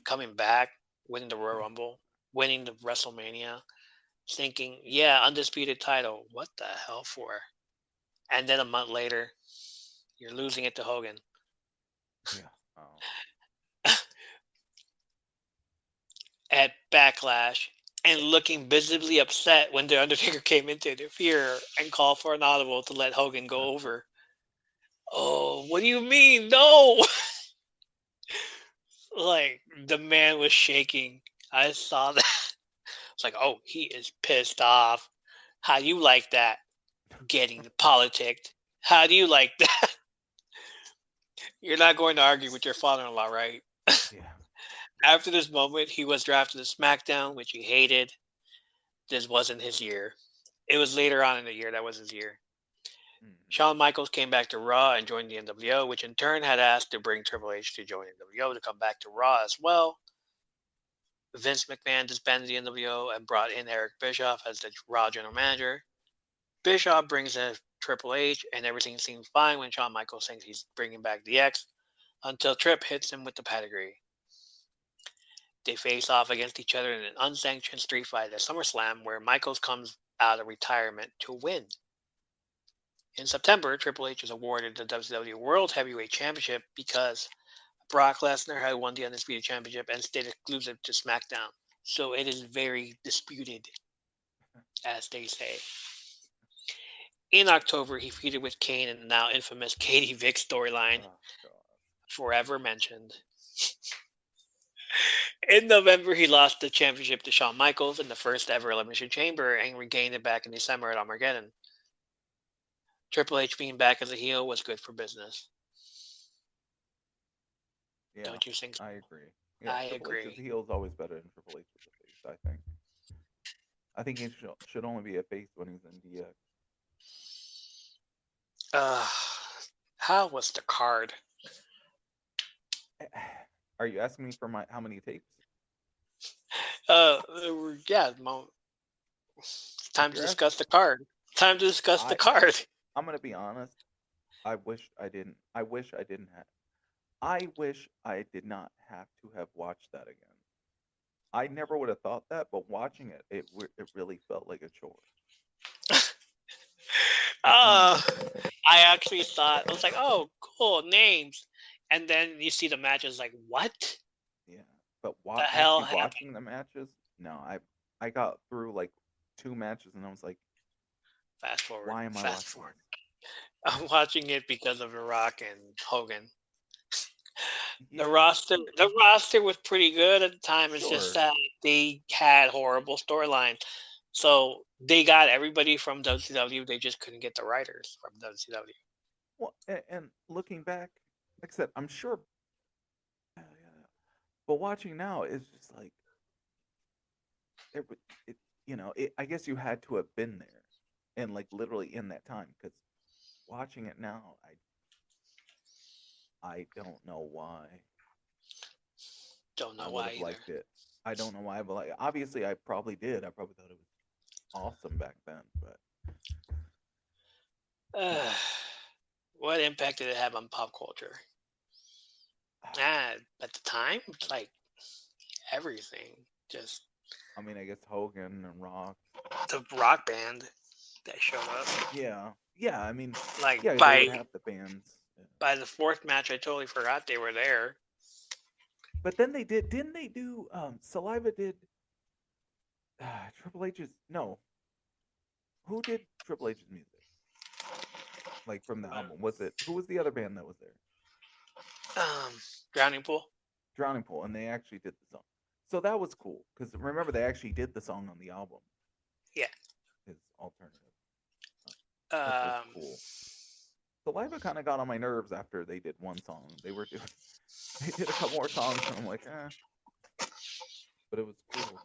Coming back, winning the Royal Rumble, winning the WrestleMania, thinking, yeah, undisputed title. What the hell for? And then a month later, you're losing it to Hogan. Yeah. At Backlash, and looking visibly upset when The Undertaker came in to interfere and call for an audible to let Hogan go over. Oh, what do you mean? No! Like, the man was shaking. I saw that. It's like, oh, he is pissed off. How do you like that? Getting politicked. How do you like that? You're not going to argue with your father-in-law, right? Yeah. After this moment, he was drafted to SmackDown, which he hated. This wasn't his year. It was later on in the year that was his year. Shawn Michaels came back to Raw and joined the NWO, which in turn had asked to bring Triple H to join NWO to come back to Raw as well. Vince McMahon disbanded the NWO and brought in Eric Bischoff as the Raw general manager. Bischoff brings in Triple H, and everything seems fine when Shawn Michaels thinks he's bringing back the X, until Tripp hits him with the pedigree. They face off against each other in an unsanctioned street fight at SummerSlam, where Michaels comes out of retirement to win. In September, Triple H is awarded the WWE World Heavyweight Championship because Brock Lesnar had won the Undisputed Championship and stayed exclusive to SmackDown. So it is very disputed, as they say. In October, he feuded with Kane in the now infamous Katie Vick storyline, forever mentioned. In November, he lost the championship to Shawn Michaels in the first ever Elimination Chamber and regained it back in December at Armageddon. Triple H being back as a heel was good for business. Yeah, don't you think so? I agree. Yeah, I Triple agree. H as a heel is always better than Triple H as a face, I think. I think he should only be a face when he's in DX. How was the card? Are you asking me for how many tapes? Yeah, it's time to discuss the card. Time to discuss the card. I'm gonna be honest. I wish I didn't have. I wish I did not have to have watched that again. I never would have thought that, but watching it, it really felt like a chore. I actually thought, I was like, oh, cool, names. And then you see the matches, like, what? Yeah, but the hell watching the matches, no, I got through like 2 matches and I was like, fast forward. Why am I fast forward? I'm watching it because of The Rock and Hogan. Yeah. The roster was pretty good at the time. It's just that they had horrible storylines. So they got everybody from WCW. They just couldn't get the writers from WCW. Well, and looking back, like I said, I'm sure. But watching now is just like, I guess you had to have been there, and like literally in that time. Because watching it now, I don't know why. Don't know I would why have either. liked it. I don't know why, but obviously I probably did. I probably thought it was awesome back then, but what impact did it have on pop culture? At the time, it's like everything. Just, I mean, I guess Hogan and Rock. The Rock band that showed up. Yeah. I mean, like they would have the bands. Yeah. By the 4th match, I totally forgot they were there. But then they didn't they do? Saliva did. Triple H's no. Who did Triple H's music? Like from the album, who was the other band that was there? Drowning Pool. Drowning Pool, and they actually did the song. So that was cool because remember they actually did the song on the album. Yeah. His alternative. Which was cool. Saliva kind of got on my nerves after they did one song. They did a couple more songs, and I'm like, But it was cool.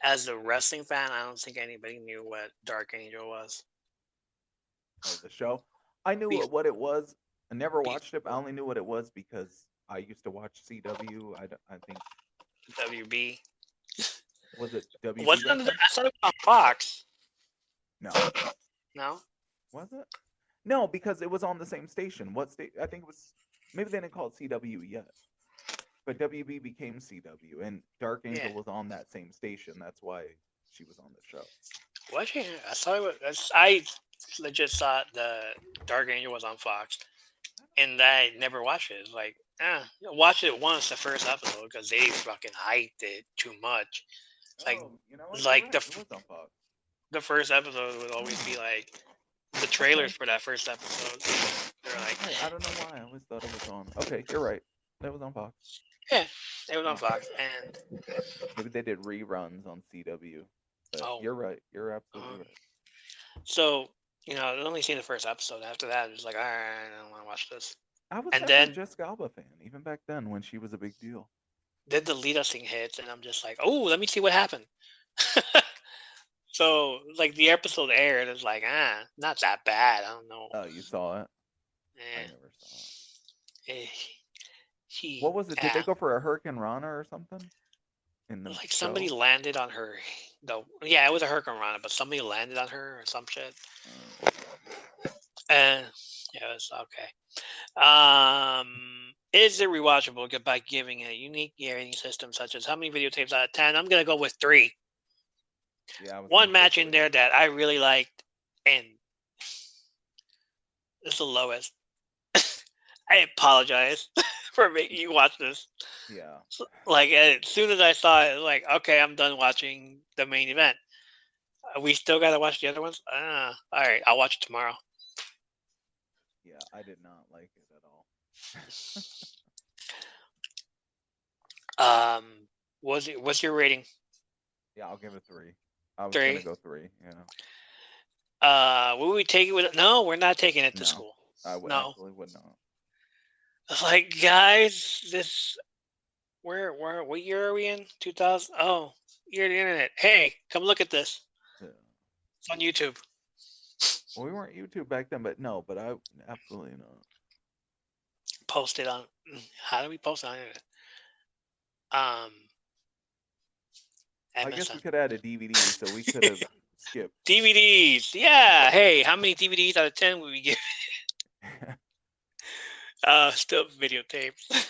As a wrestling fan, I don't think anybody knew what Dark Angel was. Oh, the show? I knew what it was. I never watched it, but I only knew what it was because I used to watch CW. I think WB. was it WB Wasn't back it, then? I thought it was on Fox. No, No? was it? No, because it was on the same station. What state? I think it was. Maybe they didn't call it CW yet, but WB became CW, and Dark Angel Yeah. was on that same station. That's why she was on the show. Was she? I thought it was. I legit thought the Dark Angel was on Fox, and I never watched it. It's like, I watched it once, the first episode, because they fucking hyped it too much. Like, you know what? like You're the right. It was on Fox. the first episode would always be like the trailers for that first episode. They're like, Right, I don't know why. I always thought it was on. Okay, you're right. It was on Fox. yeah, it was on Fox, and Maybe they did reruns on CW. But Oh. you're right. You're absolutely Uh-huh. right. so I'd only seen the first episode. After that, it was like, all right, I don't want to watch this. I was And never then- a Jessica Alba fan, even back then when she was a big deal. Then the lead us thing hits, and I'm just like, oh, let me see what happened. So, like, the episode aired, it's like, not that bad. I don't know. Oh, you saw it? I Eh, never saw it. eh, he, What was it? Did they go for a Hurricane Rana or something? In the like somebody show? landed on her. Yeah, it was a Hurricane Rana, but somebody landed on her or some shit. And yeah, it's okay. Is it rewatchable by giving it a unique rating system such as how many videotapes out of 10? I'm gonna go with 3. Yeah, I was One gonna say match in 3. there that I really liked, and it's the lowest. I apologize for making you watch this. Yeah. Like, as soon as I saw it, like, okay, I'm done watching the main event. We still gotta watch the other ones. All right, I'll watch it tomorrow. Yeah, I did not like it at all. What's your rating? Yeah, I'll give it 3. I was 3? gonna go 3. Yeah. Will we take it with? No, we're not taking it to No. school. I would No. absolutely would not. It's like, guys, what year are we in? 2000. Oh, year of the internet. Hey, come look at this. Yeah. It's on YouTube. Well, we weren't YouTube back then, but I absolutely not. Post it on. How do we post it on the internet? I guess we MSN. could add a DVD, so we could have skipped. DVDs. Yeah. Hey, how many DVDs out of 10 would we give? Still videotapes.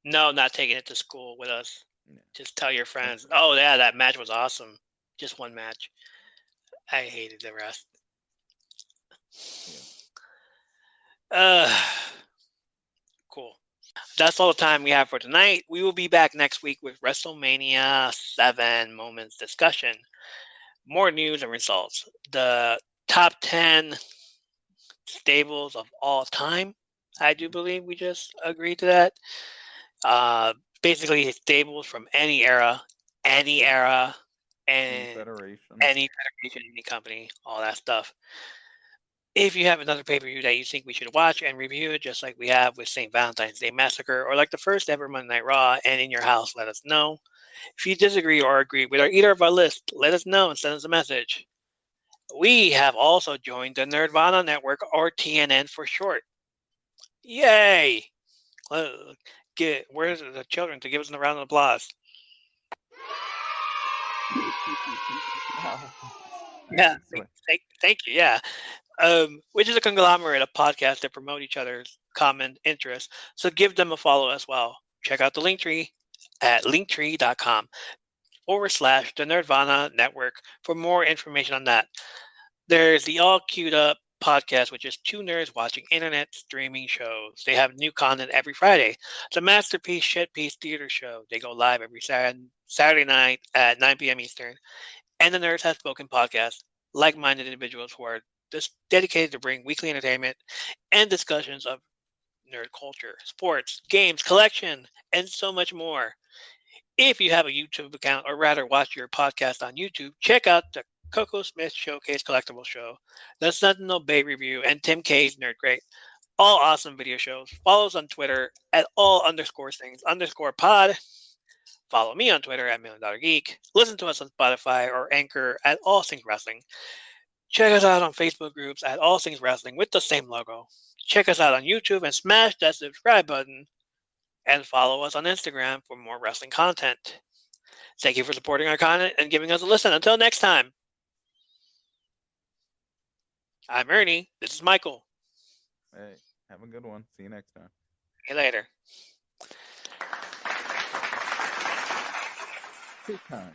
No, not taking it to school with us. No. Just tell your friends. Oh yeah, that match was awesome. Just one match. I hated the rest. Cool. That's all the time we have for tonight. We will be back next week with WrestleMania 7 Moments discussion. More news and results. The top 10 stables of all time. I do believe we just agreed to that. Basically, stables from any era, Any and federation. any federation, any company, all that stuff. If you have another pay-per-view that you think we should watch and review, just like we have with St. Valentine's Day Massacre, or like the first ever Monday Night Raw, and in your house, let us know. If you disagree or agree with either of our lists, let us know and send us a message. We have also joined the Nerdvana Network, or TNN for short. Yay! Where's the children to give us a round of applause? Yeah, thank you. Yeah, which is a conglomerate of podcasts that promote each other's common interests. So give them a follow as well. Check out the Linktree at linktree.com/the Nerdvana Network for more information on that. There's the All Queued Up podcast, which is 2 nerds watching internet streaming shows. They have new content every Friday. The Masterpiece Shitpiece Theater Show. They go live every Saturday night at 9 p.m. Eastern. And the Nerds Have Spoken podcast, like-minded individuals who are just dedicated to bring weekly entertainment and discussions of nerd culture, sports, games, collection, and so much more. If you have a YouTube account, or rather watch your podcast on YouTube, check out the Coco Smith Showcase Collectible Show, the Sentinel Bay Review, and Tim K's Nerd Crate. All awesome video shows. Follow us on Twitter at all_things_pod. Follow me on Twitter at $1,000,000Geek. Listen to us on Spotify or Anchor at All Things Wrestling. Check us out on Facebook groups at All Things Wrestling with the same logo. Check us out on YouTube and smash that subscribe button and follow us on Instagram for more wrestling content. Thank you for supporting our content and giving us a listen. Until next time, I'm Ernie. This is Michael. Hey, have a good one. See you next time. See you later. Two time.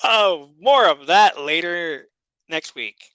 Oh, more of that later next week.